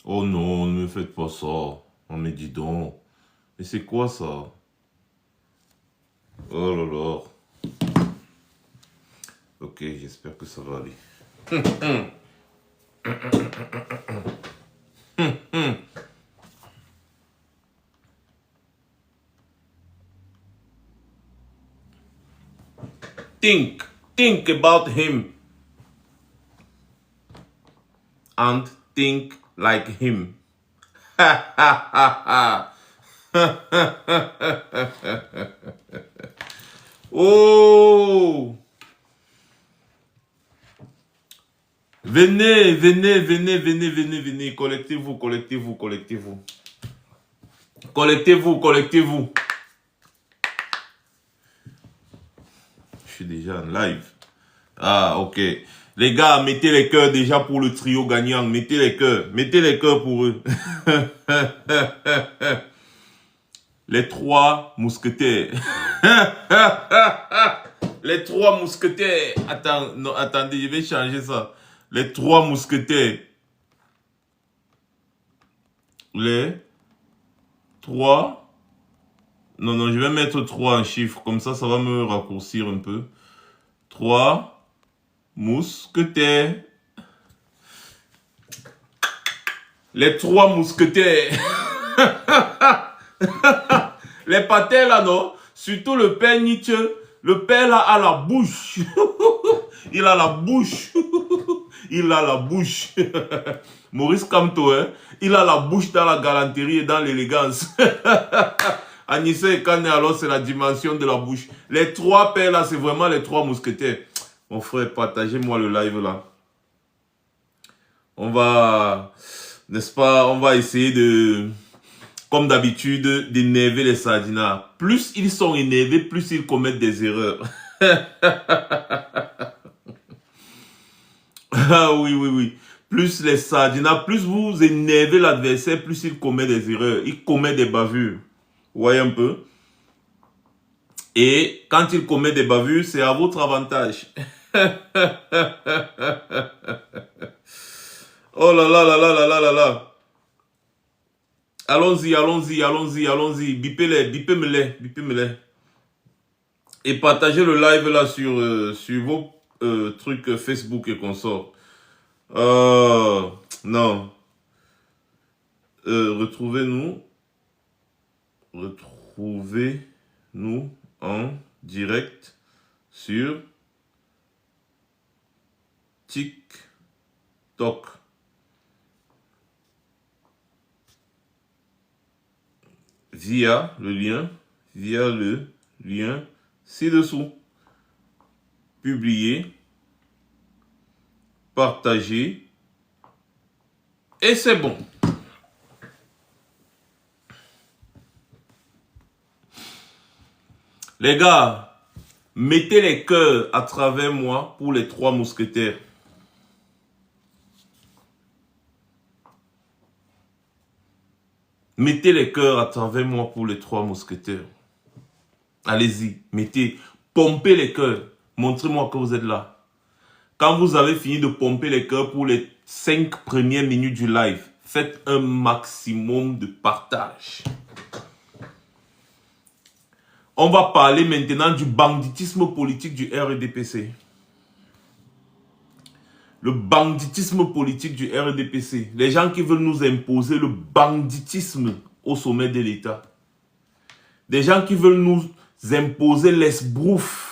Oh non, ne me faites pas ça. On me dit donc. Mais c'est quoi ça? Oh là là. Ok, j'espère que ça va aller. Think about him. And think like him. Oh! Venez, venez, venez, venez, venez, venez. Collectez-vous, collectez-vous, collectez-vous. Collectez-vous, collectez-vous. Je suis déjà en live. Ah, ok. Les gars, mettez les cœurs déjà pour le trio gagnant. Mettez les cœurs pour eux. Les trois mousquetaires. Les trois mousquetaires. Attends, non, attendez, je vais changer ça. Les trois mousquetaires. Les trois. Non, non, je vais mettre 3 en chiffre. Comme ça va me raccourcir un peu. 3 mousquetaires. Les trois mousquetaires. Les patins là, non? Surtout le père Nietzsche. Le père là a la bouche. Il a la bouche. Il a la bouche. Maurice Kamto, hein? Il a la bouche dans la galanterie et dans l'élégance. Anissa et Kane, alors c'est la dimension de la bouche. Les trois pères là, c'est vraiment les trois mousquetaires. Mon frère, partagez-moi le live là. On va, n'est-ce pas, on va essayer de, comme d'habitude, d'énerver les sardinats. Plus ils sont énervés, plus ils commettent des erreurs. Ah oui, oui, oui. Plus les sardinats, plus vous énervez l'adversaire, plus il commet des erreurs. Il commet des bavures. Vous voyez un peu? Et quand il commet des bavures, c'est à votre avantage. Oh là là là là là là là là. Allons-y, allons-y, allons-y, allons-y. Bipez-les, bipez-les, bipez-les. Et partagez le live là sur vos trucs Facebook et consorts. Non. Retrouvez-nous en direct sur TikTok. Via le lien ci-dessous. Publier, partager, et c'est bon. Les gars, mettez les cœurs à travers moi pour les trois mousquetaires. Mettez les cœurs à travers moi pour les trois mousquetaires. Allez-y, mettez, pompez les cœurs. Montrez-moi que vous êtes là. Quand vous avez fini de pomper les cœurs pour les 5 premières minutes du live, faites un maximum de partage. On va parler maintenant du banditisme politique du RDPC. Le banditisme politique du RDPC. Les gens qui veulent nous imposer le banditisme au sommet de l'État. Des gens qui veulent nous imposer l'esbrouf.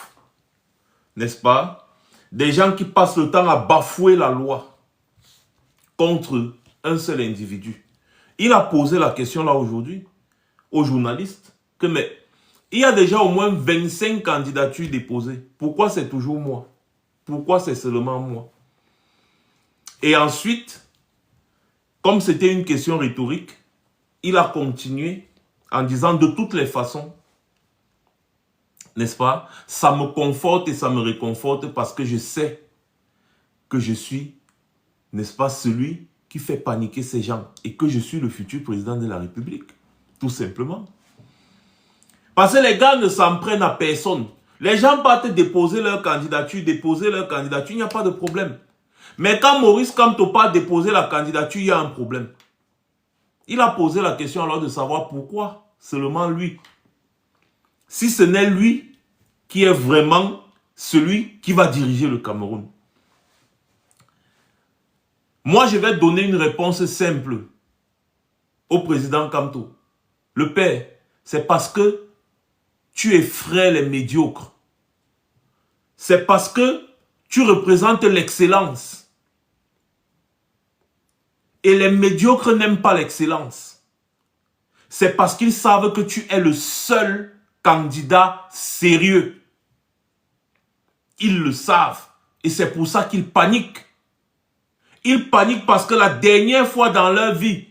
N'est-ce pas? Des gens qui passent le temps à bafouer la loi contre un seul individu. Il a posé la question là aujourd'hui aux journalistes que mais il y a déjà au moins 25 candidatures déposées. Pourquoi c'est toujours moi? Pourquoi c'est seulement moi? Et ensuite, comme c'était une question rhétorique, il a continué en disant de toutes les façons, n'est-ce pas? Ça me conforte et ça me réconforte parce que je sais que je suis, n'est-ce pas, celui qui fait paniquer ces gens et que je suis le futur président de la République. Tout simplement. Parce que les gars ne s'en prennent à personne. Les gens partent déposer leur candidature, il n'y a pas de problème. Mais quand Maurice Kamto part déposer la candidature, il y a un problème. Il a posé la question alors de savoir pourquoi seulement lui. Si ce n'est lui qui est vraiment celui qui va diriger le Cameroun. Moi, je vais donner une réponse simple au président Kamto. Le père, c'est parce que tu effraies les médiocres. C'est parce que tu représentes l'excellence. Et les médiocres n'aiment pas l'excellence. C'est parce qu'ils savent que tu es le seul candidat sérieux. Ils le savent. Et c'est pour ça qu'ils paniquent. Ils paniquent parce que la dernière fois dans leur vie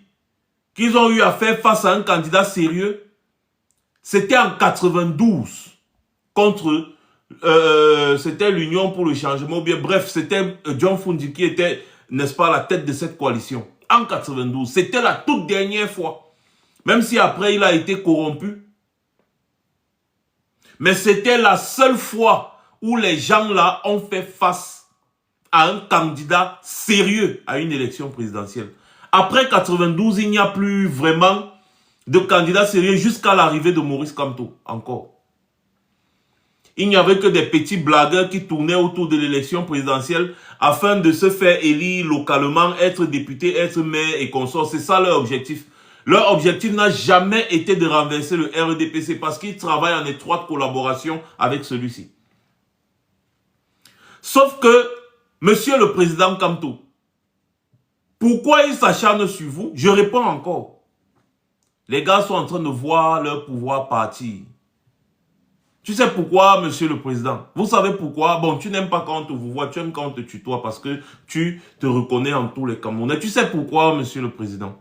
qu'ils ont eu à faire face à un candidat sérieux, c'était en 92 contre, c'était l'Union pour le changement, ou bien bref, c'était John Fundi qui était, n'est-ce pas, à la tête de cette coalition. En 92, c'était la toute dernière fois. Même si après il a été corrompu. Mais c'était la seule fois où les gens là ont fait face à un candidat sérieux à une élection présidentielle. Après 92, il n'y a plus vraiment de candidat sérieux jusqu'à l'arrivée de Maurice Kamto, encore. Il n'y avait que des petits blagueurs qui tournaient autour de l'élection présidentielle afin de se faire élire localement, être député, être maire et consort. C'est ça leur objectif. Leur objectif n'a jamais été de renverser le RDPC parce qu'ils travaillent en étroite collaboration avec celui-ci. Sauf que, monsieur le président Kamto, pourquoi il s'acharne sur vous? Je réponds encore. Les gars sont en train de voir leur pouvoir partir. Tu sais pourquoi, monsieur le président? Vous savez pourquoi? Bon, tu n'aimes pas quand on te vous voit, tu aimes quand on te tutoie parce que tu te reconnais en tous les Camerounais. Tu sais pourquoi, monsieur le président?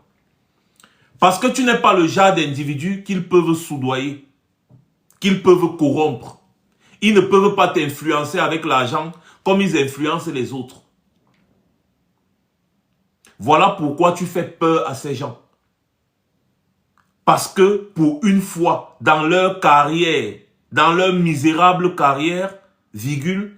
Parce que tu n'es pas le genre d'individu qu'ils peuvent soudoyer, qu'ils peuvent corrompre. Ils ne peuvent pas t'influencer avec l'argent comme ils influencent les autres. Voilà pourquoi tu fais peur à ces gens. Parce que pour une fois, dans leur carrière, dans leur misérable carrière, virgule,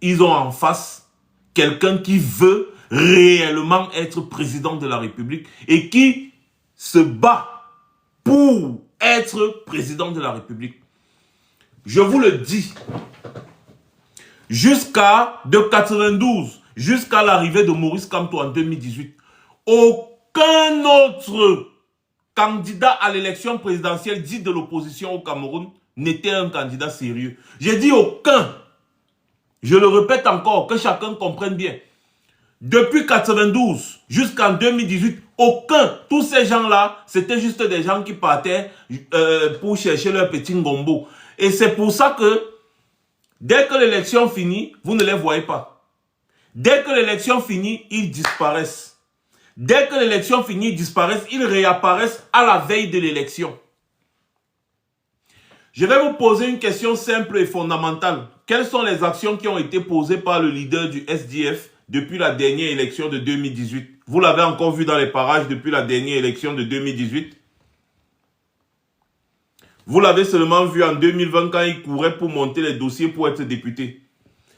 ils ont en face quelqu'un qui veut réellement être président de la République et qui se bat pour être président de la République. Je vous le dis, de 92 jusqu'à l'arrivée de Maurice Kamto en 2018, aucun autre candidat à l'élection présidentielle dit de l'opposition au Cameroun n'était un candidat sérieux. J'ai dit aucun. Je le répète encore, que chacun comprenne bien. Depuis 92 jusqu'en 2018, aucun. Tous ces gens-là, c'était juste des gens qui partaient pour chercher leur petit ngombo. Et c'est pour ça que, dès que l'élection finit, vous ne les voyez pas. Dès que l'élection finit, ils disparaissent. Dès que l'élection finit, ils disparaissent, ils réapparaissent à la veille de l'élection. Je vais vous poser une question simple et fondamentale. Quelles sont les actions qui ont été posées par le leader du SDF depuis la dernière élection de 2018? Vous l'avez encore vu dans les parages depuis la dernière élection de 2018. Vous l'avez seulement vu en 2020 quand il courait pour monter les dossiers pour être député.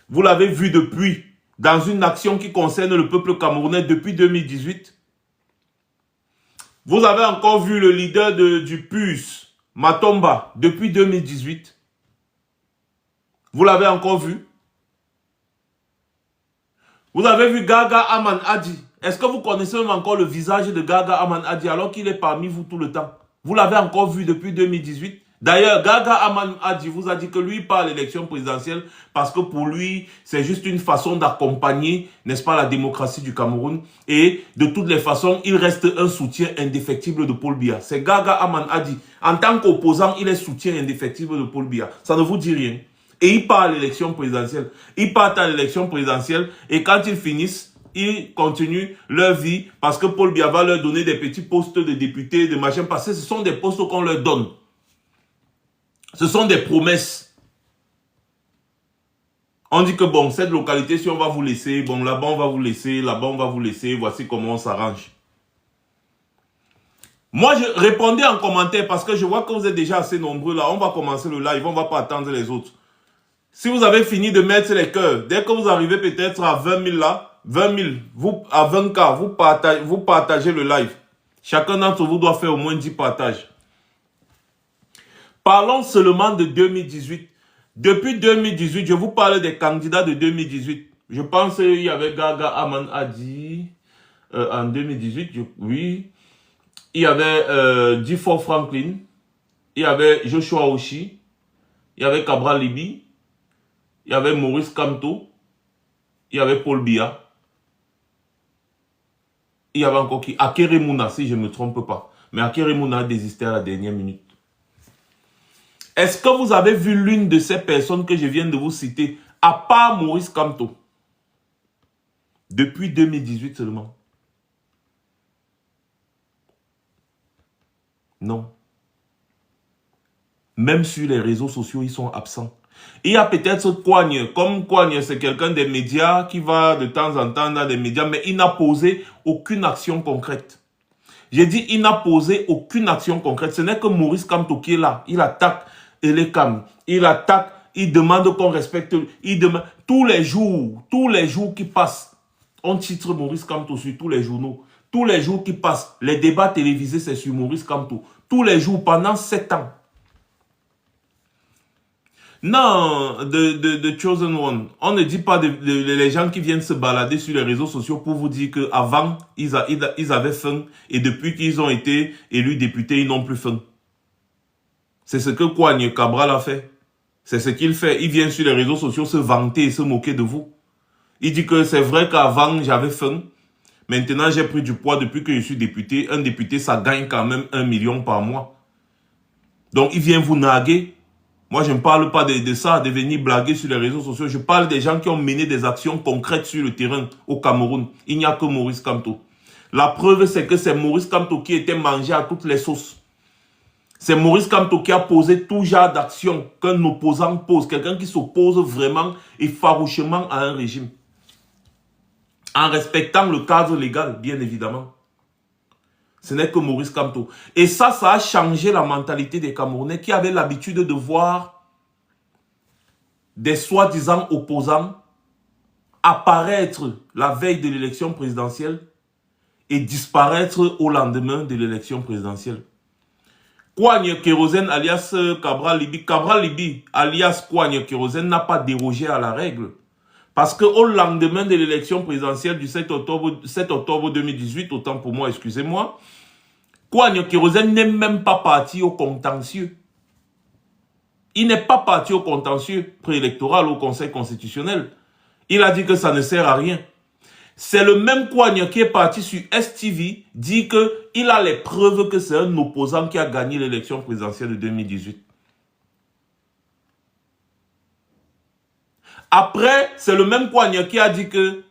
Vous l'avez vu depuis, dans une action qui concerne le peuple camerounais depuis 2018. Vous avez encore vu le leader du PUS, Matomba, depuis 2018. Vous l'avez encore vu. Vous avez vu Gaga Aman Adi. Est-ce que vous connaissez même encore le visage de Gaga Aman Adi alors qu'il est parmi vous tout le temps? Vous l'avez encore vu depuis 2018. D'ailleurs, Gaga Aman Adi vous a dit que lui part à l'élection présidentielle parce que pour lui, c'est juste une façon d'accompagner, n'est-ce pas, la démocratie du Cameroun. Et de toutes les façons, il reste un soutien indéfectible de Paul Biya. C'est Gaga Aman Adi. En tant qu'opposant, il est soutien indéfectible de Paul Biya. Ça ne vous dit rien. Et il part à l'élection présidentielle. Ils partent à l'élection présidentielle et quand ils finissent, ils continuent leur vie parce que Paul Biya va leur donner des petits postes de députés, de machin, parce que ce sont des postes qu'on leur donne. Ce sont des promesses. On dit que bon, cette localité, si on va vous laisser, bon, là-bas on va vous laisser, là-bas on va vous laisser, voici comment on s'arrange. Moi, je répondais en commentaire parce que je vois que vous êtes déjà assez nombreux là. On va commencer le live, on ne va pas attendre les autres. Si vous avez fini de mettre les cœurs, dès que vous arrivez peut-être à 20 000 là, 20 000, à 20K, vous partagez le live. Chacun d'entre vous doit faire au moins 10 partages. Parlons seulement de 2018. Depuis 2018, je vous parle des candidats de 2018. Je pense qu'il y avait Gaga Aman Adi en 2018, oui. Il y avait Gifford Franklin. Il y avait Joshua Oshie. Il y avait Cabral Libi. Il y avait Maurice Kamto. Il y avait Paul Biya. Il y avait encore qui? Akere Mouna, si je ne me trompe pas. Mais Akere Mouna a désisté à la dernière minute. Est-ce que vous avez vu l'une de ces personnes que je viens de vous citer, à part Maurice Kamto? Depuis 2018 seulement. Non. Même sur les réseaux sociaux, ils sont absents. Il y a peut-être Kouagne. Comme Kouagne, c'est quelqu'un des médias qui va de temps en temps dans les médias, mais il n'a posé aucune action concrète. J'ai dit, il n'a posé aucune action concrète. Ce n'est que Maurice Kamto qui est là. Il attaque Elekam. Il attaque, il demande qu'on respecte. Il demande, tous les jours qui passent, on titre Maurice Kamto sur tous les journaux. Tous les jours qui passent, les débats télévisés, c'est sur Maurice Kamto. Tous les jours, pendant 7 ans. Non, de Chosen One. On ne dit pas les gens qui viennent se balader sur les réseaux sociaux pour vous dire qu'avant, ils avaient faim et depuis qu'ils ont été élus députés, ils n'ont plus faim. C'est ce que Kouagne Cabral a fait. C'est ce qu'il fait. Il vient sur les réseaux sociaux se vanter et se moquer de vous. Il dit que c'est vrai qu'avant, j'avais faim. Maintenant, j'ai pris du poids depuis que je suis député. Un député, ça gagne quand même 1 million par mois. Donc, il vient vous narguer. Moi, je ne parle pas de ça, de venir blaguer sur les réseaux sociaux. Je parle des gens qui ont mené des actions concrètes sur le terrain au Cameroun. Il n'y a que Maurice Kamto. La preuve, c'est que c'est Maurice Kamto qui était mangé à toutes les sauces. C'est Maurice Kamto qui a posé tout genre d'action qu'un opposant pose. Quelqu'un qui s'oppose vraiment et farouchement à un régime. En respectant le cadre légal, bien évidemment. Ce n'est que Maurice Kamto. Et ça a changé la mentalité des Camerounais qui avaient l'habitude de voir des soi-disant opposants apparaître la veille de l'élection présidentielle et disparaître au lendemain de l'élection présidentielle. Kouagne Kérosène alias Cabral Libi alias Kouagne Kérosène n'a pas dérogé à la règle. Parce qu'au lendemain de l'élection présidentielle du 7 octobre 2018, autant pour moi, excusez-moi, Kouagne Kérosène n'est même pas parti au contentieux. Il n'est pas parti au contentieux préélectoral au Conseil constitutionnel. Il a dit que ça ne sert à rien. C'est le même Kouagne qui est parti sur STV, dit qu'il a les preuves que c'est un opposant qui a gagné l'élection présidentielle de 2018. Après, c'est le même Kouagne qui a dit que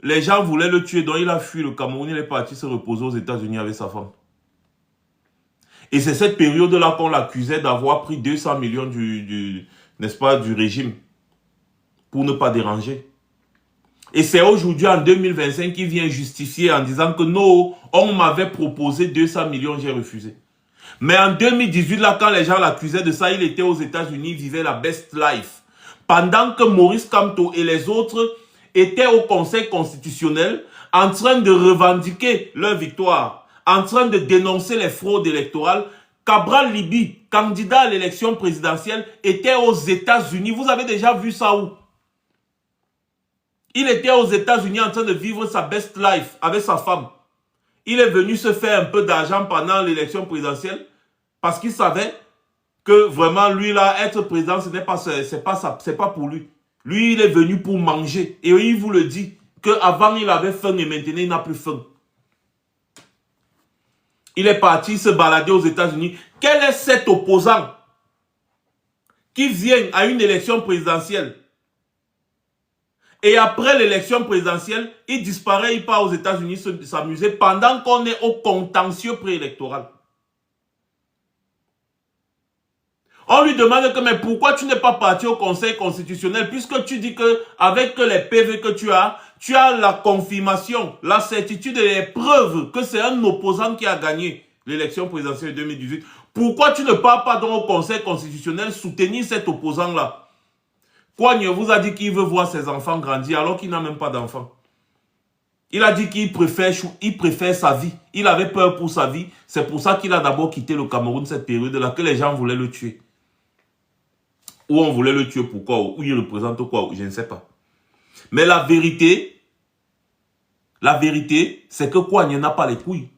les gens voulaient le tuer, donc il a fui le Cameroun, il est parti se reposer aux États-Unis avec sa femme. Et c'est cette période-là qu'on l'accusait d'avoir pris 200 millions n'est-ce pas, du régime pour ne pas déranger. Et c'est aujourd'hui, en 2025, qu'il vient justifier en disant que non, on m'avait proposé 200 millions, j'ai refusé. Mais en 2018, là, quand les gens l'accusaient de ça, il était aux États-Unis, il vivait la best life. Pendant que Maurice Kamto et les autres étaient au Conseil constitutionnel en train de revendiquer leur victoire, en train de dénoncer les fraudes électorales, Cabral Libi, candidat à l'élection présidentielle, était aux États-Unis. Vous avez déjà vu ça où? Il était aux États-Unis en train de vivre sa best life avec sa femme. Il est venu se faire un peu d'argent pendant l'élection présidentielle parce qu'il savait que vraiment, lui, là, être président, c'est pas pour lui. Lui, il est venu pour manger. Et il vous le dit, qu'avant, il avait faim et maintenant, il n'a plus faim. Il est parti se balader aux États-Unis. Quel est cet opposant qui vient à une élection présidentielle et après l'élection présidentielle, il disparaît, il part aux États-Unis s'amuser pendant qu'on est au contentieux préélectoral. On lui demande que, mais pourquoi tu n'es pas parti au Conseil constitutionnel puisque tu dis que avec les PV que tu as la confirmation, la certitude et les preuves que c'est un opposant qui a gagné l'élection présidentielle de 2018. Pourquoi tu ne pars pas donc au Conseil constitutionnel soutenir cet opposant-là? Kouagne vous a dit qu'il veut voir ses enfants grandir alors qu'il n'a même pas d'enfants. Il a dit qu'il préfère sa vie. Il avait peur pour sa vie. C'est pour ça qu'il a d'abord quitté le Cameroun cette période-là, que les gens voulaient le tuer. Ou on voulait le tuer pourquoi, ou il représente quoi, je ne sais pas. Mais la vérité, c'est que Kouagne n'a pas les couilles.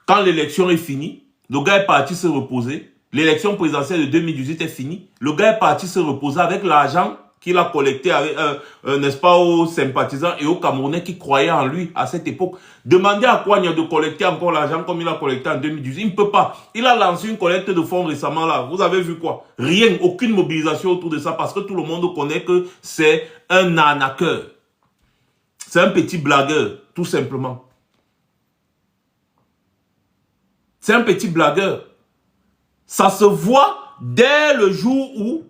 Quand l'élection est finie, le gars est parti se reposer. L'élection présidentielle de 2018 est finie. Le gars est parti se reposer avec l'argent qu'il a collecté, n'est-ce pas, aux sympathisants et aux Camerounais qui croyaient en lui à cette époque. Demandez à Kouagne de collecter encore l'argent comme il a collecté en 2018. Il ne peut pas. Il a lancé une collecte de fonds récemment là. Vous avez vu quoi? Rien, aucune mobilisation autour de ça parce que tout le monde connaît que c'est un arnaqueur. C'est un petit blagueur, tout simplement. C'est un petit blagueur. Ça se voit dès le jour où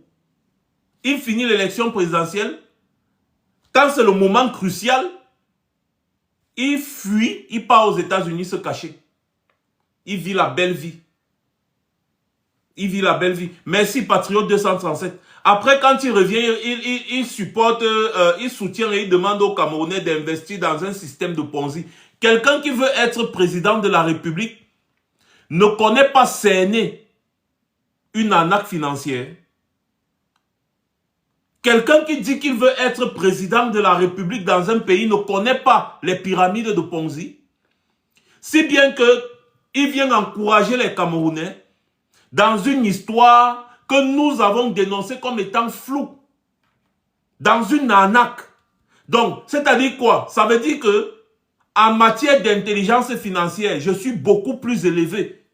il finit l'élection présidentielle. Quand c'est le moment crucial, il fuit, il part aux États-Unis se cacher. Il vit la belle vie. Il vit la belle vie. Merci Patriote 237. Après, quand il revient, il supporte, il soutient et il demande aux Camerounais d'investir dans un système de Ponzi. Quelqu'un qui veut être président de la République ne connaît pas cerner une arnaque financière. Quelqu'un qui dit qu'il veut être président de la République dans un pays ne connaît pas les pyramides de Ponzi. Si bien qu'il vient encourager les Camerounais dans une histoire que nous avons dénoncée comme étant floue. Dans une arnaque. Donc, c'est-à-dire quoi? Ça veut dire que en matière d'intelligence financière, je suis beaucoup plus élevé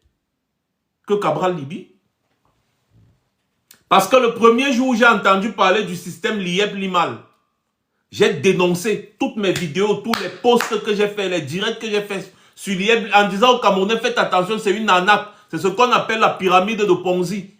que Cabral Libi. Parce que le premier jour où j'ai entendu parler du système Lieb-Limal, j'ai dénoncé toutes mes vidéos, tous les posts que j'ai fait, les directs que j'ai fait sur Lieb, en disant aux Camerounais, faites attention, c'est une arnaque. C'est ce qu'on appelle la pyramide de Ponzi.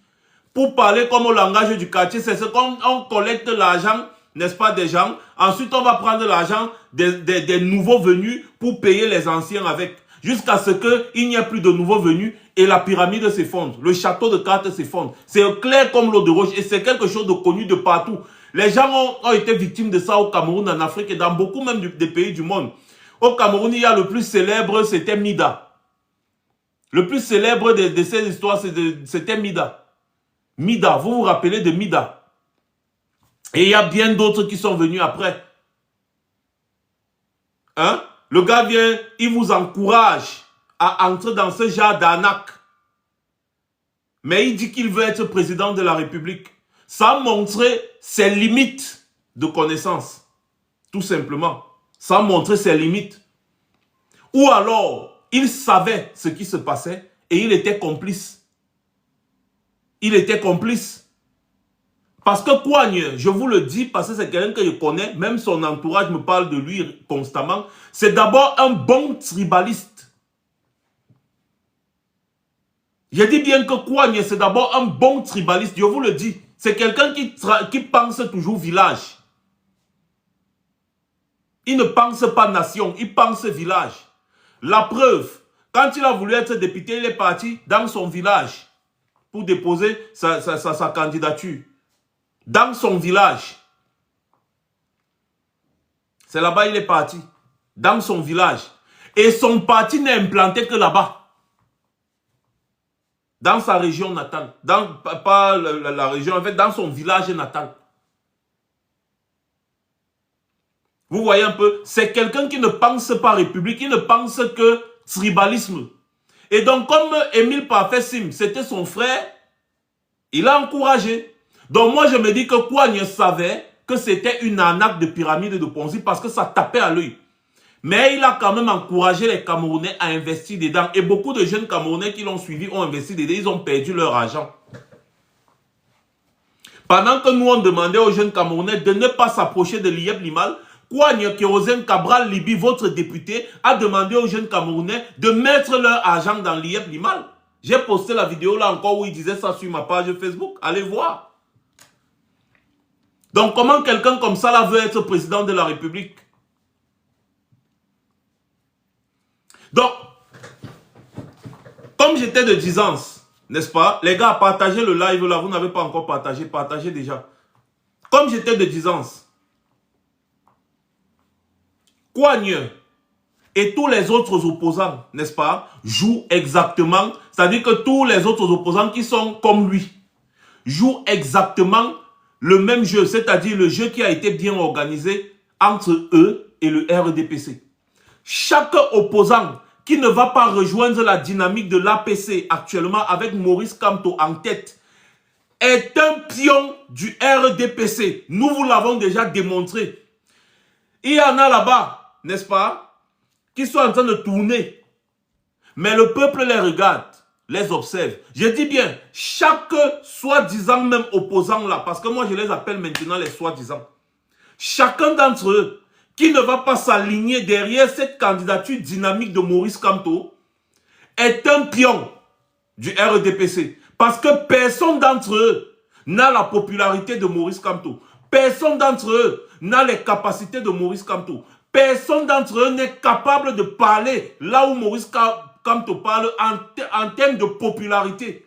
Pour parler comme au langage du quartier, c'est ce qu'on collecte l'argent, n'est-ce pas, des gens. Ensuite, on va prendre l'argent des nouveaux venus pour payer les anciens avec. Jusqu'à ce qu'il n'y ait plus de nouveaux venus et la pyramide s'effondre. Le château de cartes s'effondre. C'est clair comme l'eau de roche et c'est quelque chose de connu de partout. Les gens ont été victimes de ça au Cameroun, en Afrique et dans beaucoup même des pays du monde. Au Cameroun, il y a le plus célèbre, c'était Mida. Le plus célèbre de ces histoires, c'était Mida. Mida, vous vous rappelez de Mida. Et il y a bien d'autres qui sont venus après. Hein? Le gars vient, il vous encourage à entrer dans ce genre d'arnaque. Mais il dit qu'il veut être président de la République. Ça a montré ses limites de connaissance. Tout simplement. Ça a montré ses limites. Ou alors, il savait ce qui se passait et il était complice. Il était complice. Parce que Kouagne, je vous le dis, parce que c'est quelqu'un que je connais, même son entourage me parle de lui constamment, c'est d'abord un bon tribaliste. Je dis bien que Kouagne, c'est d'abord un bon tribaliste, je vous le dis. C'est quelqu'un qui pense toujours village. Il ne pense pas nation, il pense village. La preuve, quand il a voulu être député, il est parti dans son village pour déposer sa candidature. Dans son village. C'est là-bas il est parti. Dans son village. Et son parti n'est implanté que là-bas. Dans sa région natale. Pas la région, en fait, dans son village natal. Vous voyez un peu, c'est quelqu'un qui ne pense pas république, il ne pense que tribalisme. Et donc, comme Émile Parfait Sim, c'était son frère, il a encouragé. Donc moi je me dis que Kouagne savait que c'était une arnaque de pyramide de Ponzi parce que ça tapait à l'œil. Mais il a quand même encouragé les Camerounais à investir dedans. Et beaucoup de jeunes Camerounais qui l'ont suivi ont investi dedans, ils ont perdu leur argent. Pendant que nous on demandait aux jeunes Camerounais de ne pas s'approcher de Lieb-Limal, Kouagne Kérosène Cabral Libi, votre député, a demandé aux jeunes Camerounais de mettre leur argent dans Lieb-Limal. J'ai posté la vidéo là encore où il disait ça sur ma page Facebook. Allez voir. Donc, comment quelqu'un comme ça là veut être président de la République? Donc, comme j'étais de disance, n'est-ce pas? Les gars, partagez le live là, vous n'avez pas encore partagé, partagez déjà. Comme j'étais de disance, Kouagne et tous les autres opposants, n'est-ce pas, jouent exactement, c'est-à-dire que tous les autres opposants qui sont comme lui, jouent exactement le même jeu, c'est-à-dire le jeu qui a été bien organisé entre eux et le RDPC. Chaque opposant qui ne va pas rejoindre la dynamique de l'APC actuellement avec Maurice Kamto en tête est un pion du RDPC. Nous vous l'avons déjà démontré. Il y en a là-bas, n'est-ce pas, qui sont en train de tourner. Mais le peuple les regarde, les observe. Je dis bien, chaque soi-disant même opposant là, parce que moi je les appelle maintenant les soi-disant. Chacun d'entre eux qui ne va pas s'aligner derrière cette candidature dynamique de Maurice Kamto est un pion du RDPC. Parce que personne d'entre eux n'a la popularité de Maurice Kamto. Personne d'entre eux n'a les capacités de Maurice Kamto. Personne d'entre eux n'est capable de parler là où Maurice Kamto parle en termes de popularité,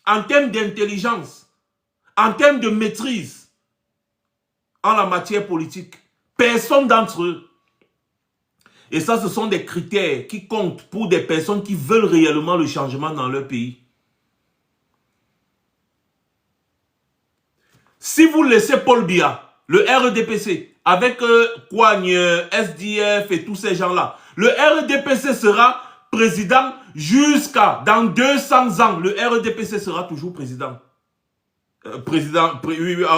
en termes d'intelligence, en termes de maîtrise en la matière politique. Personne d'entre eux. Et ça, ce sont des critères qui comptent pour des personnes qui veulent réellement le changement dans leur pays. Si vous laissez Paul Biya, le RDPC, avec Kouagne, SDF et tous ces gens-là, le RDPC sera président jusqu'à dans 200 ans. Le RDPC sera toujours président.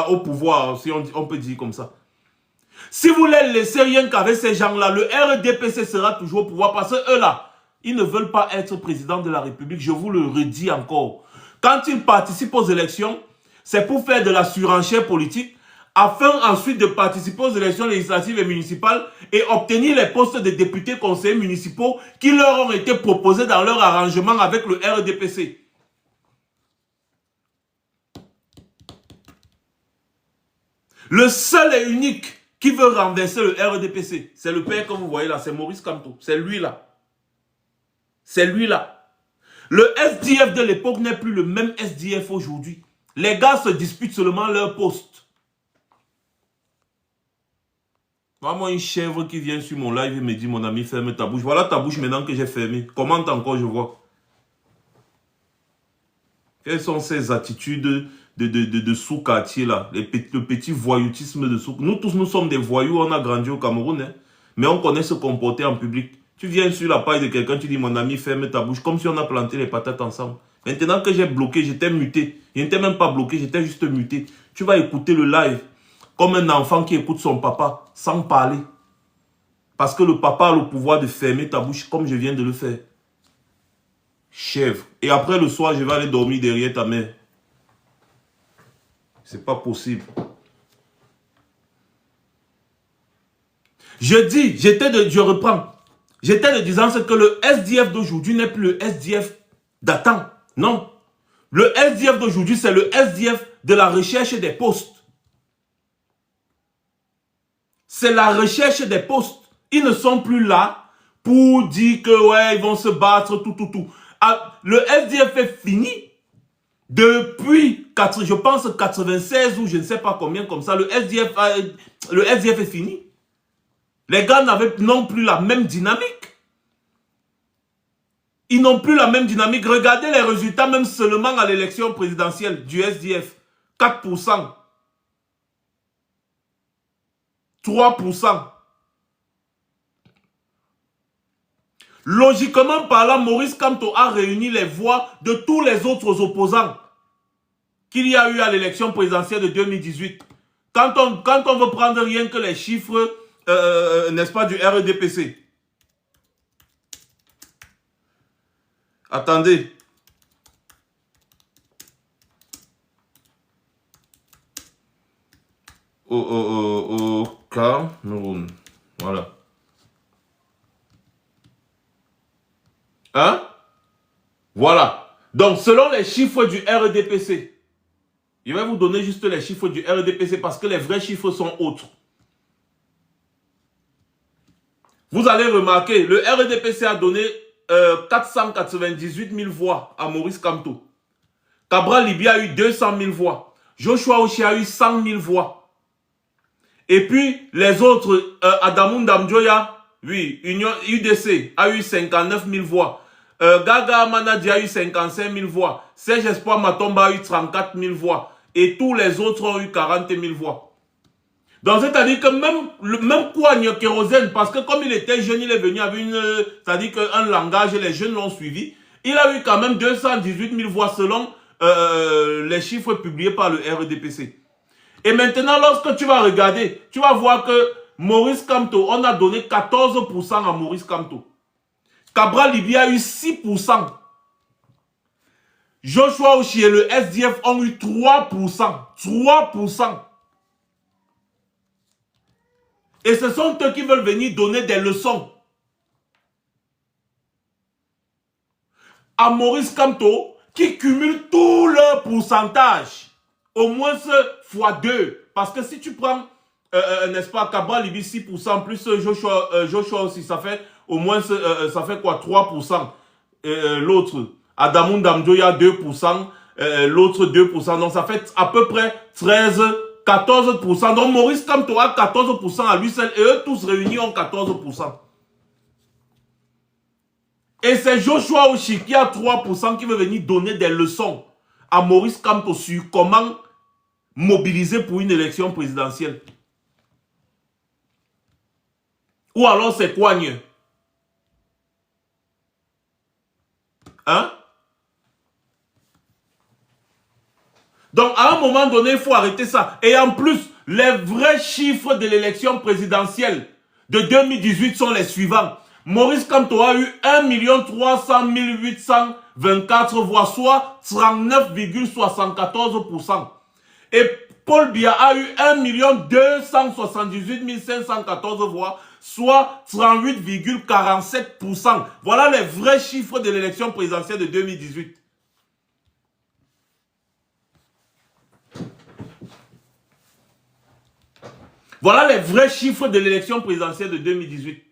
Au pouvoir, si on peut dire comme ça. Si vous les laissez rien qu'avec ces gens-là, le RDPC sera toujours au pouvoir parce qu'eux là, ils ne veulent pas être président de la République. Je vous le redis encore. Quand ils participent aux élections, c'est pour faire de la surenchère politique afin ensuite de participer aux élections législatives et municipales et obtenir les postes de députés conseillers municipaux qui leur ont été proposés dans leur arrangement avec le RDPC. Le seul et unique qui veut renverser le RDPC, c'est le père que vous voyez là, c'est Maurice Kamto. C'est lui là. C'est lui là. Le SDF de l'époque n'est plus le même SDF aujourd'hui. Les gars se disputent seulement leur poste. Vraiment une chèvre qui vient sur mon live et me dit, mon ami, ferme ta bouche. Voilà ta bouche maintenant que j'ai fermée. Commente encore, je vois. Quelles sont ces attitudes de sous-quartier là, le petit voyoutisme de sous. Nous tous, nous sommes des voyous, on a grandi au Cameroun, hein, mais on connaît se comporter en public. Tu viens sur la page de quelqu'un, tu dis, mon ami, ferme ta bouche, comme si on a planté les patates ensemble. Maintenant que j'ai bloqué, j'étais muté. Je n'étais même pas bloqué, j'étais juste muté. Tu vas écouter le live comme un enfant qui écoute son papa sans parler. Parce que le papa a le pouvoir de fermer ta bouche comme je viens de le faire. Chèvre. Et après le soir, je vais aller dormir derrière ta mère. C'est pas possible. Je reprends. J'étais de disant que le SDF d'aujourd'hui n'est plus le SDF d'antan. Non. Le SDF d'aujourd'hui, c'est le SDF de la recherche des postes. C'est la recherche des postes. Ils ne sont plus là pour dire que ouais, ils vont se battre, tout. Ah, le SDF est fini. Depuis, je pense, 96 ou je ne sais pas combien comme ça, le SDF est fini. Les gars n'ont plus la même dynamique. Ils n'ont plus la même dynamique. Regardez les résultats même seulement à l'élection présidentielle du SDF. 4%. 3%. Logiquement parlant, Maurice Kamto a réuni les voix de tous les autres opposants qu'il y a eu à l'élection présidentielle de 2018. Quand on veut prendre rien que les chiffres, n'est-ce pas, du RDPC. Attendez. Au Cameroun. Voilà. Hein? Voilà. Donc, selon les chiffres du RDPC, je vais vous donner juste les chiffres du RDPC parce que les vrais chiffres sont autres. Vous allez remarquer, le RDPC a donné 498 000 voix à Maurice Kamto. Cabral Libya a eu 200 000 voix. Joshua Oshie a eu 100 000 voix. Et puis, les autres, Adamou Ndamjoya Oui, Union UDC a eu 59 000 voix. Gaga Manadi a eu 55 000 voix. Serge Espoir Matomba a eu 34 000 voix. Et tous les autres ont eu 40 000 voix. Donc, c'est-à-dire que même Kouagne Kérosène, parce que comme il était jeune, il est venu avec c'est-à-dire qu'un langage, les jeunes l'ont suivi. Il a eu quand même 218 000 voix selon les chiffres publiés par le RDPC. Et maintenant, lorsque tu vas regarder, tu vas voir que Maurice Kamto, on a donné 14% à Maurice Kamto. Cabral Libye a eu 6%. Joshua Ochi et le SDF ont eu 3%. 3%. Et ce sont eux qui veulent venir donner des leçons à Maurice Kamto, qui cumule tout leur pourcentage. Au moins x2. Parce que si tu prends, n'est-ce pas, Cabral Libye 6%, plus Joshua aussi, ça fait au moins, ça fait quoi, 3%. L'autre, Adamoun Damjo, il y a 2%, l'autre 2%. Donc ça fait à peu près 14%. Donc Maurice Kamto a 14% à lui seul et eux tous réunis ont 14%. Et c'est Joshua Ochi qui a 3% qui veut venir donner des leçons à Maurice Kamto sur comment mobiliser pour une élection présidentielle. Ou alors c'est Kouagne. Hein? Donc, à un moment donné, il faut arrêter ça. Et en plus, les vrais chiffres de l'élection présidentielle de 2018 sont les suivants. Maurice Kamto a eu 1 300 824 voix, soit 39,74%. Et Paul Biya a eu 1 278 514 voix, soit 38,47%. Voilà les vrais chiffres de l'élection présidentielle de 2018. Voilà les vrais chiffres de l'élection présidentielle de 2018.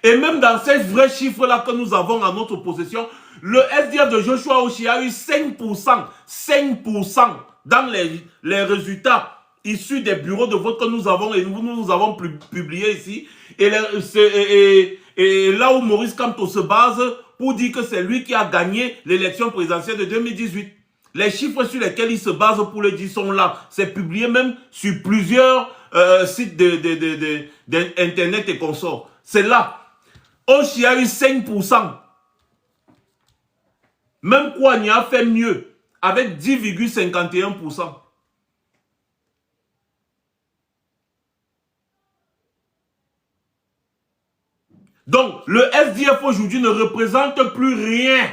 Et même dans ces vrais chiffres-là que nous avons en notre possession, le SDF de Joshua Ochi a eu 5%. 5% dans les résultats issus des bureaux de vote que nous avons et nous avons publié ici. Et là où Maurice Kamto se base pour dire que c'est lui qui a gagné l'élection présidentielle de 2018. Les chiffres sur lesquels il se base pour le dire sont là. C'est publié même sur plusieurs sites d'internet et consorts. C'est là. Ochi a eu 5%. Même Kouagne a fait mieux avec 10,51%. Donc, le SDF aujourd'hui ne représente plus rien.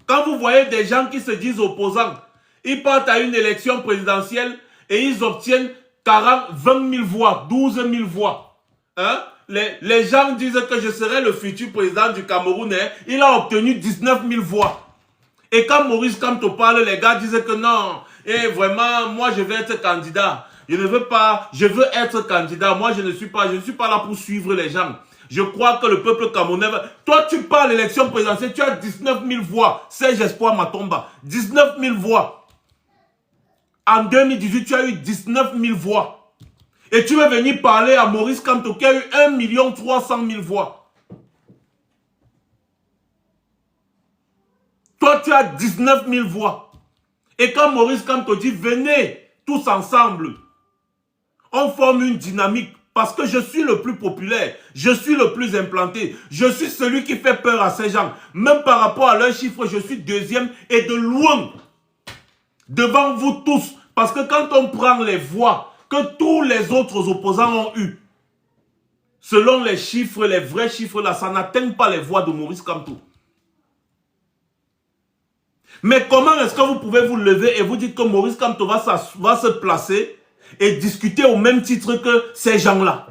Quand vous voyez des gens qui se disent opposants, ils partent à une élection présidentielle et ils obtiennent 20 000 voix, 12 000 voix. Hein? Les gens disent que je serai le futur président du Cameroun. Hein? Il a obtenu 19 000 voix. Et quand Maurice Kamto parle, les gars disent que non. Et vraiment, moi je veux être candidat. Je ne veux pas, je veux être candidat. Moi je ne suis pas là pour suivre les gens. Je crois que le peuple camerounais... Toi, tu parles l'élection présidentielle, tu as 19 000 voix. Serge Espoir Matomba. 19 000 voix. En 2018, tu as eu 19 000 voix. Et tu veux venir parler à Maurice Kamto qui a eu 1 300 000 voix. Toi, tu as 19 000 voix. Et quand Maurice Kamto dit, venez tous ensemble, on forme une dynamique. Parce que je suis le plus populaire, je suis le plus implanté, je suis celui qui fait peur à ces gens. Même par rapport à leurs chiffres, je suis deuxième et de loin devant vous tous. Parce que quand on prend les voix que tous les autres opposants ont eues, selon les chiffres, les vrais chiffres là, ça n'atteint pas les voix de Maurice Kamto. Mais comment est-ce que vous pouvez vous lever et vous dites que Maurice Kamto va se placer et discuter au même titre que ces gens-là?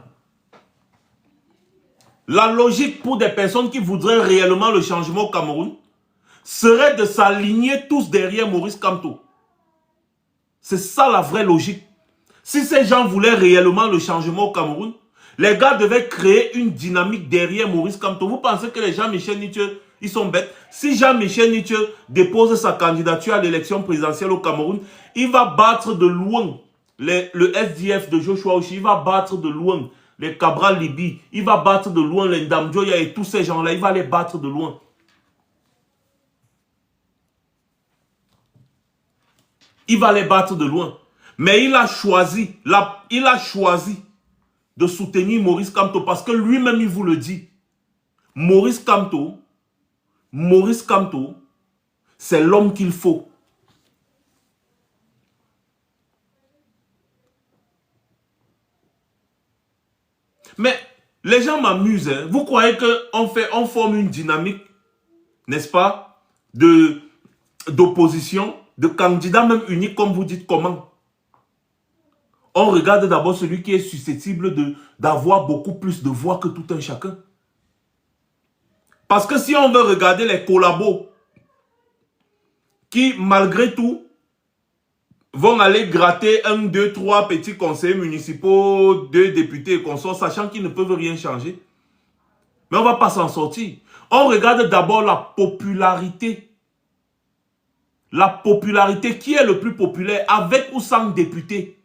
La logique pour des personnes qui voudraient réellement le changement au Cameroun serait de s'aligner tous derrière Maurice Kamto. C'est ça la vraie logique. Si ces gens voulaient réellement le changement au Cameroun, les gars devaient créer une dynamique derrière Maurice Kamto. Vous pensez que les Jean-Michel Nithieu, ils sont bêtes? Si Jean-Michel Nithieu dépose sa candidature à l'élection présidentielle au Cameroun, il va battre de loin le SDF de Joshua Ochi, il va battre de loin les Cabral Libi, il va battre de loin les Ndamjoya et tous ces gens-là, il va les battre de loin. Il va les battre de loin. Mais il a choisi de soutenir Maurice Kamto parce que lui-même, il vous le dit. Maurice Kamto, c'est l'homme qu'il faut. Mais les gens m'amusent. Hein. Vous croyez qu'on forme une dynamique, n'est-ce pas, d'opposition, de candidats même uniques, comme vous dites, comment? On regarde d'abord celui qui est susceptible d'avoir beaucoup plus de voix que tout un chacun. Parce que si on veut regarder les collabos qui, malgré tout, vont aller gratter 1, 2, 3 petits conseillers municipaux, 2 députés et consorts, sachant qu'ils ne peuvent rien changer. Mais on ne va pas s'en sortir. On regarde d'abord la popularité. La popularité, qui est le plus populaire, avec ou sans députés?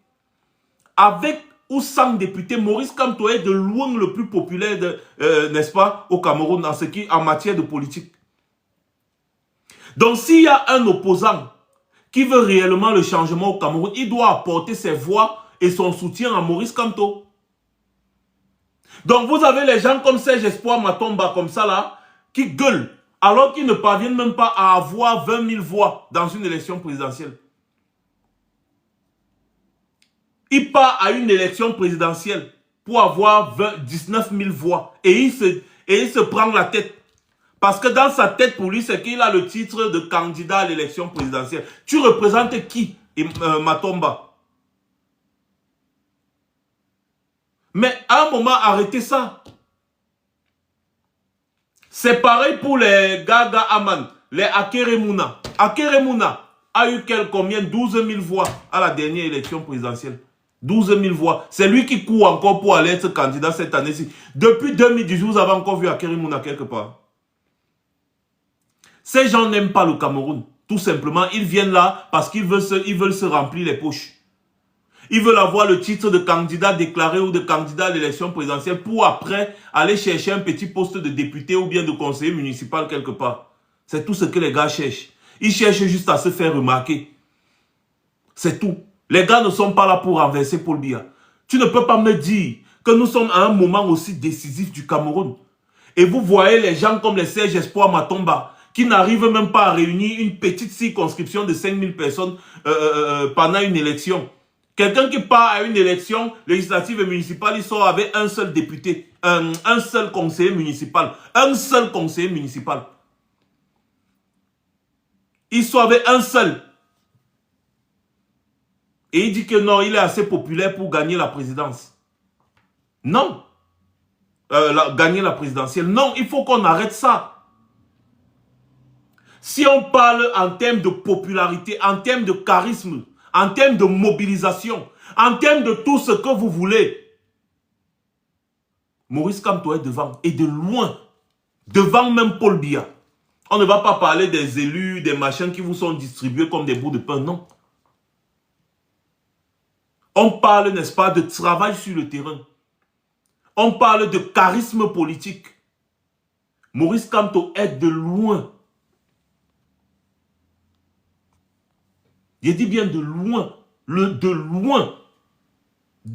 Avec ou sans députés, Maurice Kamto est de loin le plus populaire, n'est-ce pas, au Cameroun, en matière de politique. Donc, s'il y a un opposant qui veut réellement le changement au Cameroun, il doit apporter ses voix et son soutien à Maurice Kamto. Donc, vous avez les gens comme Serge Espoir Matomba, comme ça là, qui gueulent, alors qu'ils ne parviennent même pas à avoir 20 000 voix dans une élection présidentielle. Il part à une élection présidentielle pour avoir 19 000 voix. Et il se prend la tête. Parce que dans sa tête, pour lui, c'est qu'il a le titre de candidat à l'élection présidentielle. Tu représentes qui, Matomba? Mais à un moment, arrêtez ça. C'est pareil pour les Gaga Aman, les Akeremuna. Akeremuna a eu combien? 12 000 voix à la dernière élection présidentielle. 12 000 voix. C'est lui qui court encore pour aller être candidat cette année-ci. Depuis 2018, vous avez encore vu Akeremuna quelque part. Ces gens n'aiment pas le Cameroun. Tout simplement, ils viennent là parce qu'ils veulent se remplir les poches. Ils veulent avoir le titre de candidat déclaré ou de candidat à l'élection présidentielle pour après aller chercher un petit poste de député ou bien de conseiller municipal quelque part. C'est tout ce que les gars cherchent. Ils cherchent juste à se faire remarquer. C'est tout. Les gars ne sont pas là pour renverser Paul Biya. Tu ne peux pas me dire que nous sommes à un moment aussi décisif du Cameroun. Et vous voyez les gens comme les Serge Espoir Matomba qui n'arrivent même pas à réunir une petite circonscription de 5 000 personnes pendant une élection. Quelqu'un qui part à une élection législative et municipale, il sort avec un seul député, un seul conseiller municipal. Un seul conseiller municipal. Il sort avec un seul. Et il dit que non, il est assez populaire pour gagner la présidence. Non. Gagner la présidentielle. Non, il faut qu'on arrête ça. Si on parle en termes de popularité, en termes de charisme, en termes de mobilisation, en termes de tout ce que vous voulez, Maurice Kamto est devant, et de loin, devant même Paul Biya. On ne va pas parler des élus, des machins qui vous sont distribués comme des bouts de pain, non. On parle, n'est-ce pas, de travail sur le terrain. On parle de charisme politique. Maurice Kamto est de loin. Je dis bien de loin, de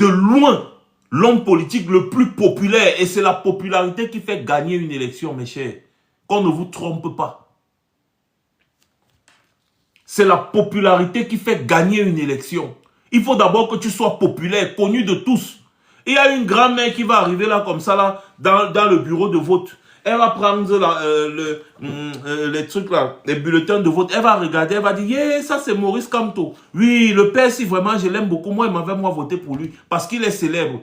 loin, l'homme politique le plus populaire. Et c'est la popularité qui fait gagner une élection, mes chers. Qu'on ne vous trompe pas. C'est la popularité qui fait gagner une élection. Il faut d'abord que tu sois populaire, connu de tous. Il y a une grand-mère qui va arriver là, comme ça, là, dans le bureau de vote. Elle va prendre les trucs là, les bulletins de vote. Elle va regarder, elle va dire, yeah, ça c'est Maurice Kamto. Oui, le père, si vraiment je l'aime beaucoup, moi, il m'avait voté pour lui, parce qu'il est célèbre.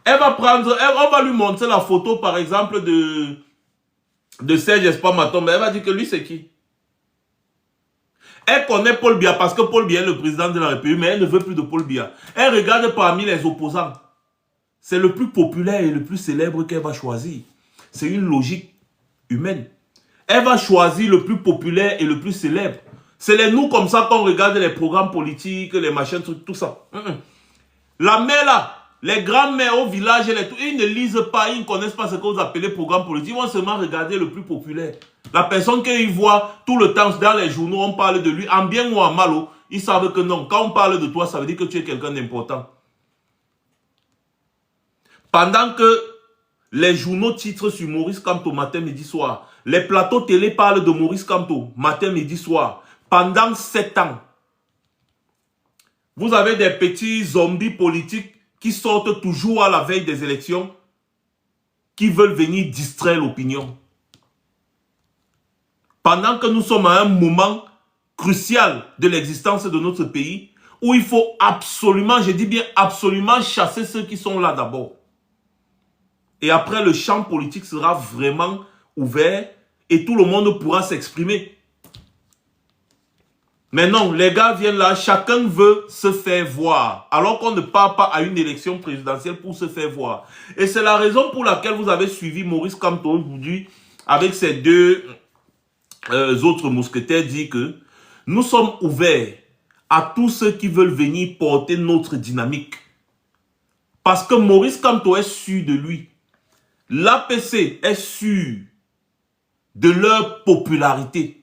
Elle va prendre, on va lui montrer la photo, par exemple, de Serge Espoir Matomba. Elle va dire que lui, c'est qui? Elle connaît Paul Biya parce que Paul Biya est le président de la République, mais elle ne veut plus de Paul Biya. Elle regarde parmi les opposants. C'est le plus populaire et le plus célèbre qu'elle va choisir. C'est une logique humaine. Elle va choisir le plus populaire et le plus célèbre. C'est les nous comme ça qu'on regarde les programmes politiques, les machins, tout ça. La mère là, les grands-mères au village, ils ne lisent pas, ils ne connaissent pas ce que vous appelez programme politique. Ils vont seulement regarder le plus populaire. La personne qu'ils voient tout le temps dans les journaux, on parle de lui, en bien ou en mal, ils savent que non. Quand on parle de toi, ça veut dire que tu es quelqu'un d'important. Pendant que les journaux titrent sur Maurice Kamto matin, midi, soir, les plateaux télé parlent de Maurice Kamto matin, midi, soir, pendant 7 ans, vous avez des petits zombies politiques qui sortent toujours à la veille des élections, qui veulent venir distraire l'opinion. Pendant que nous sommes à un moment crucial de l'existence de notre pays, où il faut absolument, je dis bien absolument, chasser ceux qui sont là d'abord. Et après, le champ politique sera vraiment ouvert et tout le monde pourra s'exprimer. Mais non, les gars viennent là, chacun veut se faire voir. Alors qu'on ne part pas à une élection présidentielle pour se faire voir. Et c'est la raison pour laquelle vous avez suivi Maurice Kamto aujourd'hui avec ses deux autres mousquetaires dit que nous sommes ouverts à tous ceux qui veulent venir porter notre dynamique. Parce que Maurice Kamto est sûr de lui. L'APC est sûr de leur popularité.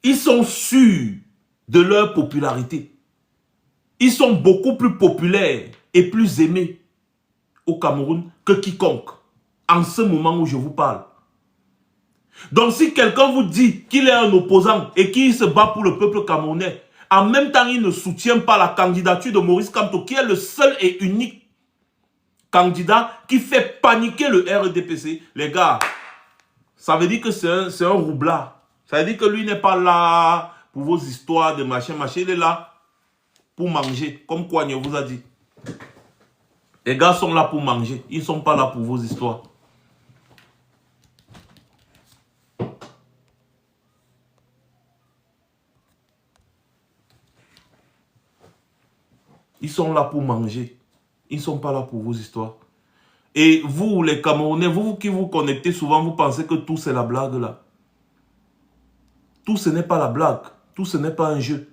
Ils sont sûrs de leur popularité. Ils sont beaucoup plus populaires et plus aimés au Cameroun que quiconque en ce moment où je vous parle. Donc si quelqu'un vous dit qu'il est un opposant et qu'il se bat pour le peuple camerounais, en même temps il ne soutient pas la candidature de Maurice Kamto, qui est le seul et unique candidat qui fait paniquer le RDPC, les gars, ça veut dire que c'est un roublard. Ça veut dire que lui n'est pas là pour vos histoires de machin, il est là pour manger, comme Kouagne vous a dit. Les gars sont là pour manger, ils ne sont pas là pour vos histoires. Ils sont là pour manger. Ils ne sont pas là pour vos histoires. Et vous, les Camerounais, vous qui vous connectez souvent, vous pensez que tout c'est la blague là. Tout ce n'est pas la blague. Tout ce n'est pas un jeu.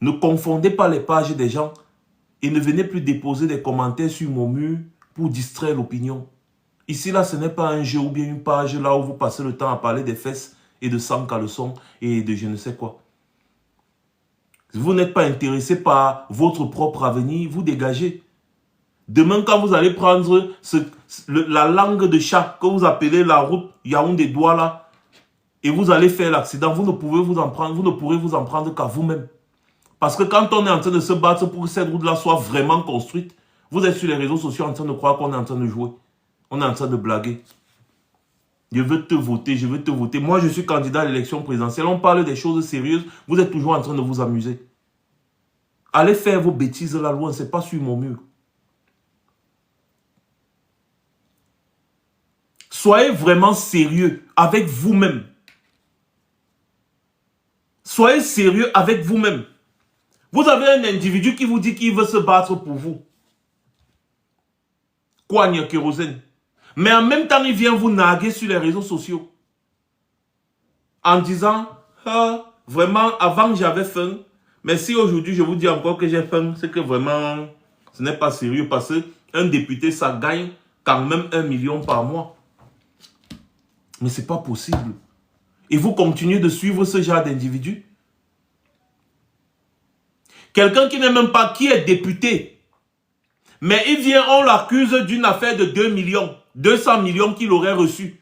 Ne confondez pas les pages des gens et ne venez plus déposer des commentaires sur mon mur pour distraire l'opinion. Ici là, ce n'est pas un jeu ou bien une page là où vous passez le temps à parler des fesses et de sang caleçon et de je ne sais quoi. Vous n'êtes pas intéressé par votre propre avenir, vous dégagez. Demain, quand vous allez prendre la langue de chat que vous appelez la route Yaoundé-Douala et vous allez faire l'accident, vous ne pourrez vous en prendre qu'à vous-même. Parce que quand on est en train de se battre pour que cette route-là soit vraiment construite, vous êtes sur les réseaux sociaux en train de croire qu'on est en train de jouer. On est en train de blaguer. Je veux te voter, je veux te voter. Moi, je suis candidat à l'élection présidentielle. On parle des choses sérieuses. Vous êtes toujours en train de vous amuser. Allez faire vos bêtises là loin, ce n'est pas sur mon mur. Soyez vraiment sérieux avec vous-même. Soyez sérieux avec vous-même. Vous avez un individu qui vous dit qu'il veut se battre pour vous. Kouagne Kérosène. Mais en même temps, il vient vous narguer sur les réseaux sociaux. En disant, ah, vraiment, avant j'avais faim. Mais si aujourd'hui je vous dis encore que j'ai faim, c'est que vraiment, ce n'est pas sérieux. Parce qu'un député, ça gagne quand même 1 million par mois. Mais ce n'est pas possible. Et vous continuez de suivre ce genre d'individu. Quelqu'un qui n'est même pas, qui est député. Mais il vient, on l'accuse d'une affaire de 2 millions, 200 millions qu'il aurait reçu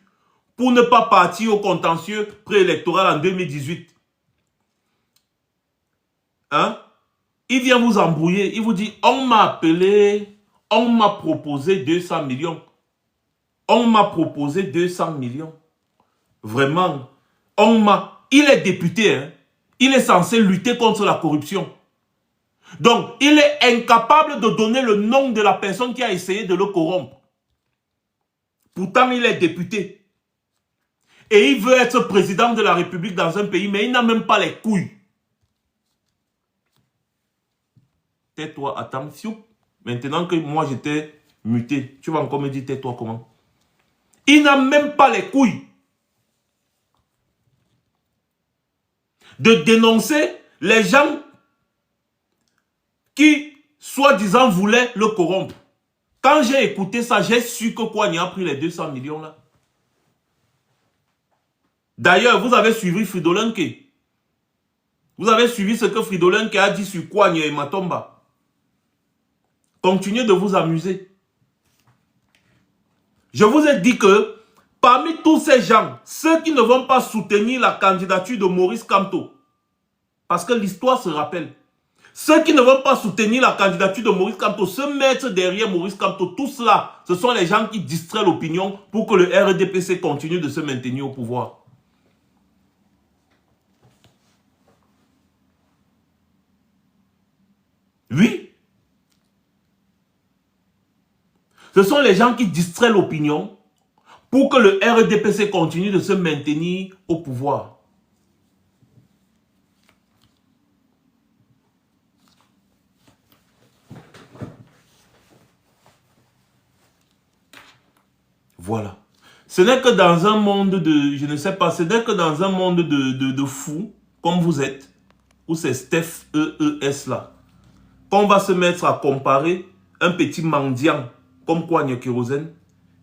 pour ne pas partir au contentieux préélectoral en 2018. Hein? Il vient vous embrouiller, il vous dit, on m'a appelé, on m'a proposé 200 millions. On m'a proposé 200 millions. Vraiment, il est député, hein? Il est censé lutter contre la corruption. Donc, il est incapable de donner le nom de la personne qui a essayé de le corrompre. Pourtant, il est député. Et il veut être président de la République dans un pays, mais il n'a même pas les couilles. Tais-toi, attends, fiou. Maintenant que moi j'étais muté, tu vas encore me dire tais-toi comment? Il n'a même pas les couilles de dénoncer les gens qui soi-disant, voulait le corrompre. Quand j'ai écouté ça, j'ai su que Kouagne a pris les 200 millions là. D'ailleurs, vous avez suivi Fridolin-Ke. Vous avez suivi ce que Fridolin-Ke a dit sur Kouagne et Matomba. Continuez de vous amuser. Je vous ai dit que parmi tous ces gens, ceux qui ne vont pas soutenir la candidature de Maurice Kamto, parce que l'histoire se rappelle, ceux qui ne vont pas soutenir la candidature de Maurice Kamto, se mettre derrière Maurice Kamto, tout cela, ce sont les gens qui distraient l'opinion pour que le RDPC continue de se maintenir au pouvoir. Oui. Ce sont les gens qui distraient l'opinion pour que le RDPC continue de se maintenir au pouvoir. Voilà. Ce n'est que dans un monde de, je ne sais pas, ce n'est que dans un monde de fous, comme vous êtes, où c'est Steph EES là, qu'on va se mettre à comparer un petit mendiant comme Kouagne Kérosène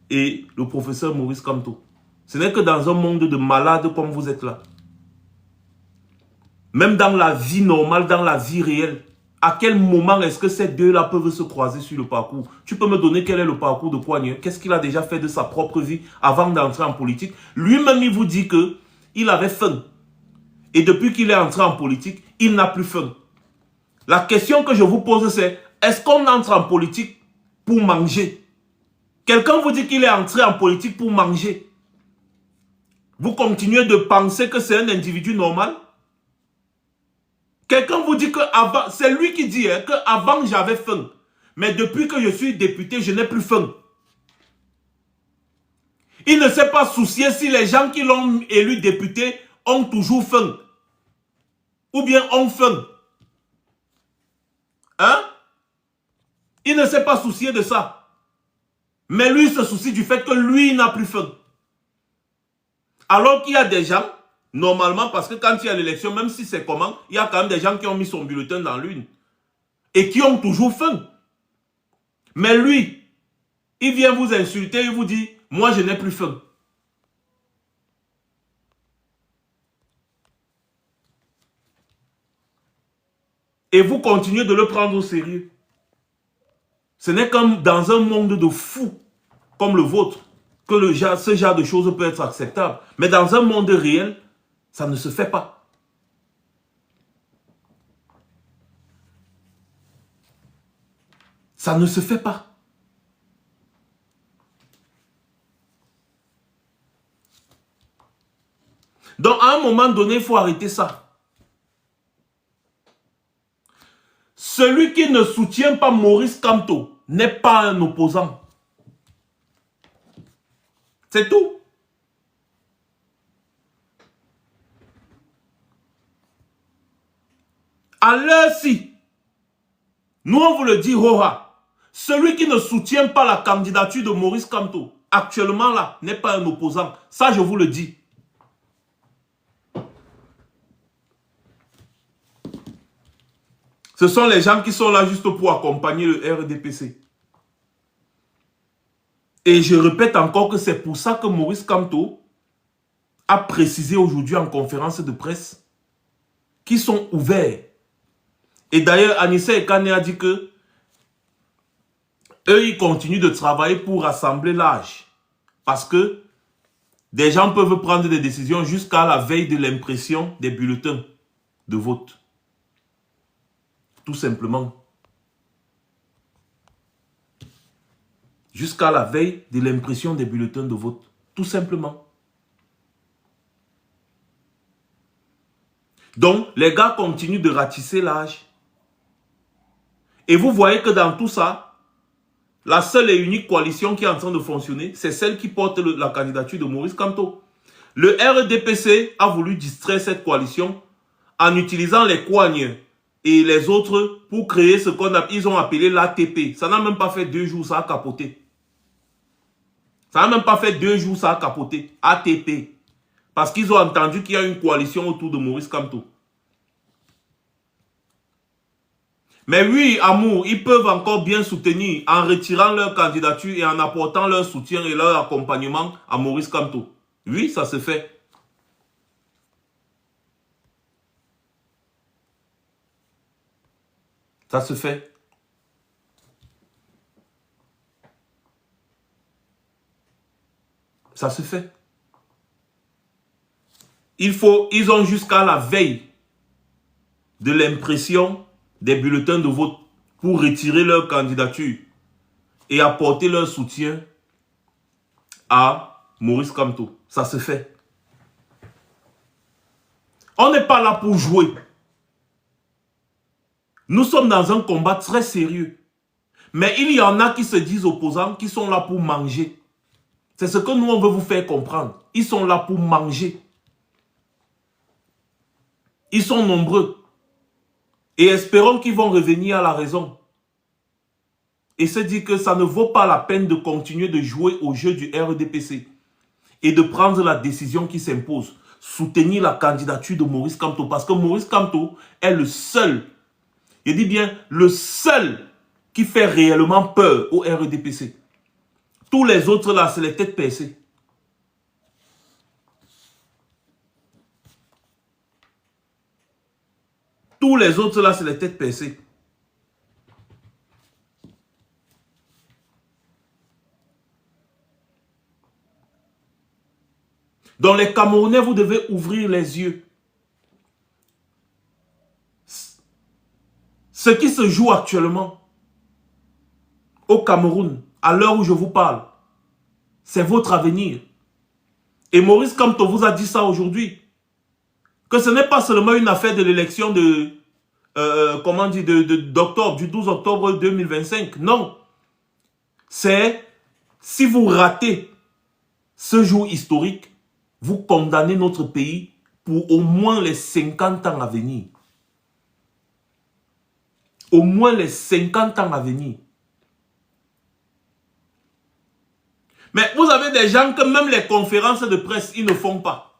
et le professeur Maurice Kamto. Ce n'est que dans un monde de malades comme vous êtes là. Même dans la vie normale, dans la vie réelle, à quel moment est-ce que ces deux-là peuvent se croiser sur le parcours? Tu peux me donner quel est le parcours de Kouagne? Qu'est-ce qu'il a déjà fait de sa propre vie avant d'entrer en politique? Lui-même, il vous dit qu'il avait faim. Et depuis qu'il est entré en politique, il n'a plus faim. La question que je vous pose, c'est, est-ce qu'on entre en politique pour manger? Quelqu'un vous dit qu'il est entré en politique pour manger. Vous continuez de penser que c'est un individu normal? Quelqu'un vous dit que avant, c'est lui qui dit hein, qu'avant j'avais faim. Mais depuis que je suis député, je n'ai plus faim. Il ne s'est pas soucié si les gens qui l'ont élu député ont toujours faim. Ou bien ont faim. Hein? Il ne s'est pas soucié de ça. Mais lui, il se soucie du fait que lui, il n'a plus faim. Alors qu'il y a des gens, normalement, parce que quand il y a l'élection, même si c'est comment, il y a quand même des gens qui ont mis son bulletin dans l'urne. Et qui ont toujours faim. Mais lui, il vient vous insulter, il vous dit, moi je n'ai plus faim. Et vous continuez de le prendre au sérieux. Ce n'est comme dans un monde de fous, comme le vôtre, que ce genre de choses peut être acceptable. Mais dans un monde réel, ça ne se fait pas. Ça ne se fait pas. Donc, à un moment donné, il faut arrêter ça. Celui qui ne soutient pas Maurice Kamto n'est pas un opposant. C'est tout. À l'heure-ci, nous on vous le dit, Roha, celui qui ne soutient pas la candidature de Maurice Kamto, actuellement là, n'est pas un opposant. Ça, je vous le dis. Ce sont les gens qui sont là juste pour accompagner le RDPC. Et je répète encore que c'est pour ça que Maurice Kamto a précisé aujourd'hui en conférence de presse qu'ils sont ouverts. Et d'ailleurs, Anissa Ekane a dit que eux, ils continuent de travailler pour rassembler l'âge. Parce que des gens peuvent prendre des décisions jusqu'à la veille de l'impression des bulletins de vote. Tout simplement. Jusqu'à la veille de l'impression des bulletins de vote. Tout simplement. Donc, les gars continuent de ratisser l'âge. Et vous voyez que dans tout ça, la seule et unique coalition qui est en train de fonctionner, c'est celle qui porte la candidature de Maurice Kamto. Le RDPC a voulu distraire cette coalition en utilisant les Kouagne et les autres pour créer ce qu'ils ont appelé l'ATP. Ça n'a même pas fait 2 jours, ça a capoté. Ça n'a même pas fait 2 jours, ça a capoté. ATP. Parce qu'ils ont entendu qu'il y a une coalition autour de Maurice Kamto. Mais oui, amour, ils peuvent encore bien soutenir en retirant leur candidature et en apportant leur soutien et leur accompagnement à Maurice Kamto. Oui, ça se fait. Ça se fait. Ça se fait. Ils ont jusqu'à la veille de l'impression des bulletins de vote pour retirer leur candidature et apporter leur soutien à Maurice Kamto. Ça se fait. On n'est pas là pour jouer. Nous sommes dans un combat très sérieux. Mais il y en a qui se disent opposants, qui sont là pour manger. C'est ce que nous, on veut vous faire comprendre. Ils sont là pour manger. Ils sont nombreux. Et espérons qu'ils vont revenir à la raison. Et se dire que ça ne vaut pas la peine de continuer de jouer au jeu du RDPC. Et de prendre la décision qui s'impose. Soutenir la candidature de Maurice Kamto. Parce que Maurice Kamto est le seul, je dis bien le seul, qui fait réellement peur au RDPC. Tous les autres là, c'est les têtes percées. Tous les autres là, c'est les têtes percées. Donc les Camerounais, vous devez ouvrir les yeux. Ce qui se joue actuellement au Cameroun, à l'heure où je vous parle, c'est votre avenir. Et Maurice Kamto vous a dit ça aujourd'hui. Que ce n'est pas seulement une affaire de l'élection de, d'octobre, du 12 octobre 2025. Non. C'est, si vous ratez ce jour historique, vous condamnez notre pays pour au moins les 50 ans à venir. Au moins les 50 ans à venir. Mais vous avez des gens que même les conférences de presse, ils ne font pas.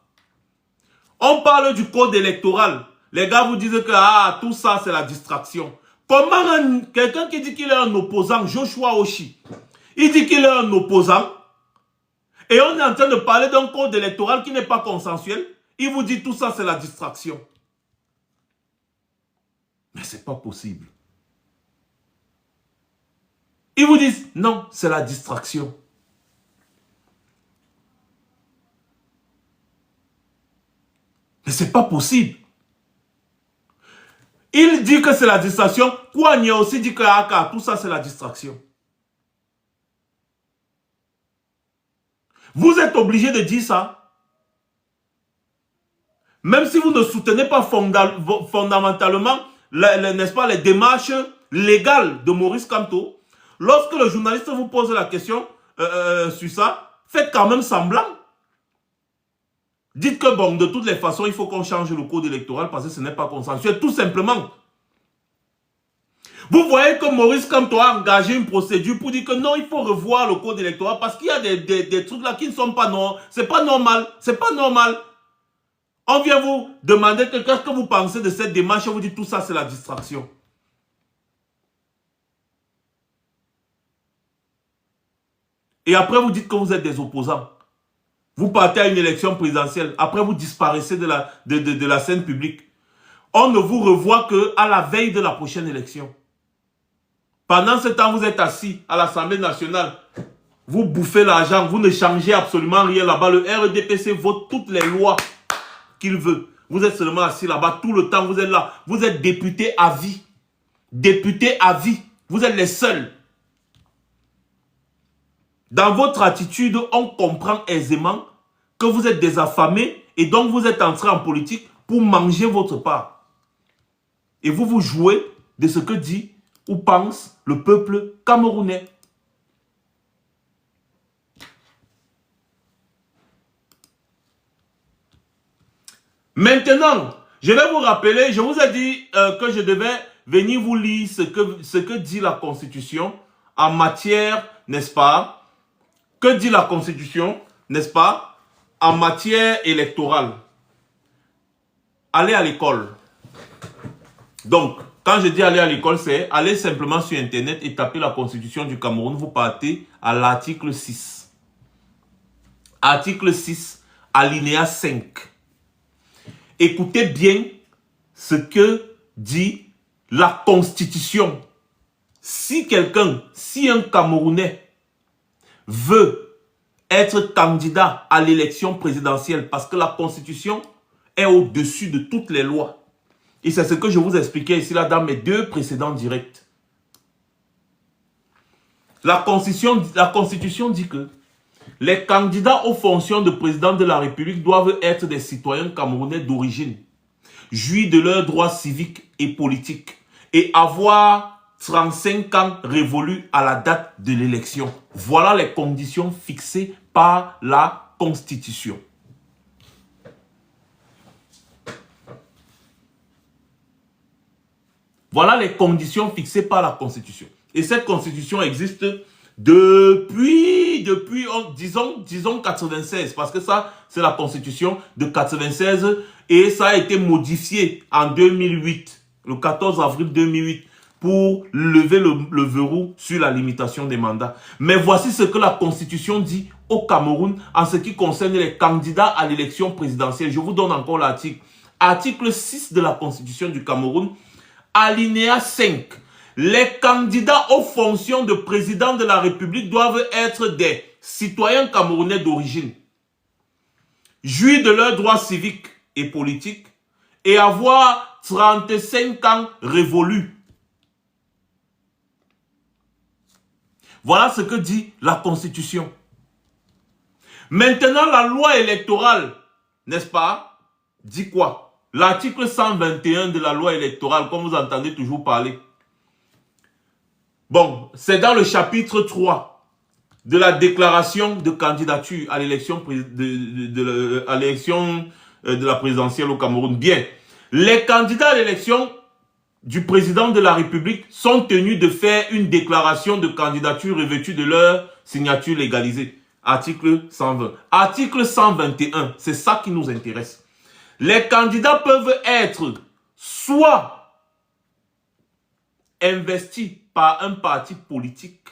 On parle du code électoral. Les gars vous disent que tout ça, c'est la distraction. Comment quelqu'un qui dit qu'il est un opposant, Joshua Oshi, il dit qu'il est un opposant, et on est en train de parler d'un code électoral qui n'est pas consensuel, il vous dit tout ça, c'est la distraction. Mais ce n'est pas possible. Ils vous disent, non, c'est la distraction. Mais ce n'est pas possible. Il dit que c'est la distraction. Kouania aussi dit que tout ça, c'est la distraction. Vous êtes obligé de dire ça. Même si vous ne soutenez pas fondamentalement, n'est-ce pas, les démarches légales de Maurice Kamto, lorsque le journaliste vous pose la question sur ça, faites quand même semblant. Dites que bon, de toutes les façons, il faut qu'on change le code électoral parce que ce n'est pas consensuel, tout simplement. Vous voyez que Maurice Kamto a engagé une procédure pour dire que non, il faut revoir le code électoral parce qu'il y a des trucs là qui ne sont pas normaux. C'est pas normal, c'est pas normal. On vient vous demander qu'est-ce que vous pensez de cette démarche et vous dites tout ça, c'est la distraction. Et après, vous dites que vous êtes des opposants. Vous partez à une élection présidentielle. Après, vous disparaissez de la scène publique. On ne vous revoit qu'à la veille de la prochaine élection. Pendant ce temps, vous êtes assis à l'Assemblée nationale. Vous bouffez l'argent. Vous ne changez absolument rien là-bas. Le RDPC vote toutes les lois qu'il veut. Vous êtes seulement assis là-bas tout le temps. Vous êtes là. Vous êtes député à vie. Député à vie. Vous êtes les seuls. Dans votre attitude, on comprend aisément que vous êtes des affamés et donc vous êtes entré en politique pour manger votre part. Et vous vous jouez de ce que dit ou pense le peuple camerounais. Maintenant, je vais vous rappeler, je vous ai dit que je devais venir vous lire ce que dit la Constitution en matière, n'est-ce pas? Que dit la Constitution, n'est-ce pas, en matière électorale? Allez à l'école. Donc, Quand je dis aller à l'école, c'est aller simplement sur Internet et taper la Constitution du Cameroun. Vous partez à l'article 6. Article 6, alinéa 5. Écoutez bien ce que dit la Constitution. Si un Camerounais veut être candidat à l'élection présidentielle, parce que la Constitution est au-dessus de toutes les lois, et c'est ce que je vous expliquais ici là dans mes 2 précédents directs. La Constitution dit que les candidats aux fonctions de président de la République doivent être des citoyens camerounais d'origine, jouir de leurs droits civiques et politiques et avoir 35 ans révolus à la date de l'élection. Voilà les conditions fixées par la Constitution. Voilà les conditions fixées par la Constitution. Et cette Constitution existe depuis disons 96, parce que ça, c'est la Constitution de 96 et ça a été modifié en 2008, le 14 avril 2008, pour lever le verrou sur la limitation des mandats. Mais voici ce que la Constitution dit au Cameroun en ce qui concerne les candidats à l'élection présidentielle. Je vous donne encore l'article. Article 6 de la Constitution du Cameroun, alinéa 5. Les candidats aux fonctions de président de la République doivent être des citoyens camerounais d'origine, jouir de leurs droits civiques et politiques et avoir 35 ans révolus. Voilà ce que dit la Constitution. Maintenant, la loi électorale, n'est-ce pas, dit quoi? L'article 121 de la loi électorale, comme vous entendez toujours parler. Bon, c'est dans le chapitre 3 de la déclaration de candidature à l'élection de la présidentielle au Cameroun. Bien, les candidats à l'élection du président de la République sont tenus de faire une déclaration de candidature revêtue de leur signature légalisée. Article 120. Article 121, c'est ça qui nous intéresse. Les candidats peuvent être soit investis par un parti politique,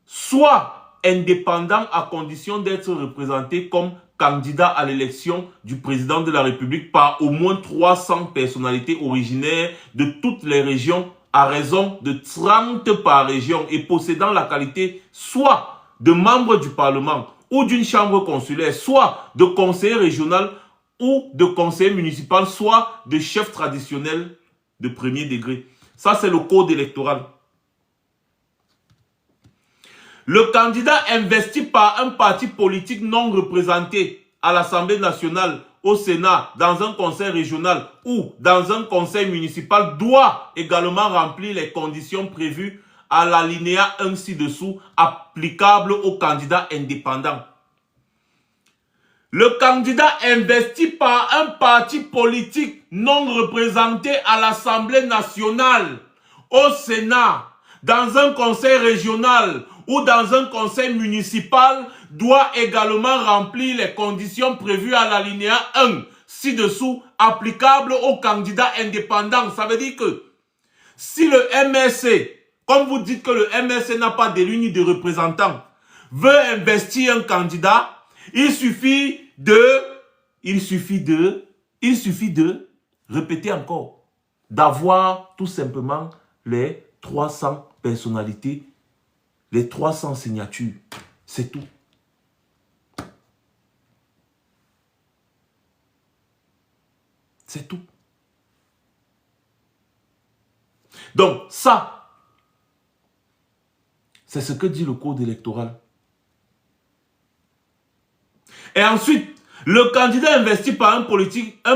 soit indépendants à condition d'être représentés comme candidat à l'élection du président de la République par au moins 300 personnalités originaires de toutes les régions à raison de 30 par région et possédant la qualité soit de membre du Parlement ou d'une chambre consulaire, soit de conseiller régional ou de conseiller municipal, soit de chef traditionnel de premier degré. Ça, c'est le code électoral. Le candidat investi par un parti politique non représenté à l'Assemblée nationale, au Sénat, dans un conseil régional ou dans un conseil municipal doit également remplir les conditions prévues à l'alinéa 1 ci-dessous applicable aux candidats indépendants. Le candidat investi par un parti politique non représenté à l'Assemblée nationale, au Sénat, dans un conseil régional ou dans un conseil municipal doit également remplir les conditions prévues à l'alinéa 1 ci-dessous applicables aux candidats indépendants. Ça veut dire que si le MRC, comme vous dites que le MRC n'a pas d'élu ni de représentant, veut investir un candidat, il suffit de, répétez encore, d'avoir tout simplement les 300 personnalités, les 300 signatures. C'est tout. C'est tout. Donc ça, c'est ce que dit le code électoral. Et ensuite, le candidat investi par un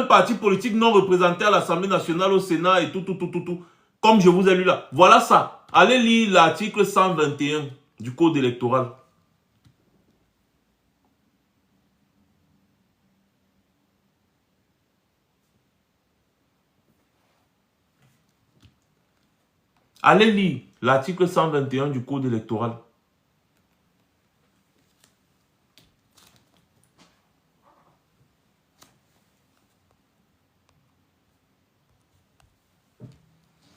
parti politique non représenté à l'Assemblée nationale, au Sénat et tout, comme je vous ai lu là. Voilà ça. Allez lire l'article 121 du code électoral. Allez lire l'article 121 du code électoral.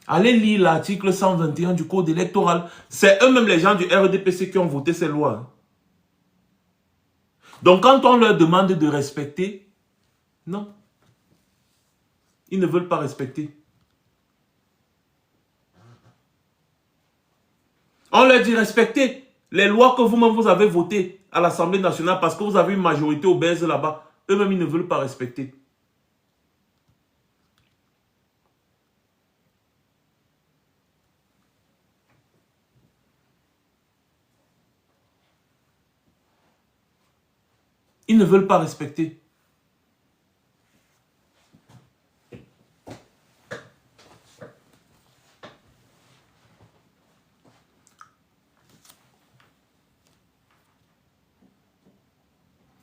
Allez lire l'article 121 du code électoral. C'est eux-mêmes les gens du RDPC qui ont voté ces lois. Donc quand on leur demande de respecter, non. Ils ne veulent pas respecter. On leur dit respectez les lois que vous-même vous avez votées à l'Assemblée nationale parce que vous avez une majorité obèse là-bas. Eux-mêmes, ils ne veulent pas respecter. Ils ne veulent pas respecter.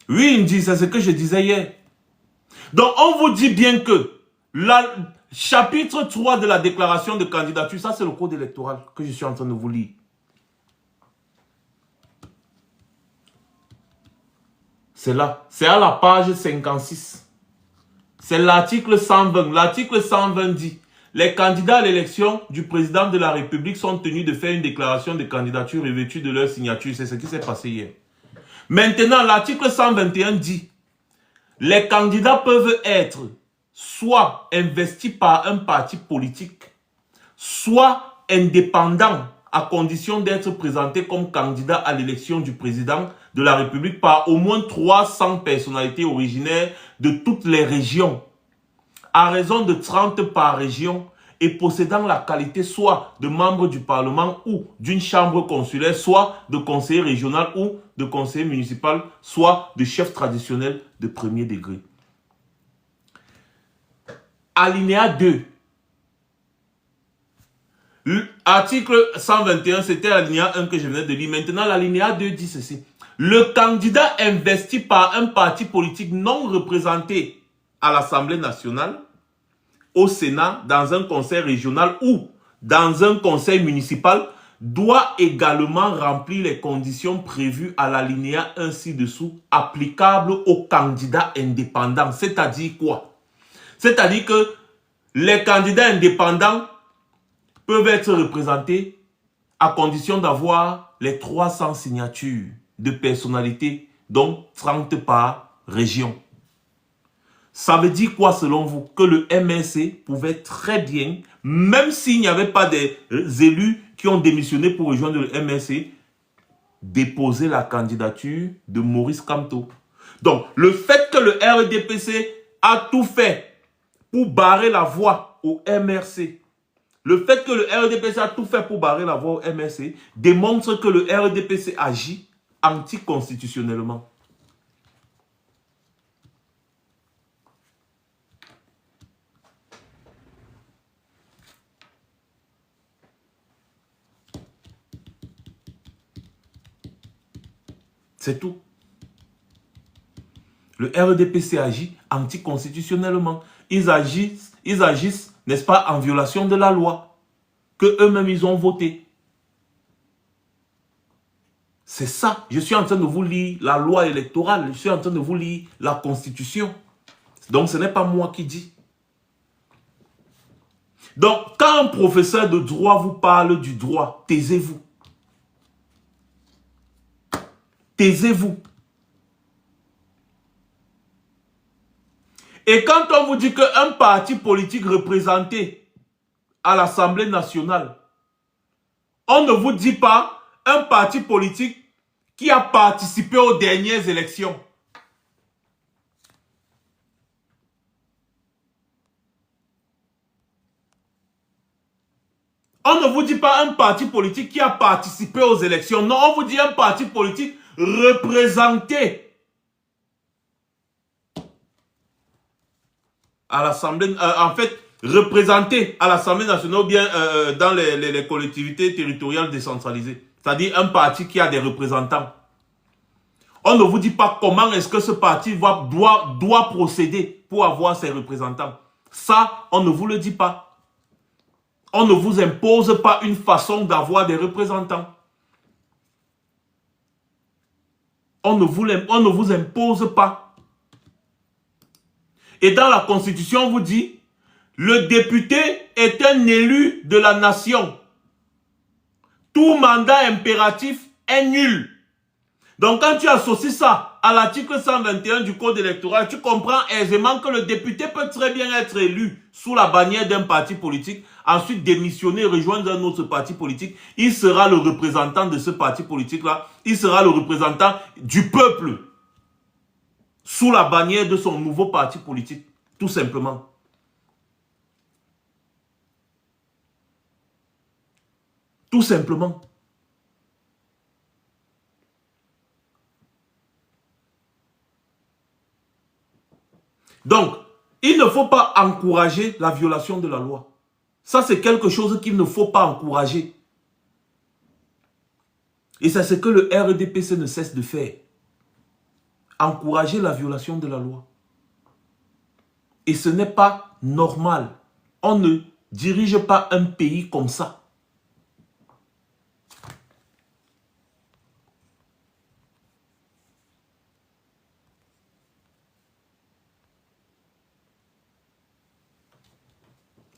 Oui, il me dit, c'est ce que je disais hier. Donc, on vous dit bien que le chapitre 3 de la déclaration de candidature, ça c'est le code électoral que je suis en train de vous lire. C'est là. C'est à la page 56. C'est l'article 120. L'article 120 dit, les candidats à l'élection du président de la République sont tenus de faire une déclaration de candidature revêtue de leur signature. C'est ce qui s'est passé hier. Maintenant, l'article 121 dit, les candidats peuvent être soit investis par un parti politique, soit indépendants à condition d'être présentés comme candidats à l'élection du président de la République par au moins 300 personnalités originaires de toutes les régions, à raison de 30 par région, et possédant la qualité soit de membre du Parlement ou d'une chambre consulaire, soit de conseiller régional ou de conseiller municipal, soit de chef traditionnel de premier degré. Alinéa 2. Article 121, c'était l'alinéa 1 que je venais de lire. Maintenant, l'alinéa 2 dit ceci. Le candidat investi par un parti politique non représenté à l'Assemblée nationale, au Sénat, dans un conseil régional ou dans un conseil municipal, doit également remplir les conditions prévues à l'alinéa 1 ci-dessous, applicables aux candidats indépendants. C'est-à-dire quoi? C'est-à-dire que les candidats indépendants peuvent être représentés à condition d'avoir les 300 signatures de personnalités, dont 30 par région. Ça veut dire quoi selon vous? Que le MRC pouvait très bien, même s'il n'y avait pas des élus qui ont démissionné pour rejoindre le MRC, déposer la candidature de Maurice Kamto. Donc, le fait que le RDPC a tout fait pour barrer la voie au MRC, le fait que le RDPC a tout fait pour barrer la voie au MRC, démontre que le RDPC agit anticonstitutionnellement. C'est tout. Le RDPC agit anticonstitutionnellement. Ils agissent, n'est-ce pas, en violation de la loi que eux-mêmes ils ont votée. C'est ça. Je suis en train de vous lire la loi électorale. Je suis en train de vous lire la Constitution. Donc ce n'est pas moi qui dis. Donc quand un professeur de droit vous parle du droit, taisez-vous. Taisez-vous. Et quand on vous dit qu'un parti politique représenté à l'Assemblée nationale, on ne vous dit pas un parti politique qui a participé aux dernières élections. On ne vous dit pas un parti politique qui a participé aux élections. Non, on vous dit un parti politique représenté à l'Assemblée, en fait, représenté à l'Assemblée nationale ou bien dans les collectivités territoriales décentralisées. C'est-à-dire un parti qui a des représentants. On ne vous dit pas comment est-ce que ce parti doit procéder pour avoir ses représentants. Ça, on ne vous le dit pas. On ne vous impose pas une façon d'avoir des représentants. On ne vous impose pas. Et dans la Constitution, on vous dit, Le député est un élu de la nation. Tout mandat impératif est nul. Donc quand tu associes ça à l'article 121 du code électoral, tu comprends aisément que le député peut très bien être élu sous la bannière d'un parti politique, ensuite démissionner, rejoindre un autre parti politique. Il sera le représentant de ce parti politique-là. Il sera le représentant du peuple sous la bannière de son nouveau parti politique, tout simplement. Tout simplement. Donc, il ne faut pas encourager la violation de la loi. Ça, c'est quelque chose qu'il ne faut pas encourager. Et c'est ce que le RDPC ne cesse de faire. Encourager la violation de la loi. Et ce n'est pas normal. On ne dirige pas un pays comme ça.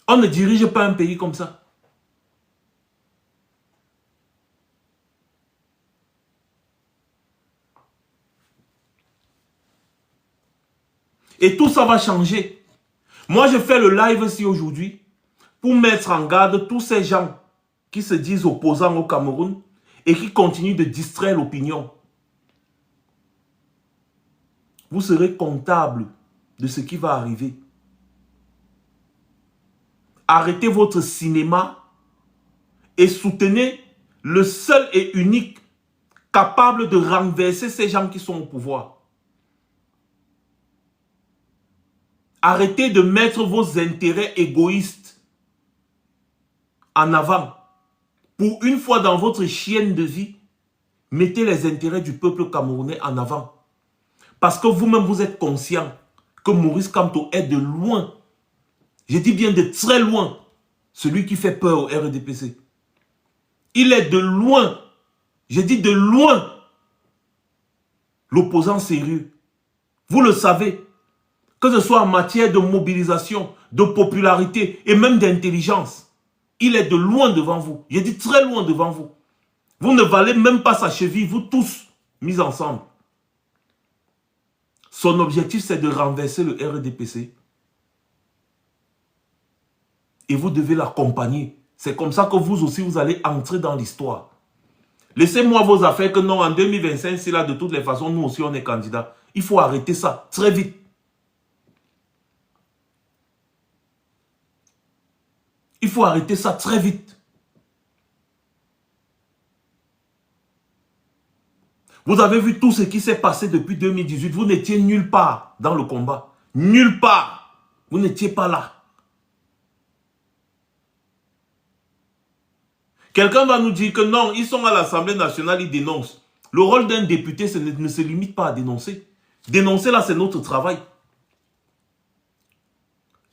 On ne dirige pas un pays comme ça. Et tout ça va changer. Moi, je fais le live ici aujourd'hui pour mettre en garde tous ces gens qui se disent opposants au Cameroun et qui continuent de distraire l'opinion. Vous serez comptable de ce qui va arriver. Arrêtez votre cinéma et soutenez le seul et unique capable de renverser ces gens qui sont au pouvoir. Arrêtez de mettre vos intérêts égoïstes en avant. Pour une fois dans votre chienne de vie, mettez les intérêts du peuple camerounais en avant. Parce que vous-même, vous êtes conscient que Maurice Kamto est de loin, je dis bien de très loin, celui qui fait peur au RDPC. Il est de loin, je dis de loin, l'opposant sérieux. Vous le savez, que ce soit en matière de mobilisation, de popularité et même d'intelligence, il est de loin devant vous. Je dis très loin devant vous. Vous ne valez même pas sa cheville, vous tous, mis ensemble. Son objectif, c'est de renverser le RDPC. Et vous devez l'accompagner. C'est comme ça que vous aussi, vous allez entrer dans l'histoire. Laissez-moi vos affaires que non, en 2025, c'est là, de toutes les façons, nous aussi, on est candidats. Il faut arrêter ça très vite. Il faut arrêter ça très vite. Vous avez vu tout ce qui s'est passé depuis 2018. Vous n'étiez nulle part dans le combat. Nulle part. Vous n'étiez pas là. Quelqu'un va nous dire que non, ils sont à l'Assemblée nationale, ils dénoncent. Le rôle d'un député ne se limite pas à dénoncer. Dénoncer, là, c'est notre travail.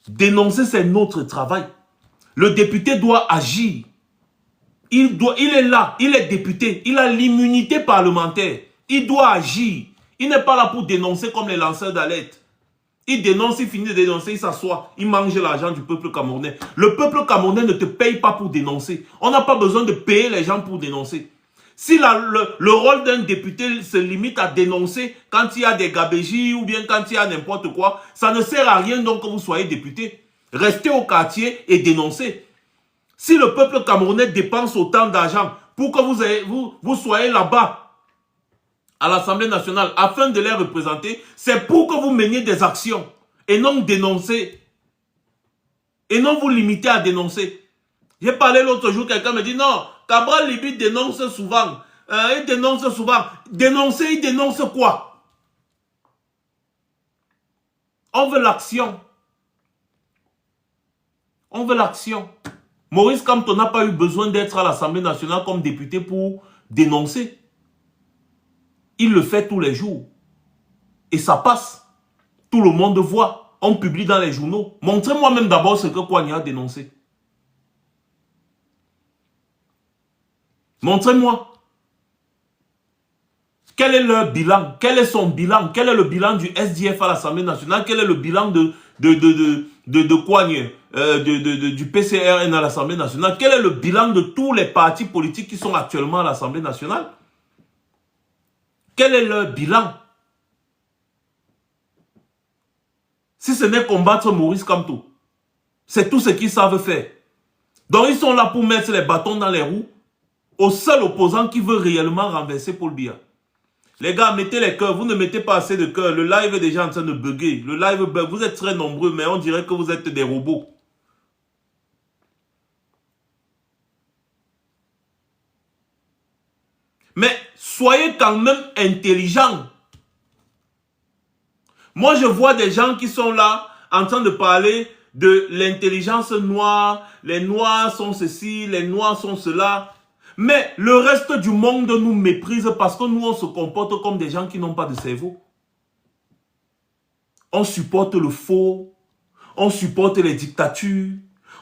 Dénoncer, c'est notre travail. Le député doit agir. Il est là, il est député, il a l'immunité parlementaire. Il doit agir. Il n'est pas là pour dénoncer comme les lanceurs d'alerte. Il dénonce, il finit de dénoncer, il s'assoit, il mange l'argent du peuple camerounais. Le peuple camerounais ne te paye pas pour dénoncer. On n'a pas besoin de payer les gens pour dénoncer. Si le rôle d'un député se limite à dénoncer quand il y a des gabégies ou bien quand il y a n'importe quoi, ça ne sert à rien donc que vous soyez député. Restez au quartier et dénoncez. Si le peuple camerounais dépense autant d'argent pour que vous soyez là-bas, à l'Assemblée nationale, afin de les représenter, c'est pour que vous meniez des actions et non dénoncer. Et non vous limiter à dénoncer. J'ai parlé l'autre jour, quelqu'un me dit non, Cabral Liby dénonce souvent. Il dénonce souvent. Dénoncer, il dénonce quoi? On veut l'action. On veut l'action. Maurice Kamto n'a pas eu besoin d'être à l'Assemblée nationale comme député pour dénoncer. Il le fait tous les jours. Et ça passe. Tout le monde voit. On publie dans les journaux. Montrez-moi même d'abord ce que Kouania a dénoncé. Montrez-moi. Quel est leur bilan? Quel est son bilan? Quel est le bilan du SDF à l'Assemblée nationale? Quel est le bilan du PCRN à l'Assemblée nationale? Quel est le bilan de tous les partis politiques qui sont actuellement à l'Assemblée nationale? Quel est leur bilan? Si ce n'est combattre Maurice Kamto, c'est tout ce qu'ils savent faire. Donc ils sont là pour mettre les bâtons dans les roues au seul opposant qui veut réellement renverser Paul Biya. Les gars, mettez les cœurs, vous ne mettez pas assez de cœurs. Le live est déjà en train de bugger. Le live bug, vous êtes très nombreux, mais on dirait que vous êtes des robots. Mais soyez quand même intelligents. Moi, je vois des gens qui sont là en train de parler de l'intelligence noire. Les noirs sont ceci, les noirs sont cela. Mais le reste du monde nous méprise parce que nous, on se comporte comme des gens qui n'ont pas de cerveau. On supporte le faux, on supporte les dictatures,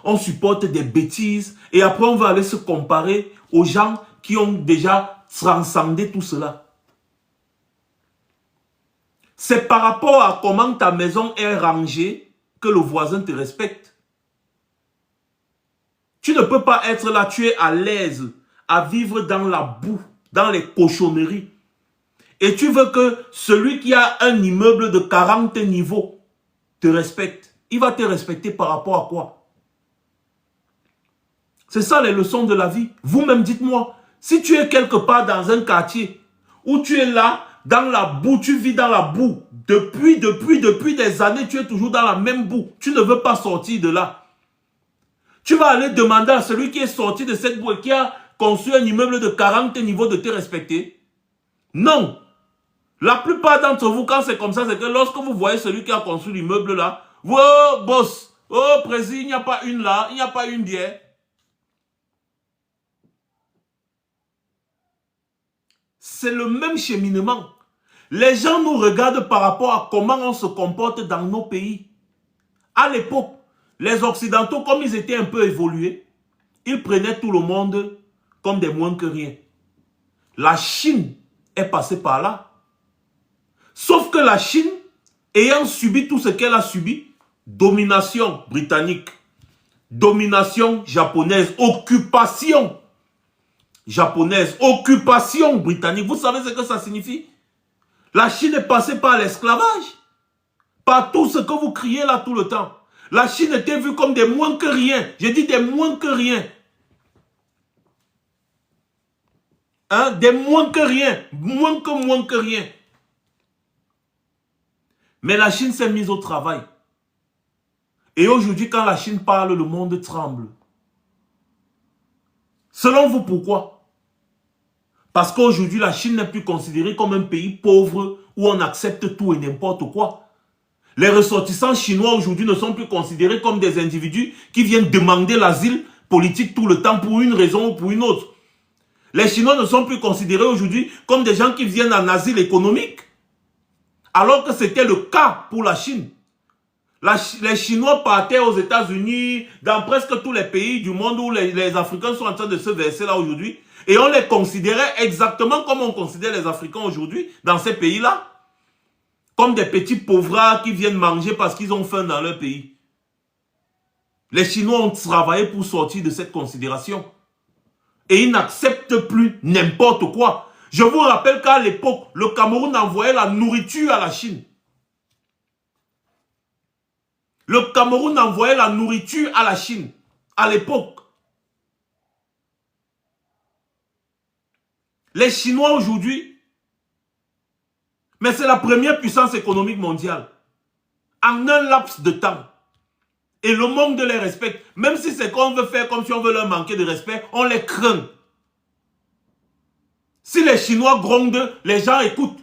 on supporte des bêtises. Et après, on va aller se comparer aux gens qui ont déjà transcendé tout cela. C'est par rapport à comment ta maison est rangée que le voisin te respecte. Tu ne peux pas être là, tu es à l'aise à vivre dans la boue, dans les cochonneries. Et tu veux que celui qui a un immeuble de 40 niveaux te respecte. Il va te respecter par rapport à quoi? C'est ça les leçons de la vie. Vous-même dites-moi, si tu es quelque part dans un quartier où tu es là, dans la boue, tu vis dans la boue, depuis des années, tu es toujours dans la même boue. Tu ne veux pas sortir de là. Tu vas aller demander à celui qui est sorti de cette boue et qui a construit un immeuble de 40 niveaux de te respecter? Non. La plupart d'entre vous, quand c'est comme ça, c'est que lorsque vous voyez celui qui a construit l'immeuble là, vous, oh boss, oh président, il n'y a pas une là, il n'y a pas une d'hier. C'est le même cheminement. Les gens nous regardent par rapport à comment on se comporte dans nos pays. À l'époque, les Occidentaux, comme ils étaient un peu évolués, ils prenaient tout le monde comme des moins que rien. La Chine est passée par là. Sauf que la Chine, ayant subi tout ce qu'elle a subi, domination britannique, domination japonaise, occupation japonaise, occupation britannique. Vous savez ce que ça signifie? La Chine est passée par l'esclavage, par tout ce que vous criez là tout le temps. La Chine était vue comme des moins que rien. J'ai dit des moins que rien. Hein? Des moins que rien. Moins que rien. Mais la Chine s'est mise au travail. Et aujourd'hui, quand la Chine parle, le monde tremble. Selon vous, pourquoi? Parce qu'aujourd'hui, la Chine n'est plus considérée comme un pays pauvre où on accepte tout et n'importe quoi. Les ressortissants chinois aujourd'hui ne sont plus considérés comme des individus qui viennent demander l'asile politique tout le temps pour une raison ou pour une autre. Les Chinois ne sont plus considérés aujourd'hui comme des gens qui viennent en asile économique. Alors que c'était le cas pour la Chine. Les Chinois partaient aux États-Unis, dans presque tous les pays du monde où les Africains sont en train de se verser là aujourd'hui. Et on les considérait exactement comme on considère les Africains aujourd'hui dans ces pays-là. Comme des petits pauvres qui viennent manger parce qu'ils ont faim dans leur pays. Les Chinois ont travaillé pour sortir de cette considération. Et ils n'acceptent plus n'importe quoi. Je vous rappelle qu'à l'époque, le Cameroun envoyait la nourriture à la Chine. Le Cameroun envoyait la nourriture à la Chine. À l'époque. Les Chinois aujourd'hui, mais c'est la première puissance économique mondiale. En un laps de temps. Et le monde les respecte. Même si c'est qu'on veut faire comme si on veut leur manquer de respect, on les craint. Si les Chinois grondent, les gens écoutent.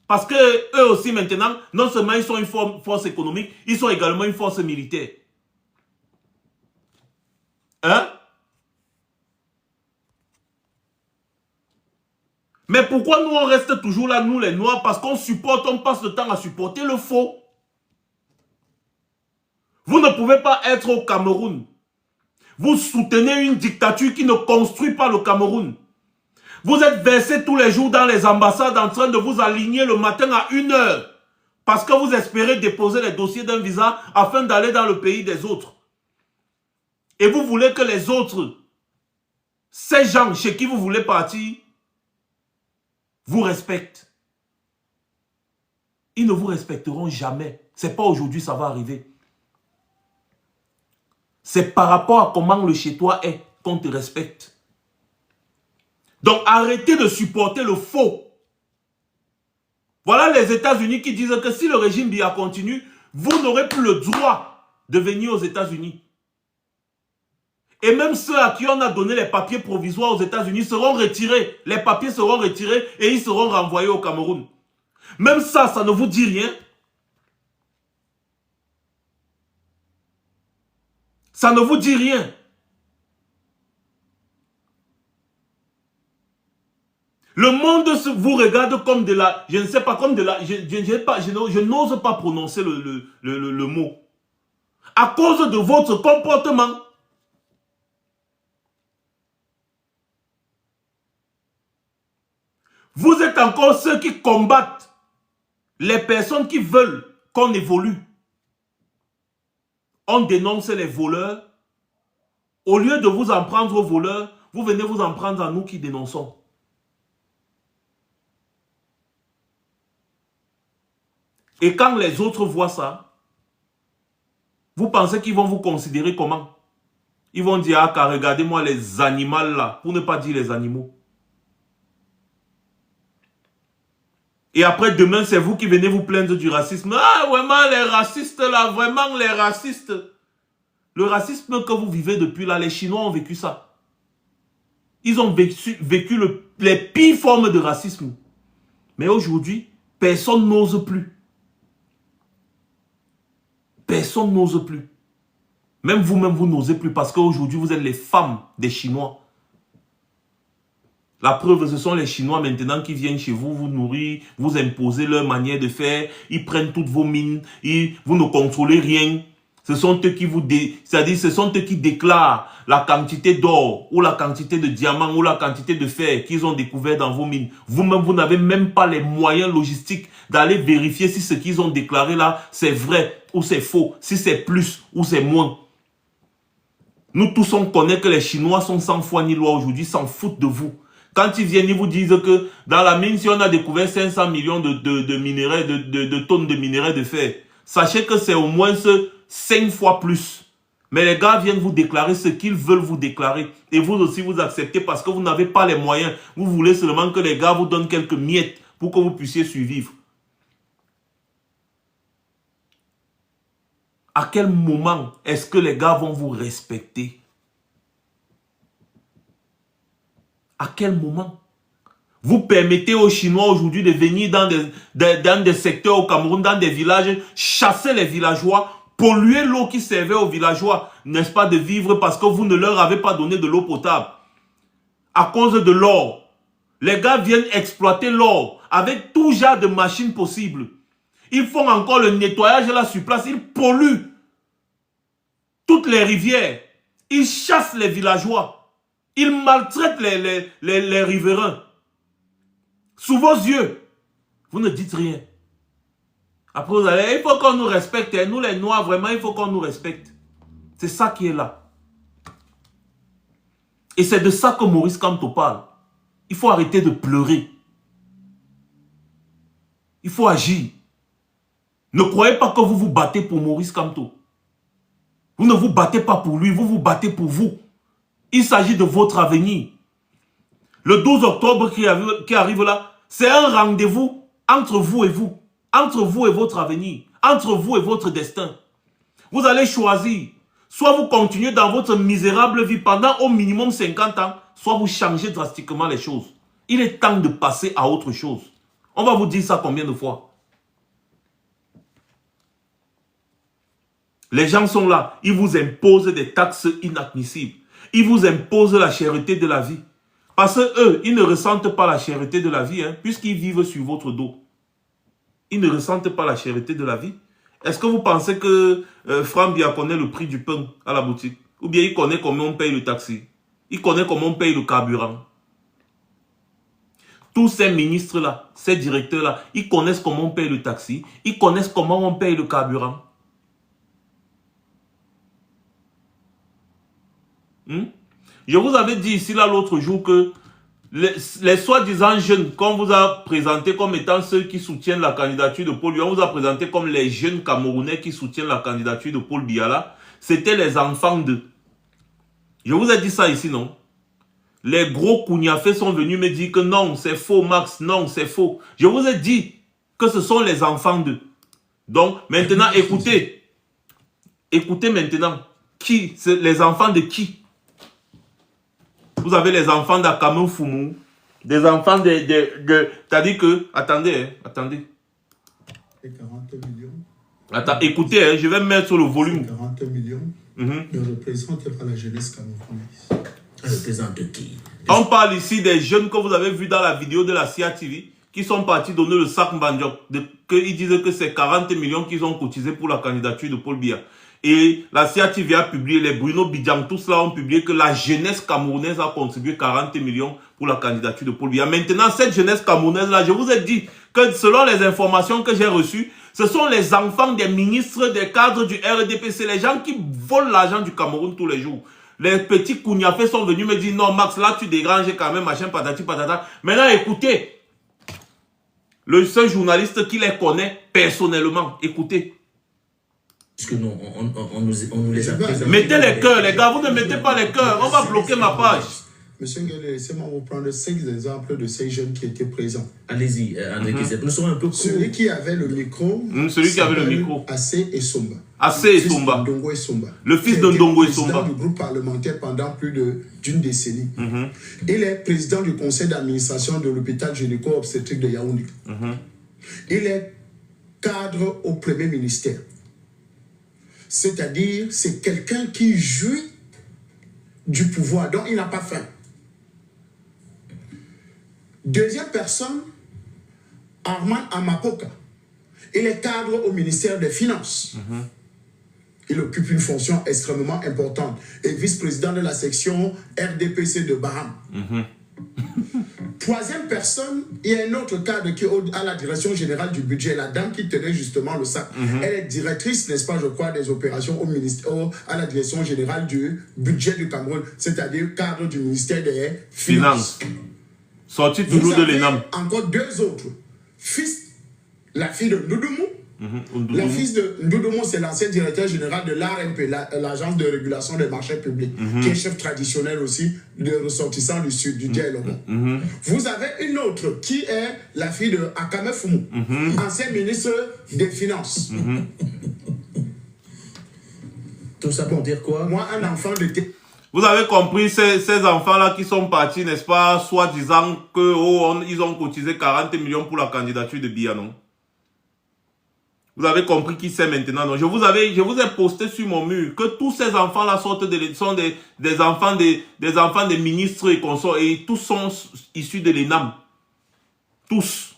Parce que eux aussi maintenant, non seulement ils sont une force économique, ils sont également une force militaire. Hein? Mais pourquoi nous on reste toujours là, nous les Noirs? Parce qu'on supporte, on passe le temps à supporter le faux. Vous ne pouvez pas être au Cameroun. Vous soutenez une dictature qui ne construit pas le Cameroun. Vous êtes versés tous les jours dans les ambassades en train de vous aligner le matin à 1 heure. Parce que vous espérez déposer les dossiers d'un visa afin d'aller dans le pays des autres. Et vous voulez que les autres, ces gens chez qui vous voulez partir, vous respectent. Ils ne vous respecteront jamais. Ce n'est pas aujourd'hui, ça va arriver. C'est par rapport à comment le chez toi est qu'on te respecte. Donc arrêtez de supporter le faux. Voilà les États-Unis qui disent que si le régime Biya continue, vous n'aurez plus le droit de venir aux États-Unis. Et même ceux à qui on a donné les papiers provisoires aux États-Unis seront retirés. Les papiers seront retirés et ils seront renvoyés au Cameroun. Même ça, ça ne vous dit rien. Ça ne vous dit rien. Le monde vous regarde comme de la... Je ne sais pas, comme de la... Je n'ose pas prononcer le mot. À cause de votre comportement. Vous êtes encore ceux qui combattent les personnes qui veulent qu'on évolue. On dénonce les voleurs. Au lieu de vous en prendre aux voleurs, vous venez vous en prendre à nous qui dénonçons. Et quand les autres voient ça, vous pensez qu'ils vont vous considérer comment? Ils vont dire, ah, regardez-moi les animaux là, pour ne pas dire les animaux. Et après, demain, c'est vous qui venez vous plaindre du racisme. Ah, vraiment, les racistes là, vraiment, les racistes. Le racisme que vous vivez depuis là, les Chinois ont vécu ça. Ils ont vécu les pires formes de racisme. Mais aujourd'hui, personne n'ose plus. Personne n'ose plus. Même vous-même, vous n'osez plus parce qu'aujourd'hui, vous êtes les femmes des Chinois. La preuve, ce sont les Chinois maintenant qui viennent chez vous, vous nourrir, vous imposer leur manière de faire. Ils prennent toutes vos mines, vous ne contrôlez rien. Ce sont eux qui c'est-à-dire ce sont eux qui déclarent la quantité d'or ou la quantité de diamants ou la quantité de fer qu'ils ont découvert dans vos mines. Vous-même, vous n'avez même pas les moyens logistiques d'aller vérifier si ce qu'ils ont déclaré là, c'est vrai ou c'est faux, si c'est plus ou c'est moins. Nous tous, on connaît que les Chinois sont sans foi ni loi aujourd'hui, s'en foutent de vous. Quand ils viennent, ils vous disent que dans la mine, si on a découvert 500 millions de minerais, de tonnes de minerais de fer, sachez que c'est au moins 5 fois plus. Mais les gars viennent vous déclarer ce qu'ils veulent vous déclarer. Et vous aussi, vous acceptez parce que vous n'avez pas les moyens. Vous voulez seulement que les gars vous donnent quelques miettes pour que vous puissiez survivre. À quel moment est-ce que les gars vont vous respecter? À quel moment? Vous permettez aux Chinois aujourd'hui de venir dans des secteurs au Cameroun, dans des villages, chasser les villageois, polluer l'eau qui servait aux villageois, n'est-ce pas, de vivre parce que vous ne leur avez pas donné de l'eau potable. À cause de l'or. Les gars viennent exploiter l'or avec tout genre de machines possibles. Ils font encore le nettoyage là sur place, ils polluent toutes les rivières. Ils chassent les villageois. Ils maltraitent les riverains. Sous vos yeux, vous ne dites rien. Après, vous allez, il faut qu'on nous respecte. Nous, les Noirs, vraiment, il faut qu'on nous respecte. C'est ça qui est là. Et c'est de ça que Maurice Kamto parle. Il faut arrêter de pleurer. Il faut agir. Ne croyez pas que vous vous battez pour Maurice Kamto. Vous ne vous battez pas pour lui, vous vous battez pour vous. Il s'agit de votre avenir. Le 12 octobre qui arrive là, c'est un rendez-vous entre vous et vous. Entre vous et votre avenir. Entre vous et votre destin. Vous allez choisir. Soit vous continuez dans votre misérable vie pendant au minimum 50 ans, soit vous changez drastiquement les choses. Il est temps de passer à autre chose. On va vous dire ça combien de fois? Les gens sont là. Ils vous imposent des taxes inadmissibles. Ils vous imposent la cherté de la vie. Parce qu'eux, ils ne ressentent pas la cherté de la vie, hein, puisqu'ils vivent sur votre dos. Ils ne ressentent pas la cherté de la vie. Est-ce que vous pensez que Franck Biya connaît le prix du pain à la boutique? Ou bien il connaît comment on paye le taxi? Il connaît comment on paye le carburant? Tous ces ministres-là, ces directeurs-là, ils connaissent comment on paye le taxi, ils connaissent comment on paye le carburant. Je vous avais dit ici là l'autre jour que les soi-disant jeunes qu'on vous a présenté comme étant ceux qui soutiennent la candidature de Paul Biya, on vous a présenté comme les jeunes Camerounais qui soutiennent la candidature de Paul Biya là, c'était les enfants de... Je vous ai dit ça ici, non? Les gros cougnafés sont venus me dire que non, c'est faux, Max, non, c'est faux. Je vous ai dit que ce sont les enfants d'eux. Donc, maintenant, écoutez. Écoutez maintenant. Qui? Les enfants de qui? Vous avez les enfants d'Akame Foumou. Des enfants de c'est-à-dire que... Attendez, attendez. Et 40 millions. Attends, écoutez, je vais me mettre sur le volume. 40 millions ne représentent pas la jeunesse camerounaise. Représente qui? On parle ici des jeunes que vous avez vus dans la vidéo de la CIA TV qui sont partis donner le sac Mbandjok. Ils disent que c'est 40 millions qu'ils ont cotisé pour la candidature de Paul Biya. Et la CIA TV a publié, les Bruno Bidjang, tous là ont publié que la jeunesse camerounaise a contribué 40 millions pour la candidature de Paul Biya. Maintenant, cette jeunesse camerounaise-là, je vous ai dit que selon les informations que j'ai reçues, ce sont les enfants des ministres, des cadres du RDPC, les gens qui volent l'argent du Cameroun tous les jours. Les petits cougnafés sont venus me dire, non Max, là tu dégranges quand même, machin, patati patata. Maintenant écoutez, le seul journaliste qui les connaît personnellement, écoutez. Parce que non, on nous les a présentés. Mettez les cœurs, les gars, vous ne mettez pas les cœurs, on va bloquer ma page. Monsieur Nguele, laissez-moi vous prendre 5 exemples de ces jeunes qui étaient présents. Allez-y, André Kizet. Nous serons un peu... Celui qui avait le micro, celui qui avait le micro. Assé Essomba. Assé Essomba. Le fils de Ndongo Essomba. Président du groupe parlementaire pendant plus d'une décennie. Il est président du conseil d'administration de l'hôpital gynéco-obstétrique de Yaoundé. Il est cadre au premier ministère. C'est-à-dire, c'est quelqu'un qui jouit du pouvoir, donc il n'a pas faim. Deuxième personne, Armand Amapoka. Il est cadre au ministère des Finances. Il occupe une fonction extrêmement importante et vice-président de la section RDPC de Baham. Troisième personne, il y a un autre cadre qui est à la direction générale du budget, la dame qui tenait justement le sac. Elle est directrice, n'est-ce pas, je crois, des opérations au ministère, à la direction générale du budget du Cameroun, c'est-à-dire cadre du ministère des Finances. Sorti toujours de l'ENAM. Encore deux autres. La fille de Ndoudoumou. La fille de Ndoudoumou, c'est l'ancien directeur général de l'ARMP, l'agence de régulation des marchés publics, qui est chef traditionnel aussi de ressortissants du sud, du Djailogo. Vous avez une autre qui est la fille de Akame Foumou, ancien ministre des Finances. Tout ça pour dire quoi? Moi, un enfant de... Vous avez compris, ces enfants-là qui sont partis, n'est-ce pas, soi-disant qu'ils ont cotisé 40 millions pour la candidature de Biya, non? Vous avez compris qui c'est maintenant, non? Je vous ai posté sur mon mur que tous ces enfants-là sont des enfants des ministres et consorts, et tous sont issus de l'ENAM. Tous.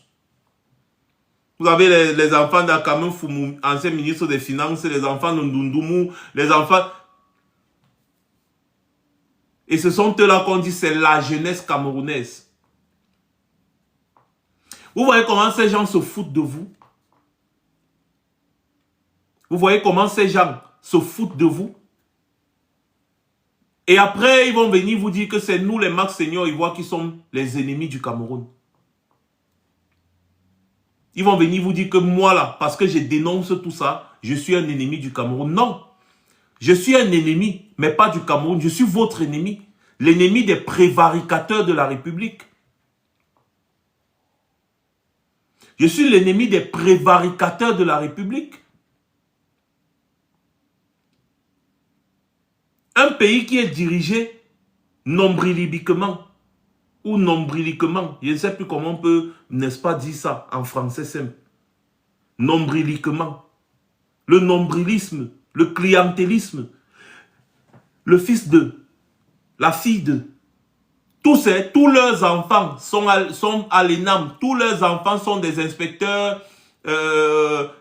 Vous avez les enfants d'Akame Foumou, ancien ministre des Finances, les enfants de Ndundumu, les enfants... Et ce sont eux-là qu'on dit, c'est la jeunesse camerounaise. Vous voyez comment ces gens se foutent de vous? Vous voyez comment ces gens se foutent de vous? Et après, ils vont venir vous dire que c'est nous, les Max Seigneur Ivoire, qui sommes les ennemis du Cameroun. Ils vont venir vous dire que moi, là, parce que je dénonce tout ça, je suis un ennemi du Cameroun. Non. Je suis un ennemi, mais pas du Cameroun. Je suis votre ennemi. L'ennemi des prévaricateurs de la République. Je suis l'ennemi des prévaricateurs de la République. Un pays qui est dirigé nombriliquement ou nombriliquement, je ne sais plus comment on peut, n'est-ce pas, dire ça en français simple. Nombriliquement. Le nombrilisme, le clientélisme, le fils de, la fille de, tous leurs enfants sont à l'ENAM, tous leurs enfants sont des inspecteurs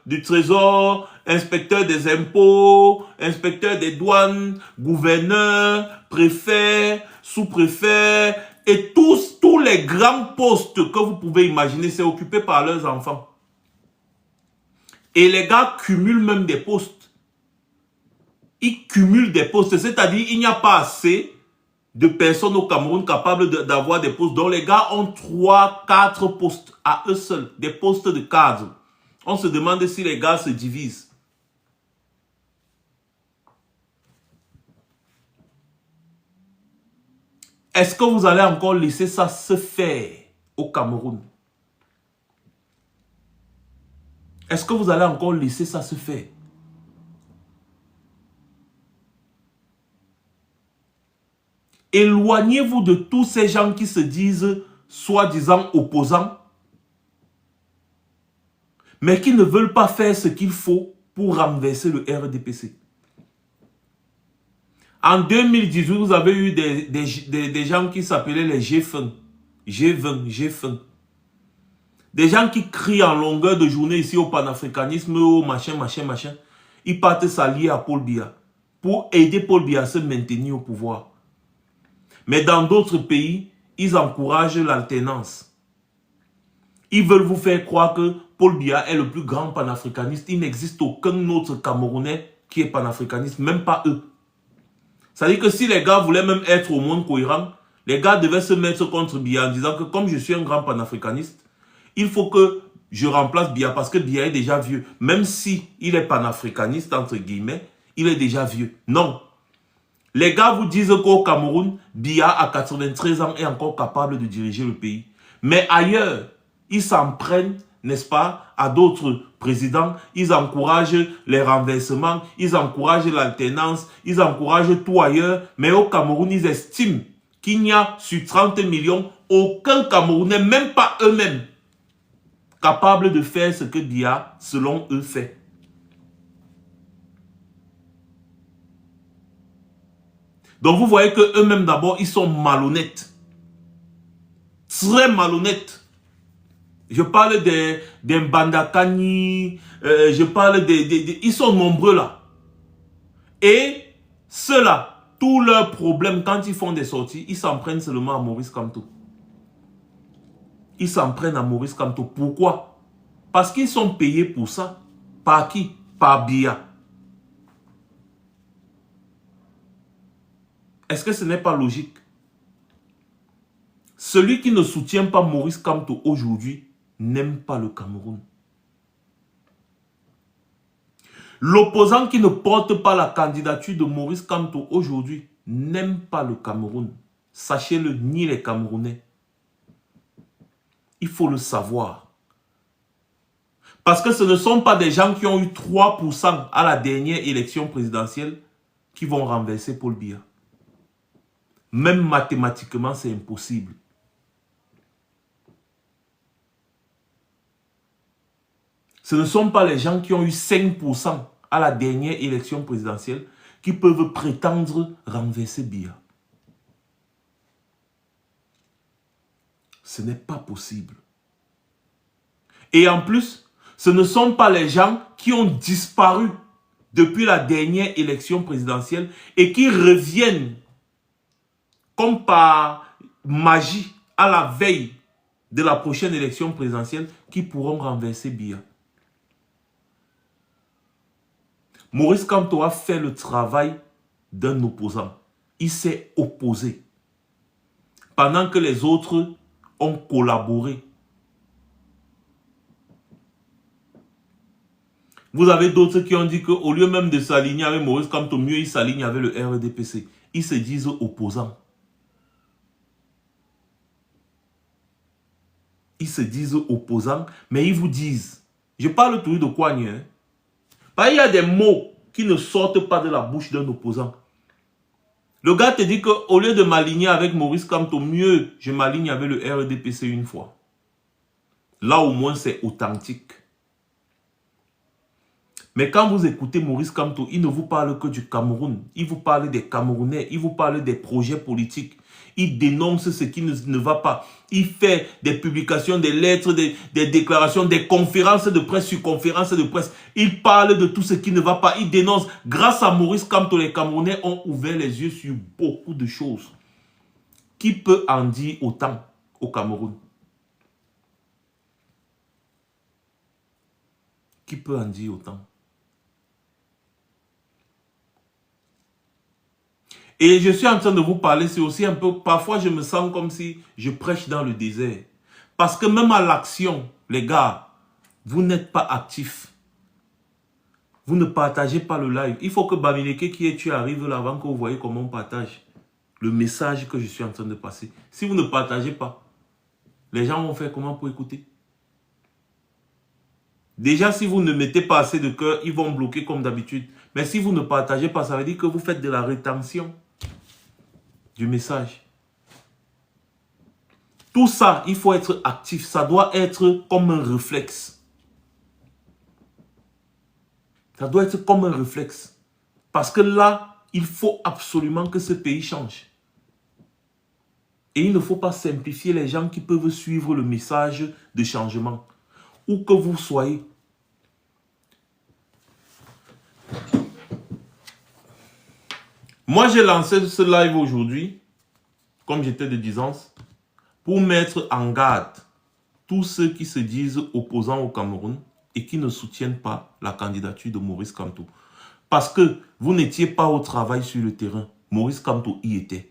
du trésor, inspecteurs des impôts, inspecteurs des douanes, gouverneurs, préfets, sous-préfets, Et tous les grands postes que vous pouvez imaginer, c'est occupé par leurs enfants. Et les gars cumulent même des postes. Ils cumulent des postes, c'est-à-dire il n'y a pas assez de personnes au Cameroun capables d'avoir des postes. Donc les gars ont 3, 4 postes à eux seuls, des postes de cadre. On se demande si les gars se divisent. Est-ce que vous allez encore laisser ça se faire au Cameroun? Est-ce que vous allez encore laisser ça se faire? Éloignez-vous de tous ces gens qui se disent soi-disant opposants, mais qui ne veulent pas faire ce qu'il faut pour renverser le RDPC. En 2018, vous avez eu des gens qui s'appelaient les G20. G20. Des gens qui crient en longueur de journée ici au panafricanisme, au machin. Ils partent s'allier à Paul Biya pour aider Paul Biya à se maintenir au pouvoir. Mais dans d'autres pays, ils encouragent l'alternance. Ils veulent vous faire croire que Paul Biya est le plus grand panafricaniste. Il n'existe aucun autre Camerounais qui est panafricaniste, même pas eux. C'est-à-dire que si les gars voulaient même être au monde cohérent, les gars devaient se mettre contre Biya en disant que comme je suis un grand panafricaniste, il faut que je remplace Biya parce que Biya est déjà vieux. Même si il est panafricaniste, entre guillemets, il est déjà vieux. Non. Les gars vous disent qu'au Cameroun, Biya à 93 ans est encore capable de diriger le pays. Mais ailleurs, ils s'en prennent, n'est-ce pas, à d'autres présidents. Ils encouragent les renversements, ils encouragent l'alternance, ils encouragent tout ailleurs. Mais au Cameroun, ils estiment qu'il n'y a sur 30 millions aucun Camerounais, même pas eux-mêmes, capable de faire ce que Biya, selon eux, fait. Donc vous voyez que eux-mêmes d'abord, ils sont malhonnêtes. Très malhonnêtes. Je parle des Mbandakani, je parle ils sont nombreux là. Et ceux-là, tous leurs problèmes, quand ils font des sorties, ils s'en prennent seulement à Maurice Kamto. Ils s'en prennent à Maurice Kamto. Pourquoi? Parce qu'ils sont payés pour ça. Par qui? Par Biya. Est-ce que ce n'est pas logique? Celui qui ne soutient pas Maurice Kamto aujourd'hui n'aime pas le Cameroun. L'opposant qui ne porte pas la candidature de Maurice Kamto aujourd'hui n'aime pas le Cameroun. Sachez-le, ni les Camerounais. Il faut le savoir. Parce que ce ne sont pas des gens qui ont eu 3% à la dernière élection présidentielle qui vont renverser Paul Biya. Même mathématiquement, c'est impossible. Ce ne sont pas les gens qui ont eu 5% à la dernière élection présidentielle qui peuvent prétendre renverser Biya. Ce n'est pas possible. Et en plus, ce ne sont pas les gens qui ont disparu depuis la dernière élection présidentielle et qui reviennent comme par magie à la veille de la prochaine élection présidentielle qui pourront renverser Biya. Maurice Kamto a fait le travail d'un opposant. Il s'est opposé. Pendant que les autres ont collaboré. Vous avez d'autres qui ont dit qu'au lieu même de s'aligner avec Maurice Kamto, mieux ils s'alignent avec le RDPC. Ils se disent opposants. Ils se disent opposants, mais ils vous disent, je parle toujours de Kouagne, hein? Il y a des mots qui ne sortent pas de la bouche d'un opposant. Le gars te dit qu'au lieu de m'aligner avec Maurice Kamto, mieux je m'aligne avec le RDPC une fois. Là au moins c'est authentique. Mais quand vous écoutez Maurice Kamto, il ne vous parle que du Cameroun. Il vous parle des Camerounais, il vous parle des projets politiques. Il dénonce ce qui ne va pas. Il fait des publications, des lettres, des déclarations, des conférences de presse sur conférences de presse. Il parle de tout ce qui ne va pas. Il dénonce. Grâce à Maurice Kamto, les Camerounais ont ouvert les yeux sur beaucoup de choses. Qui peut en dire autant au Cameroun? Qui peut en dire autant? Et je suis en train de vous parler, c'est aussi un peu, parfois je me sens comme si je prêche dans le désert. Parce que même à l'action, les gars, vous n'êtes pas actifs. Vous ne partagez pas le live. Il faut que Bamileke qui est tué arrive là avant que vous voyez comment on partage le message que je suis en train de passer. Si vous ne partagez pas, les gens vont faire comment pour écouter? Déjà, si vous ne mettez pas assez de cœur, ils vont bloquer comme d'habitude. Mais si vous ne partagez pas, ça veut dire que vous faites de la rétention du message. Tout ça, il faut être actif. Ça doit être comme un réflexe. Ça doit être comme un réflexe. Parce que là, il faut absolument que ce pays change. Et il ne faut pas simplifier les gens qui peuvent suivre le message de changement. Où que vous soyez. Moi, j'ai lancé ce live aujourd'hui, comme j'étais de disance, pour mettre en garde tous ceux qui se disent opposants au Cameroun et qui ne soutiennent pas la candidature de Maurice Kamto. Parce que vous n'étiez pas au travail sur le terrain. Maurice Kamto y était.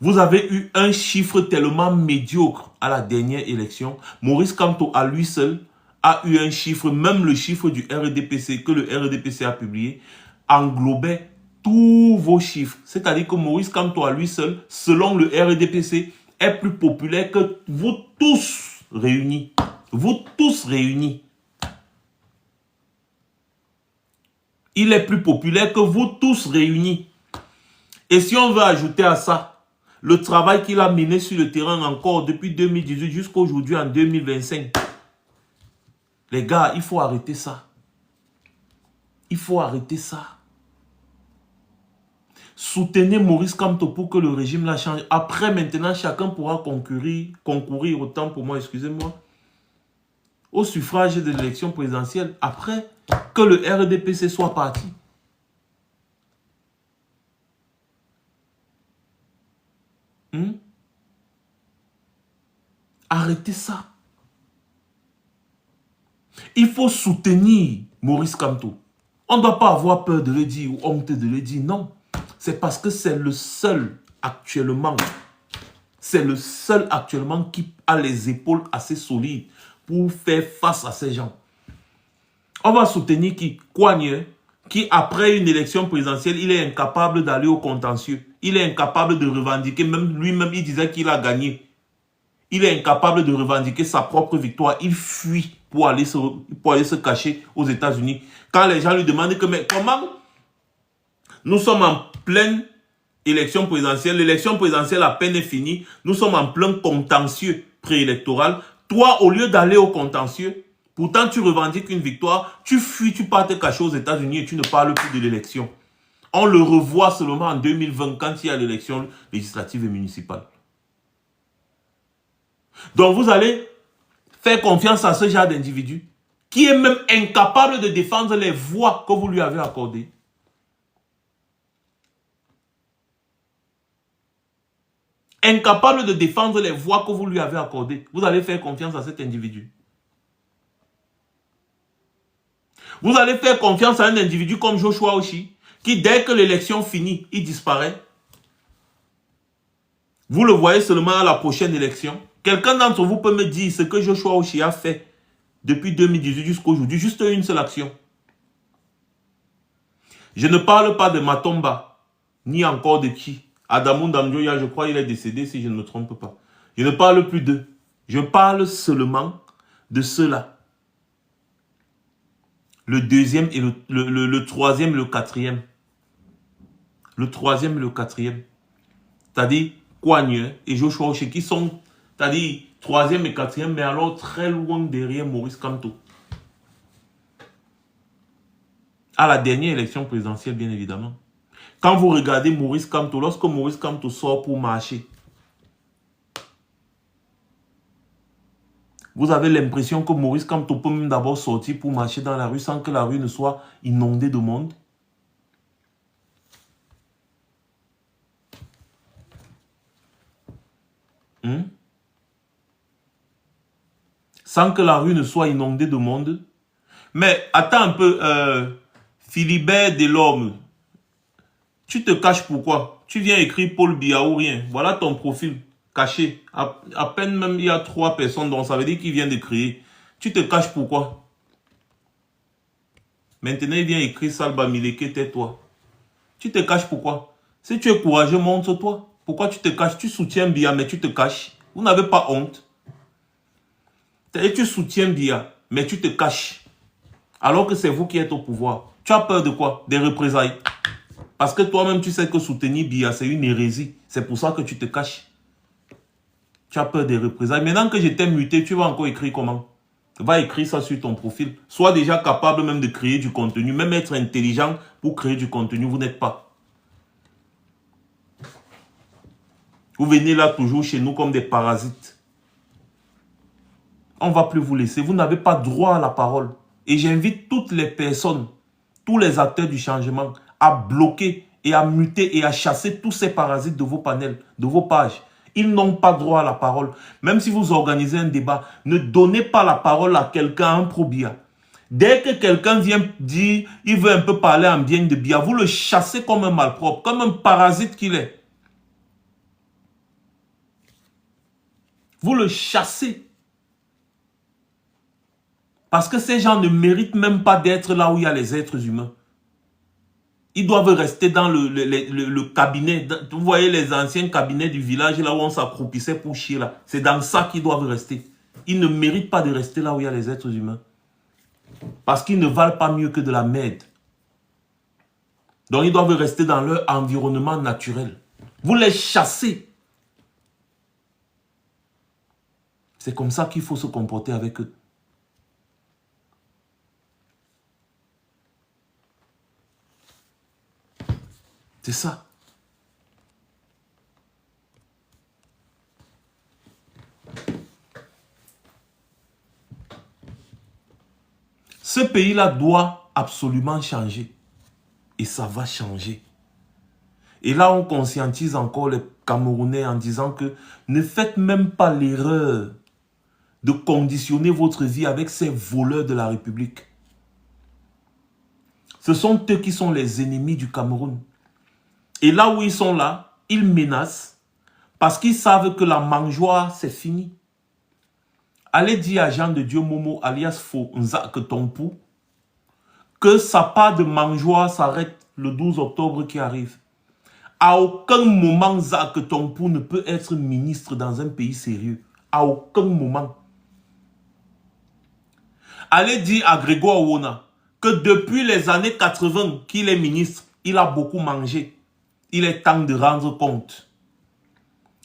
Vous avez eu un chiffre tellement médiocre à la dernière élection. Maurice Kamto, à lui seul, a eu un chiffre, même le chiffre du RDPC, que le RDPC a publié, englobait tous vos chiffres. C'est-à-dire que Maurice Kamto, à lui seul, selon le RDPC, est plus populaire que vous tous réunis. Vous tous réunis. Il est plus populaire que vous tous réunis. Et si on veut ajouter à ça, le travail qu'il a mené sur le terrain encore depuis 2018 jusqu'à aujourd'hui en 2025. Les gars, il faut arrêter ça. Il faut arrêter ça. Soutenez Maurice Kamto pour que le régime la change. Après, maintenant, chacun pourra concourir autant pour moi, excusez-moi, au suffrage de l'élection présidentielle. Après, que le RDPC soit parti. Arrêtez ça. Il faut soutenir Maurice Kamto. On ne doit pas avoir peur de le dire ou honte de le dire. Non. C'est parce que c'est le seul actuellement. C'est le seul actuellement qui a les épaules assez solides pour faire face à ces gens. On va soutenir qui? Coigneux, qui après une élection présidentielle, il est incapable d'aller au contentieux. Il est incapable de revendiquer, même lui-même, il disait qu'il a gagné. Il est incapable de revendiquer sa propre victoire. Il fuit pour aller se cacher aux États-Unis. Quand les gens lui demandent que, mais comment? Nous sommes en pleine élection présidentielle. L'élection présidentielle à peine est finie. Nous sommes en plein contentieux préélectoral. Toi, au lieu d'aller au contentieux, pourtant tu revendiques une victoire, tu fuis, tu pars te cacher aux États-Unis et tu ne parles plus de l'élection. On le revoit seulement en 2020 quand il y a l'élection législative et municipale. Donc vous allez faire confiance à ce genre d'individu qui est même incapable de défendre les voix que vous lui avez accordées. Incapable de défendre les voix que vous lui avez accordées. Vous allez faire confiance à cet individu. Vous allez faire confiance à un individu comme Joshua Oshi, qui dès que l'élection finit, il disparaît. Vous le voyez seulement à la prochaine élection. Quelqu'un d'entre vous peut me dire ce que Joshua Oshi a fait depuis 2018 jusqu'à aujourd'hui, juste une seule action. Je ne parle pas de Matomba, ni encore de qui. Adamou Ndamjoya, je crois qu'il est décédé si je ne me trompe pas. Je ne parle plus d'eux. Je parle seulement de ceux-là. Le deuxième et le troisième et le quatrième. Le troisième et le quatrième. C'est-à-dire Coigneux et Joshua Oshi qui sont, c'est-à-dire troisième et quatrième, mais alors très loin derrière Maurice Kamto. À la dernière élection présidentielle, bien évidemment. Quand vous regardez Maurice Kamto, lorsque Maurice Kamto sort pour marcher, vous avez l'impression que Maurice Kamto peut même d'abord sortir pour marcher dans la rue sans que la rue ne soit inondée de monde. sans que la rue ne soit inondée de monde. Mais attends un peu, Philibert Delorme, tu te caches pourquoi? Tu viens écrire Paul Biya ou rien. Voilà ton profil caché. À peine même il y a 3 personnes, donc ça veut dire qu'il vient de créer. Tu te caches pourquoi? Maintenant il vient écrire Salba Mileke, tais-toi. Tu te caches pourquoi? Si tu es courageux, montre-toi. Pourquoi tu te caches? Tu soutiens Biya, mais tu te caches. Vous n'avez pas honte. Et tu soutiens Biya, mais tu te caches. Alors que c'est vous qui êtes au pouvoir. Tu as peur de quoi? Des représailles. Parce que toi-même, tu sais que soutenir Biya, c'est une hérésie. C'est pour ça que tu te caches. Tu as peur des représailles. Maintenant que je t'ai muté, tu vas encore écrire comment? Va écrire ça sur ton profil. Sois déjà capable même de créer du contenu. Même être intelligent pour créer du contenu, vous n'êtes pas. Vous venez là toujours chez nous comme des parasites. On ne va plus vous laisser. Vous n'avez pas droit à la parole. Et j'invite toutes les personnes, tous les acteurs du changement à bloquer et à muter et à chasser tous ces parasites de vos panels, de vos pages. Ils n'ont pas droit à la parole. Même si vous organisez un débat, ne donnez pas la parole à quelqu'un, un pro-Biya. Dès que quelqu'un vient dire, il veut un peu parler en bien de Biya, vous le chassez comme un malpropre, comme un parasite qu'il est. Vous le chassez. Parce que ces gens ne méritent même pas d'être là où il y a les êtres humains. Ils doivent rester dans le cabinet. Vous voyez les anciens cabinets du village, là où on s'accroupissait pour chier là. C'est dans ça qu'ils doivent rester. Ils ne méritent pas de rester là où il y a les êtres humains. Parce qu'ils ne valent pas mieux que de la merde. Donc ils doivent rester dans leur environnement naturel. Vous les chassez. C'est comme ça qu'il faut se comporter avec eux. C'est ça. Ce pays-là doit absolument changer. Et ça va changer. Et là, on conscientise encore les Camerounais en disant que ne faites même pas l'erreur de conditionner votre vie avec ces voleurs de la République. Ce sont eux qui sont les ennemis du Cameroun. Et là où ils sont là, ils menacent parce qu'ils savent que la mangeoire, c'est fini. Allez dire à Jean de Dieu Momo, alias Fo Nzak Tompou, que sa part de mangeoire s'arrête le 12 octobre qui arrive. À aucun moment, Nzak Tompou ne peut être ministre dans un pays sérieux. À aucun moment. Allez dire à Grégoire Ouona que depuis les années 80 qu'il est ministre, il a beaucoup mangé. Il est temps de rendre compte.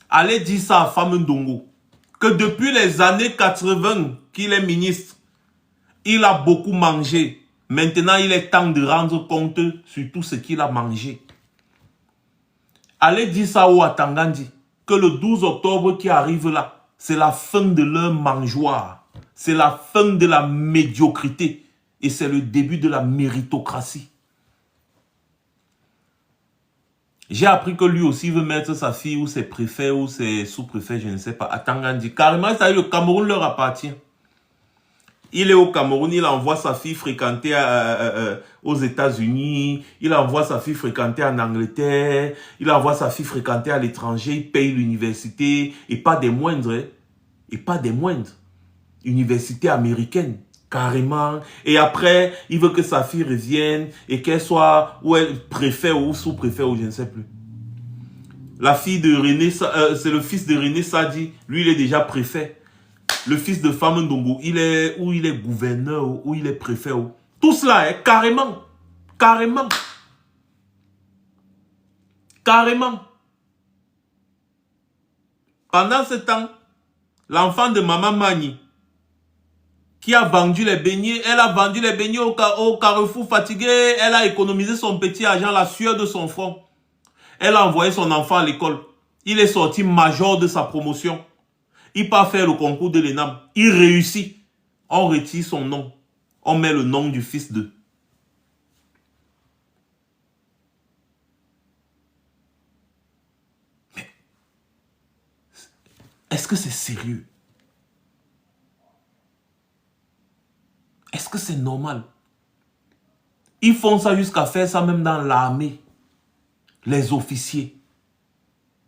Allez dire ça à Femme Ndongo, que depuis les années 80 qu'il est ministre, il a beaucoup mangé. Maintenant, il est temps de rendre compte sur tout ce qu'il a mangé. Allez dire ça au Atangandi, que le 12 octobre qui arrive là, c'est la fin de leur mangeoire. C'est la fin de la médiocrité. Et c'est le début de la méritocratie. J'ai appris que lui aussi veut mettre sa fille ou ses préfets ou ses sous-préfets, je ne sais pas, à Tangandi. Carrément, ça y est, le Cameroun leur appartient. Il est au Cameroun, il envoie sa fille fréquenter aux États-Unis, il envoie sa fille fréquenter en Angleterre, il envoie sa fille fréquenter à l'étranger, il paye l'université, et pas des moindres, hein, et pas des moindres. Université américaine, carrément. Et après, il veut que sa fille revienne et qu'elle soit ou elle préfet ou sous-préfet ou je ne sais plus. La fille de René, c'est le fils de René Sadi, lui il est déjà préfet. Le fils de Femme Ndongo, il est gouverneur ou il est préfet. Tout cela est carrément. Carrément. Carrément. Pendant ce temps, l'enfant de Maman Mani, qui a vendu les beignets, elle a vendu les beignets au Carrefour fatigué, elle a économisé son petit argent, la sueur de son front. Elle a envoyé son enfant à l'école. Il est sorti major de sa promotion. Il part faire le concours de l'ENAM. Il réussit. On retire son nom. On met le nom du fils de. Mais est-ce que c'est sérieux? c'est normal? Ils font ça jusqu'à faire ça même dans l'armée. Les officiers,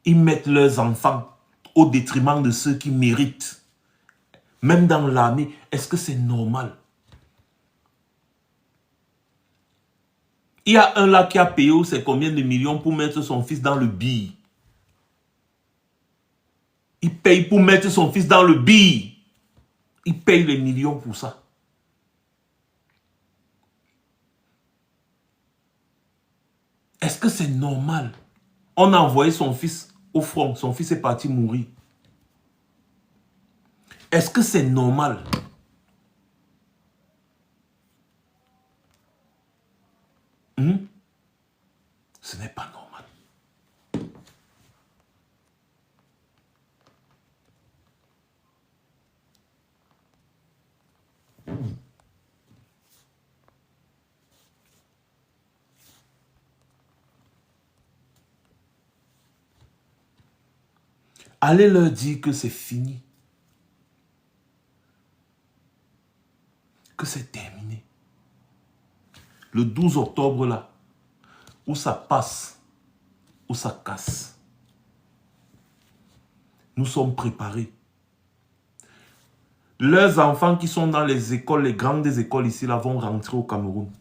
ils mettent leurs enfants au détriment de ceux qui méritent. Même dans l'armée, est-ce que c'est normal? Il y a un là qui a payé c'est combien de millions pour mettre son fils dans le bille. Il paye pour mettre son fils dans le bille. Il paye les millions pour ça. Est-ce que c'est normal? On a envoyé son fils au front. Son fils est parti mourir. Est-ce que c'est normal? Ce n'est pas normal. Allez leur dire que c'est fini. Que c'est terminé. Le 12 octobre là, où ça passe, où ça casse. Nous sommes préparés. Leurs enfants qui sont dans les écoles, les grandes écoles ici là, vont rentrer au Cameroun.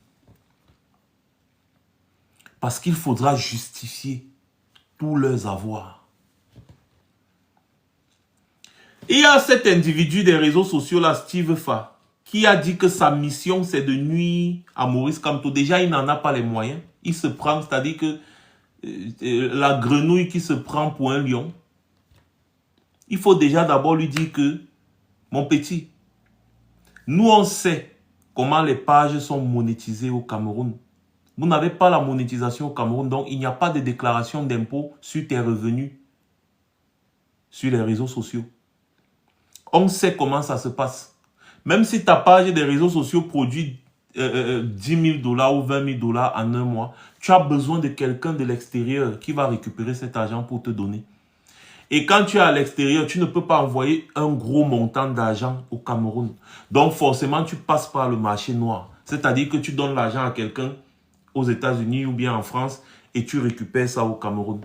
Parce qu'il faudra justifier tous leurs avoirs. Il y a cet individu des réseaux sociaux là, Steve Fa, qui a dit que sa mission c'est de nuire à Maurice Kamto. Déjà, il n'en a pas les moyens. Il se prend, c'est-à-dire que la grenouille qui se prend pour un lion, il faut déjà d'abord lui dire que, mon petit, nous on sait comment les pages sont monétisées au Cameroun. Vous n'avez pas la monétisation au Cameroun, donc il n'y a pas de déclaration d'impôt sur tes revenus sur les réseaux sociaux. On sait comment ça se passe. Même si ta page des réseaux sociaux produit 10 000 $ ou 20 000 $ en un mois, tu as besoin de quelqu'un de l'extérieur qui va récupérer cet argent pour te donner. Et quand tu es à l'extérieur, tu ne peux pas envoyer un gros montant d'argent au Cameroun. Donc forcément, tu passes par le marché noir. C'est-à-dire que tu donnes l'argent à quelqu'un aux États-Unis ou bien en France et tu récupères ça au Cameroun.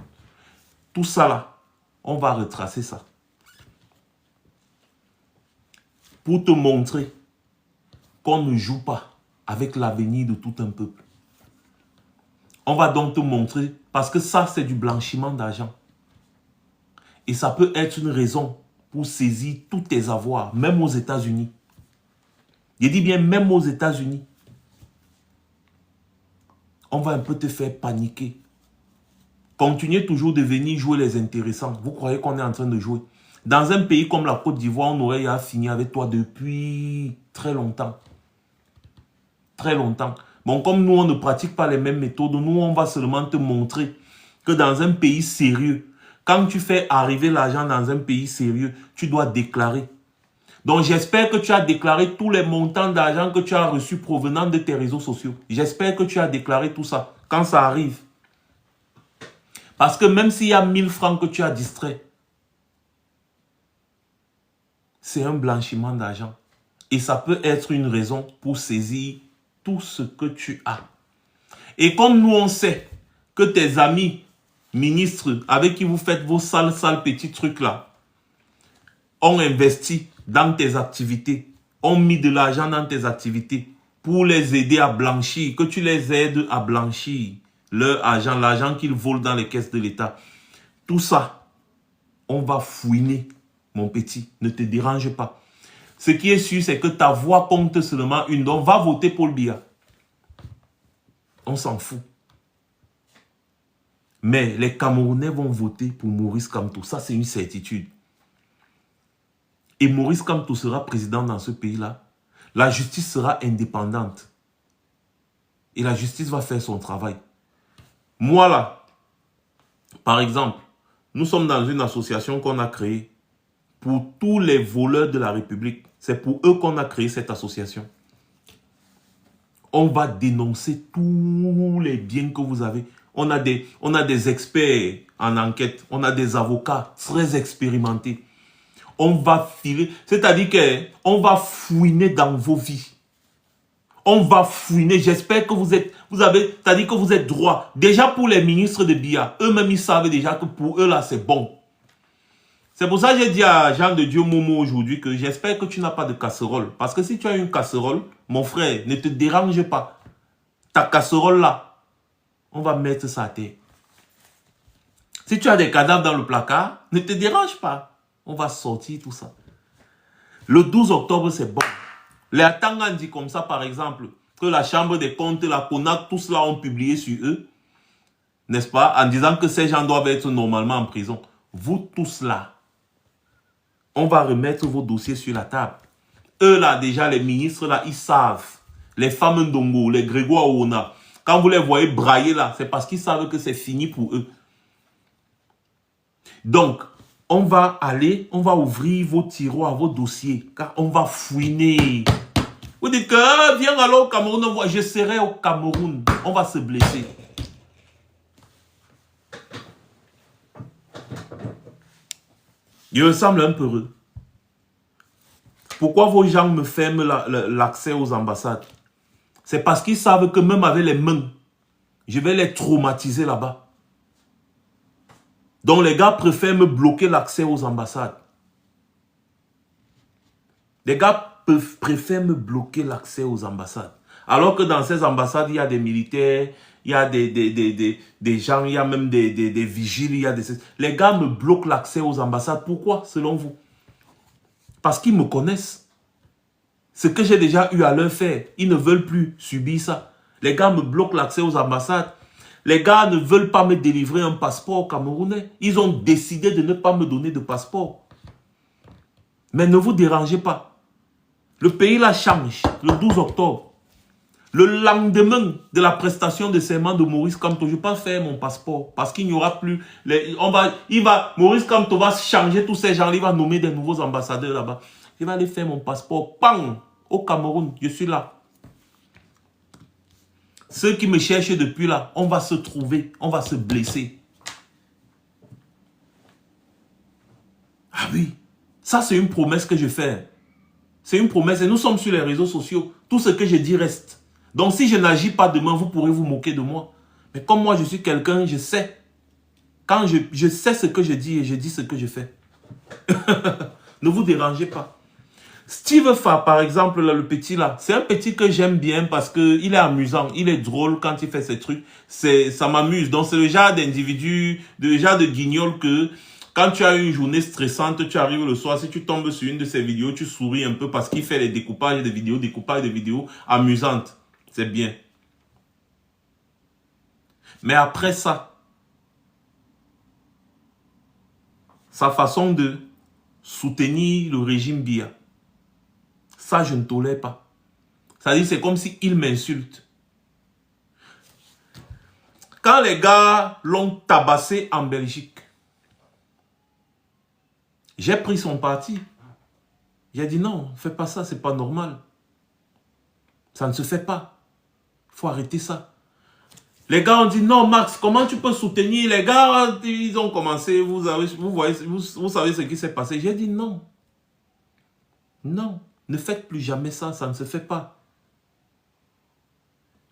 Tout ça là, on va retracer ça. Pour te montrer qu'on ne joue pas avec l'avenir de tout un peuple. On va donc te montrer, parce que ça c'est du blanchiment d'argent. Et ça peut être une raison pour saisir tous tes avoirs, même aux États-Unis. Je dis bien même aux États-Unis. On va un peu te faire paniquer. Continuez toujours de venir jouer les intéressants. Vous croyez qu'on est en train de jouer? Dans un pays comme la Côte d'Ivoire, on aurait à finir avec toi depuis très longtemps. Très longtemps. Bon, comme nous, on ne pratique pas les mêmes méthodes, nous, on va seulement te montrer que dans un pays sérieux, quand tu fais arriver l'argent dans un pays sérieux, tu dois déclarer. Donc, j'espère que tu as déclaré tous les montants d'argent que tu as reçus provenant de tes réseaux sociaux. J'espère que tu as déclaré tout ça quand ça arrive. Parce que même s'il y a 1000 francs que tu as distrait, c'est un blanchiment d'argent. Et ça peut être une raison pour saisir tout ce que tu as. Et comme nous, on sait que tes amis ministres avec qui vous faites vos sales petits trucs là, ont investi dans tes activités, ont mis de l'argent dans tes activités pour les aider à blanchir, que tu les aides à blanchir leur argent, l'argent qu'ils volent dans les caisses de l'État. Tout ça, on va fouiner. Mon petit, ne te dérange pas. Ce qui est sûr, c'est que ta voix compte seulement une. Donc, va voter Paul Biya. On s'en fout. Mais les Camerounais vont voter pour Maurice Kamto. Ça, c'est une certitude. Et Maurice Kamto sera président dans ce pays-là. La justice sera indépendante. Et la justice va faire son travail. Moi, là, par exemple, nous sommes dans une association qu'on a créée pour tous les voleurs de la République. C'est pour eux qu'on a créé cette association. On va dénoncer tous les biens que vous avez. On a des experts en enquête. On a des avocats très expérimentés. On va filer. C'est-à-dire qu'on va fouiner dans vos vies. On va fouiner. J'espère que vous avez, c'est-à-dire que vous êtes droit. Déjà pour les ministres de Biya, eux-mêmes, ils savent déjà que pour eux, là, c'est bon. C'est pour ça que j'ai dit à Jean de Dieu Momo aujourd'hui que j'espère que tu n'as pas de casserole. Parce que si tu as une casserole, mon frère, ne te dérange pas. Ta casserole là, on va mettre ça à terre. Si tu as des cadavres dans le placard, ne te dérange pas. On va sortir tout ça. Le 12 octobre, c'est bon. Les Atangans dit comme ça, par exemple, que la Chambre des comptes, la CONAC, tout cela ont publié sur eux. N'est-ce pas? En disant que ces gens doivent être normalement en prison. Vous tous là, on va remettre vos dossiers sur la table. Eux là, déjà, les ministres là, ils savent. Les femmes Ndongo, les Grégoire Ouna, quand vous les voyez brailler là, c'est parce qu'ils savent que c'est fini pour eux. Donc, on va aller, on va ouvrir vos tiroirs, vos dossiers, car on va fouiner. Vous dites que, viens alors au Cameroun, je serai au Cameroun, on va se blesser. Il me semble un peu heureux. Pourquoi vos gens me ferment l'accès aux ambassades? C'est parce qu'ils savent que même avec les mains, je vais les traumatiser là-bas. Donc les gars préfèrent me bloquer l'accès aux ambassades. Les gars préfèrent me bloquer l'accès aux ambassades. Alors que dans ces ambassades, il y a des militaires, il y a des gens, il y a même des vigiles. Il y a Les gars me bloquent l'accès aux ambassades. Pourquoi, selon vous? Parce qu'ils me connaissent. Ce que j'ai déjà eu à leur faire, ils ne veulent plus subir ça. Les gars me bloquent l'accès aux ambassades. Les gars ne veulent pas me délivrer un passeport camerounais. Ils ont décidé de ne pas me donner de passeport. Mais ne vous dérangez pas. Le pays là change le 12 octobre. Le lendemain de la prestation de serment de Maurice Kamto, je ne vais pas faire mon passeport parce qu'il n'y aura plus... Maurice Kamto va changer tous ces gens, il va nommer des nouveaux ambassadeurs là-bas. Je vais aller faire mon passeport, bang, au Cameroun, je suis là. Ceux qui me cherchent depuis là, on va se trouver, on va se blesser. Ah oui, ça c'est une promesse que je fais. C'est une promesse et nous sommes sur les réseaux sociaux. Tout ce que je dis reste. Donc si je n'agis pas demain, vous pourrez vous moquer de moi. Mais comme moi je suis quelqu'un, je sais. Quand je sais ce que je dis et je dis ce que je fais. Ne vous dérangez pas. Steve Fa, par exemple, là, le petit là, c'est un petit que j'aime bien parce qu'il est amusant, il est drôle quand il fait ses trucs, ça m'amuse. Donc c'est le genre d'individu, le genre de guignol que quand tu as une journée stressante, tu arrives le soir, si tu tombes sur une de ses vidéos, tu souris un peu parce qu'il fait les découpages de vidéos amusantes. C'est bien. Mais après ça, sa façon de soutenir le régime Biya, ça, je ne tolère pas. C'est-à-dire, c'est comme s'il m'insulte. Quand les gars l'ont tabassé en Belgique, j'ai pris son parti. J'ai dit non, fais pas ça, c'est pas normal. Ça ne se fait pas. Il faut arrêter ça. Les gars ont dit non, Max, comment tu peux soutenir? Les gars, ils ont commencé, vous savez ce qui s'est passé. J'ai dit non. Non. Ne faites plus jamais ça, ça ne se fait pas.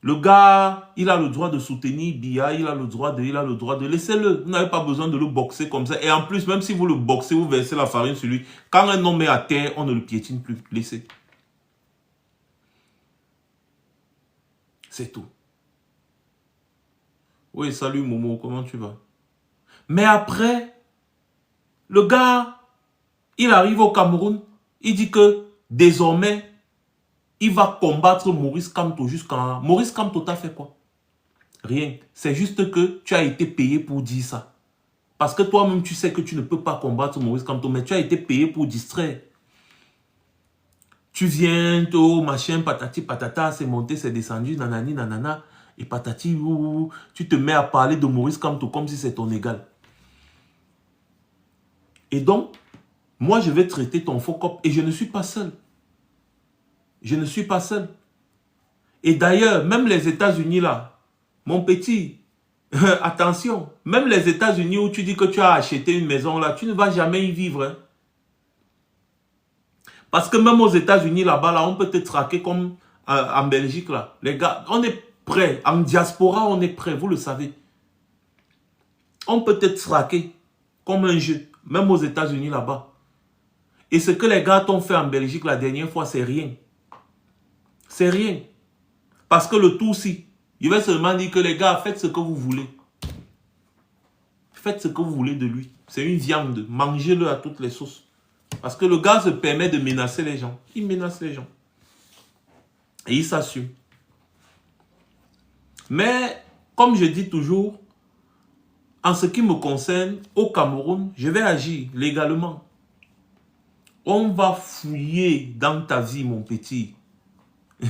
Le gars, il a le droit de soutenir Biya, il a le droit de laisser-le. Vous n'avez pas besoin de le boxer comme ça. Et en plus, même si vous le boxez, vous versez la farine sur lui. Quand un homme est à terre, on ne le piétine plus. Laissez. C'est tout. Oui, salut Momo, comment tu vas? Mais après, le gars, il arrive au Cameroun, il dit que désormais, il va combattre Maurice Kamto jusqu'en... Maurice Kamto t'a fait quoi? Rien. C'est juste que tu as été payé pour dire ça. Parce que toi-même, tu sais que tu ne peux pas combattre Maurice Kamto, mais tu as été payé pour distraire. Tu viens, machin, patati, patata, c'est monté, c'est descendu, nanani, nanana, et patati, tu te mets à parler de Maurice Kamto comme si c'est ton égal. Et donc, moi, je vais traiter ton faux cop et je ne suis pas seul. Je ne suis pas seul. Et d'ailleurs, même les États-Unis là, mon petit, attention, même les États-Unis où tu dis que tu as acheté une maison là, tu ne vas jamais y vivre. Hein. Parce que même aux États-Unis là-bas, là, on peut te traquer comme en Belgique, là. Les gars, on est prêts. En diaspora, on est prêts. Vous le savez. On peut être traqué comme un jeu. Même aux États-Unis, là-bas. Et ce que les gars t'ont fait en Belgique la dernière fois, c'est rien. C'est rien. Parce que le tout, si. Il va seulement dire que les gars, faites ce que vous voulez. Faites ce que vous voulez de lui. C'est une viande. Mangez-le à toutes les sauces. Parce que le gars se permet de menacer les gens. Il menace les gens. Et il s'assume. Mais, comme je dis toujours, en ce qui me concerne, au Cameroun, je vais agir légalement. On va fouiller dans ta vie, mon petit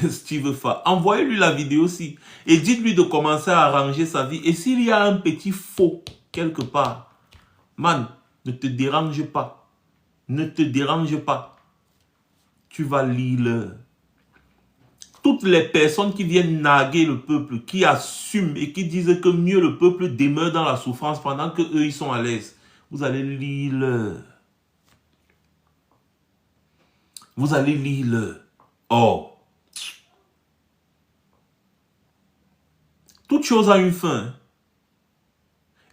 Steve Fa. Envoyez-lui la vidéo aussi. Et dites-lui de commencer à arranger sa vie. Et s'il y a un petit faux quelque part, man, ne te dérange pas. Ne te dérange pas. Tu vas lire. Toutes les personnes qui viennent narguer le peuple, qui assument et qui disent que mieux le peuple demeure dans la souffrance pendant que eux ils sont à l'aise. Vous allez lire. Vous allez lire. Oh. Toute chose a une fin.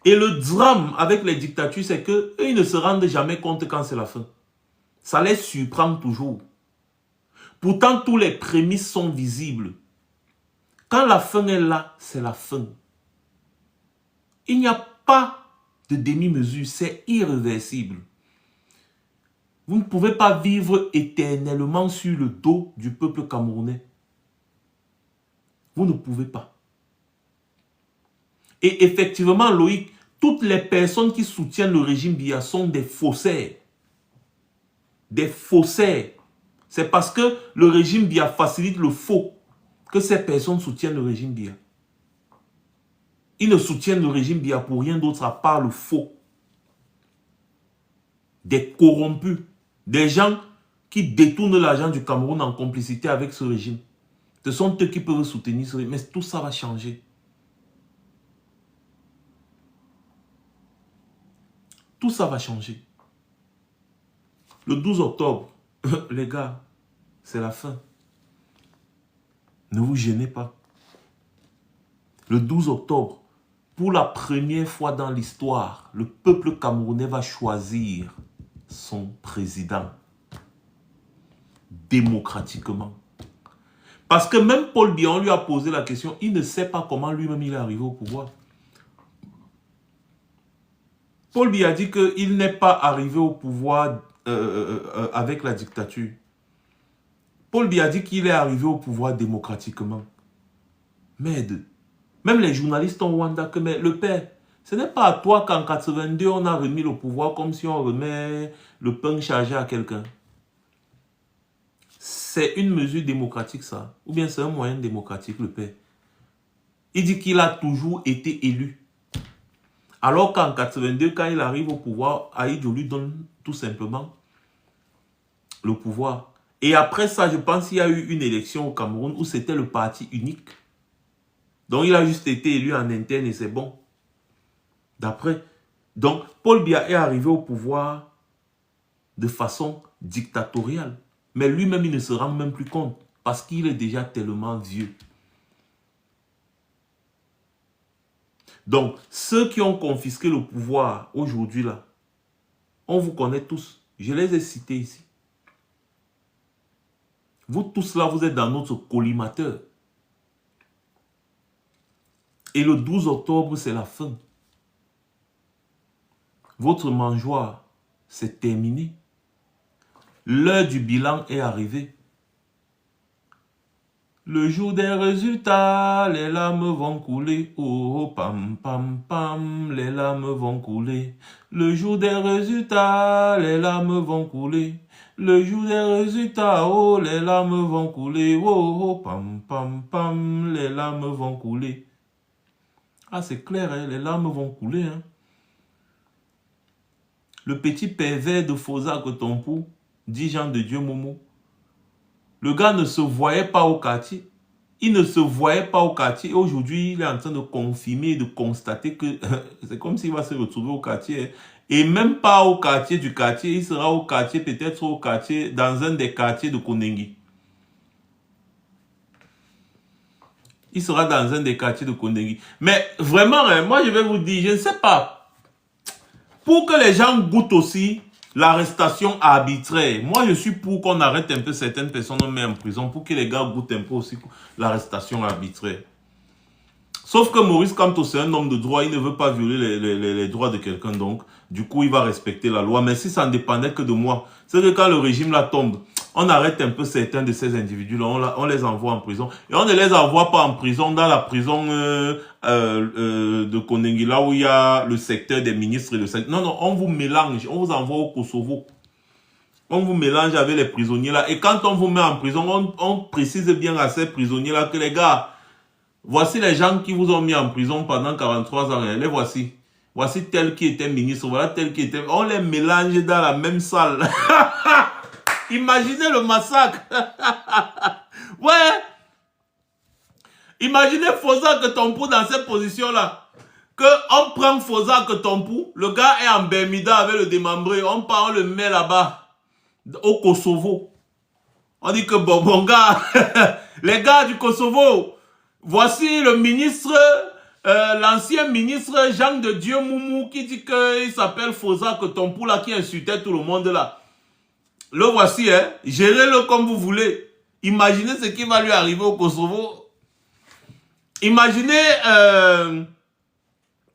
Et le drame avec les dictatures, c'est qu'eux, ils ne se rendent jamais compte quand c'est la fin. Ça les surprend toujours. Pourtant, tous les prémices sont visibles. Quand la fin est là, c'est la fin. Il n'y a pas de demi-mesure, c'est irréversible. Vous ne pouvez pas vivre éternellement sur le dos du peuple camerounais. Vous ne pouvez pas. Et effectivement, Loïc, toutes les personnes qui soutiennent le régime Biya sont des faussaires. Des faussaires. C'est parce que le régime Biya facilite le faux que ces personnes soutiennent le régime Biya. Ils ne soutiennent le régime Biya pour rien d'autre à part le faux. Des corrompus. Des gens qui détournent l'argent du Cameroun en complicité avec ce régime. Ce sont eux qui peuvent soutenir ce régime. Mais tout ça va changer. Tout ça va changer. Le 12 octobre, les gars, c'est la fin. Ne vous gênez pas. Le 12 octobre, pour la première fois dans l'histoire, le peuple camerounais va choisir son président démocratiquement. Parce que même Paul Biya, on lui a posé la question, il ne sait pas comment lui-même il est arrivé au pouvoir. Paul Biya a dit qu'il n'est pas arrivé au pouvoir avec la dictature. Paul Biya a dit qu'il est arrivé au pouvoir démocratiquement. Merde. Même les journalistes au Rwanda que mais le père, ce n'est pas à toi qu'en 82 on a remis le pouvoir comme si on remet le pain chargé à quelqu'un. C'est une mesure démocratique ça. Ou bien c'est un moyen démocratique le père. Il dit qu'il a toujours été élu. Alors qu'en 82, quand il arrive au pouvoir, Ahidjo lui donne tout simplement le pouvoir. Et après ça, je pense qu'il y a eu une élection au Cameroun où c'était le parti unique. Donc il a juste été élu en interne et c'est bon. D'après. Donc Paul Biya est arrivé au pouvoir de façon dictatoriale. Mais lui-même, il ne se rend même plus compte. Parce qu'il est déjà tellement vieux. Donc, ceux qui ont confisqué le pouvoir aujourd'hui là, on vous connaît tous. Je les ai cités ici. Vous tous là, vous êtes dans notre collimateur. Et le 12 octobre, c'est la fin. Votre mangeoire, c'est terminé. L'heure du bilan est arrivée. Le jour des résultats, les larmes vont couler. Oh, pam, pam, pam, les larmes vont couler. Le jour des résultats, les larmes vont couler. Le jour des résultats, oh, les larmes vont couler. Oh, pam, pam, pam, les larmes vont couler. Ah, c'est clair, hein, les larmes vont couler. Hein. Le petit pervers de Fosa Kotompou, dit Jean de Dieu Momo. Le gars ne se voyait pas au quartier. Il ne se voyait pas au quartier. Et aujourd'hui, il est en train de confirmer et de constater que c'est comme s'il va se retrouver au quartier. Et même pas au quartier du quartier. Il sera au quartier, peut-être au quartier, dans un des quartiers de Konengi. Il sera dans un des quartiers de Kondengui. Mais vraiment, hein, moi je vais vous dire, je ne sais pas. Pour que les gens goûtent aussi l'arrestation arbitraire. Moi je suis pour qu'on arrête un peu certaines personnes, on met en prison. Pour que les gars goûtent un peu aussi l'arrestation arbitraire. Sauf que Maurice Kamto, c'est un homme de droit, il ne veut pas violer les droits de quelqu'un, donc du coup il va respecter la loi. Mais si ça ne dépendait que de moi, c'est que quand le régime là tombe, on arrête un peu certains de ces individus-là, on les envoie en prison. Et on ne les envoie pas en prison dans la prison de Kondengui, là où il y a le secteur des ministres et le secteur... Non, on vous mélange, on vous envoie au Kosovo. On vous mélange avec les prisonniers là. Et quand on vous met en prison, on précise bien à ces prisonniers là que les gars... Voici les gens qui vous ont mis en prison pendant 43 ans. Les voici. Voici tel qui était ministre. Voilà tel qui était... On les mélange dans la même salle. Imaginez le massacre. Ouais. Imaginez Fozak Tompou dans cette position-là. On prend Fozak Tompou. Le gars est en Bermuda avec le démembré. On part, on le met là-bas. Au Kosovo. On dit que bon gars. Les gars du Kosovo. Voici le ministre, l'ancien ministre Jean de Dieu Moumou qui dit qu'il s'appelle Fozak Tompou là, qui insultait tout le monde là. Le voici, hein. Gérez-le comme vous voulez. Imaginez ce qui va lui arriver au Kosovo. Imaginez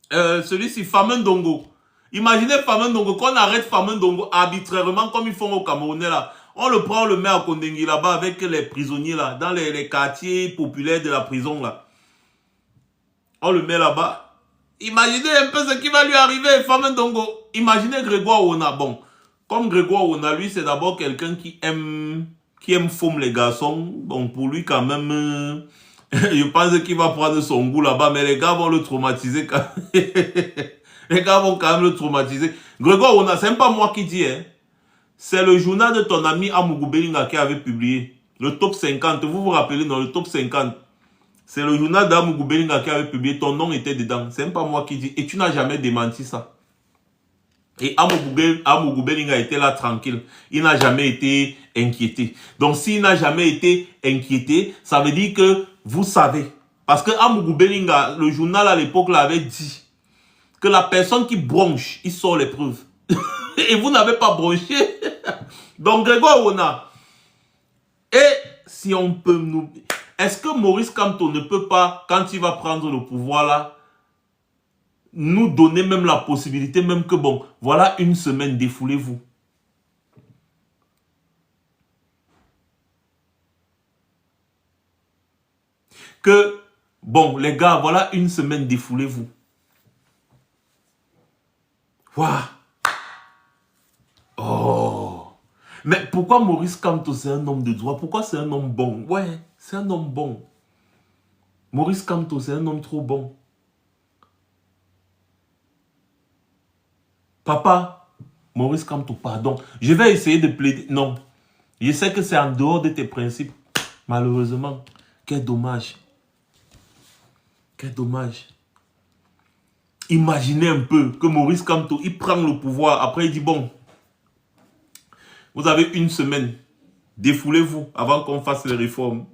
celui-ci, Famendongo. Imaginez Famendongo, qu'on arrête Famendongo arbitrairement comme ils font au Camerounais là. On le prend, on le met à Kondengui là-bas avec les prisonniers là, dans les quartiers populaires de la prison là. On le met là-bas. Imaginez un peu ce qui va lui arriver, Famendongo. Imaginez Grégoire Ona. Bon, comme Grégoire Ona, lui, c'est d'abord quelqu'un qui aime faume les garçons. Bon, pour lui quand même, je pense qu'il va prendre son goût là-bas, mais les gars vont le traumatiser quand même. Les gars vont quand même le traumatiser. Grégoire Ona, c'est même pas moi qui dis, hein. C'est le journal de ton ami Amougou Belinga qui avait publié le top 50. Vous vous rappelez, dans le top 50. C'est le journal d'Amougou Belinga qui avait publié. Ton nom était dedans. C'est même pas moi qui dis. Et tu n'as jamais démenti ça. Et Amougou Belinga était là tranquille. Il n'a jamais été inquiété. Donc s'il n'a jamais été inquiété, ça veut dire que vous savez. Parce que Amougou Belinga, le journal à l'époque l'avait dit. Que la personne qui bronche, il sort les preuves. Et vous n'avez pas bronché. Donc Grégoire Ona. Et si on peut nous... Est-ce que Maurice Kamto ne peut pas, quand il va prendre le pouvoir là, nous donner même la possibilité, même que bon, voilà une semaine, défoulez-vous. Que, bon, les gars, voilà une semaine, défoulez-vous. Waouh. Oh. Mais pourquoi Maurice Kamto c'est un homme de droit? Pourquoi c'est un homme bon? Ouais, c'est un homme bon. Maurice Kamto c'est un homme trop bon. Papa, Maurice Kamto, pardon. Je vais essayer de plaider. Non. Je sais que c'est en dehors de tes principes. Malheureusement. Quel dommage. Quel dommage. Imaginez un peu que Maurice Kamto, il prend le pouvoir. Après, il dit, bon, vous avez une semaine. Défoulez-vous avant qu'on fasse les réformes.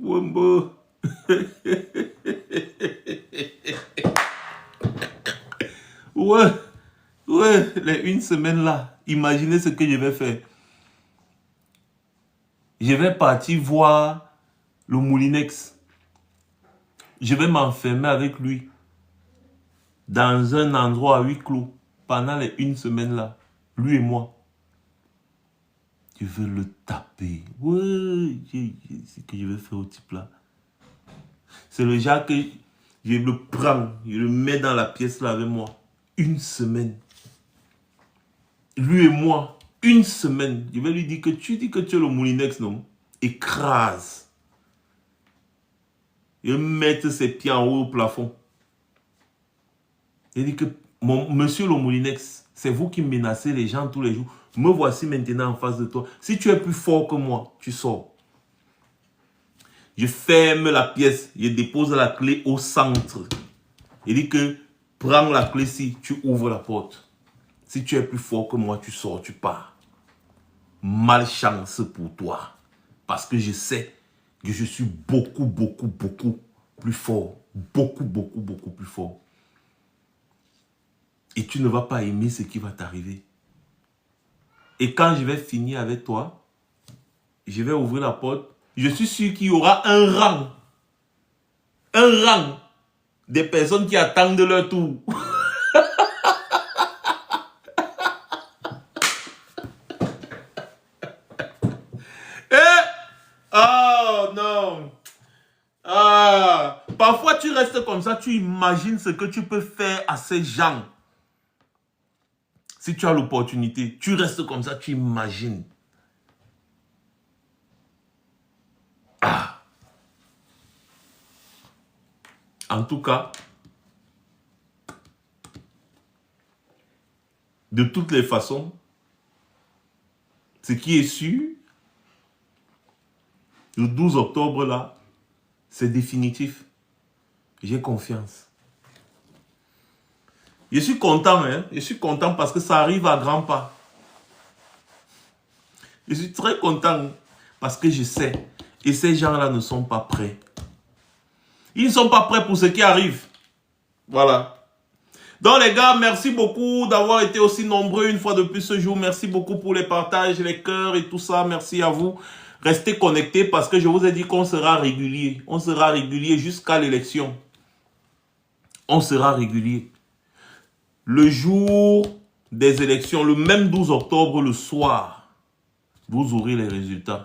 Ouais, les une semaine là. Imaginez ce que je vais faire. Je vais partir voir le Moulinex. Je vais m'enfermer avec lui. Dans un endroit à huis clos. Pendant les une semaine là. Lui et moi. Je veux le taper. Ouais, c'est ce que je vais faire au type là. C'est le genre que je le prends. Je le mets dans la pièce là avec moi. Une semaine. Lui et moi. Une semaine. Je vais lui dire que tu dis que tu es le Moulinex, non? Écrase. Je vais mettre ses pieds en haut au plafond. Il dit que, monsieur le Moulinex, c'est vous qui menacez les gens tous les jours. Me voici maintenant en face de toi. Si tu es plus fort que moi, tu sors. Je ferme la pièce. Je dépose la clé au centre. Il dit que, prends la clé si tu ouvres la porte. Si tu es plus fort que moi, tu sors, tu pars. Malchance pour toi. Parce que je sais que je suis beaucoup plus fort. Beaucoup, beaucoup, beaucoup plus fort. Et tu ne vas pas aimer ce qui va t'arriver. Et quand je vais finir avec toi, je vais ouvrir la porte. Je suis sûr qu'il y aura un rang des personnes qui attendent leur tour. Oh non. Parfois tu restes comme ça, tu imagines ce que tu peux faire à ces gens. Si tu as l'opportunité, tu restes comme ça, tu imagines. En tout cas, de toutes les façons, ce qui est sûr, le 12 octobre là, c'est définitif. J'ai confiance. Je suis content, hein. Je suis content parce que ça arrive à grands pas. Je suis très content parce que je sais. Et ces gens-là ne sont pas prêts. Ils ne sont pas prêts pour ce qui arrive. Voilà. Donc les gars, merci beaucoup d'avoir été aussi nombreux une fois de plus ce jour. Merci beaucoup pour les partages, les cœurs et tout ça. Merci à vous. Restez connectés parce que je vous ai dit qu'on sera régulier. On sera régulier jusqu'à l'élection. On sera régulier. Le jour des élections, le même 12 octobre, le soir, vous aurez les résultats.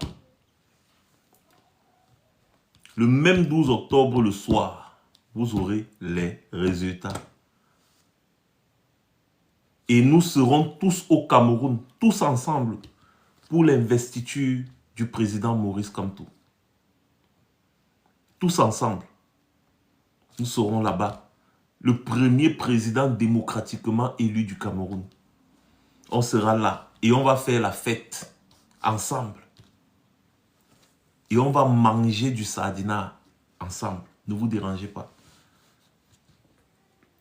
Le même 12 octobre, le soir, vous aurez les résultats. Et nous serons tous au Cameroun, tous ensemble, pour l'investiture du président Maurice Kamto. Tous ensemble, nous serons là-bas. Le premier président démocratiquement élu du Cameroun. On sera là et on va faire la fête ensemble. Et on va manger du sardinat ensemble. Ne vous dérangez pas.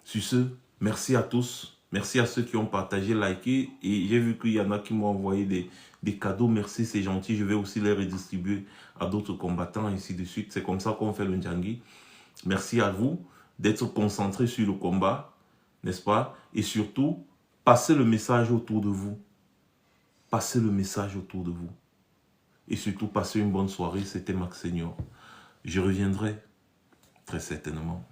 Sur ce, merci à tous. Merci à ceux qui ont partagé, liké. Et j'ai vu qu'il y en a qui m'ont envoyé des cadeaux. Merci, c'est gentil. Je vais aussi les redistribuer à d'autres combattants, ainsi de suite. C'est comme ça qu'on fait le Ndjangi. Merci à vous d'être concentrés sur le combat, n'est-ce pas? Et surtout, passez le message autour de vous. Passez le message autour de vous. Et surtout, passez une bonne soirée. C'était Max Senior. Je reviendrai très certainement.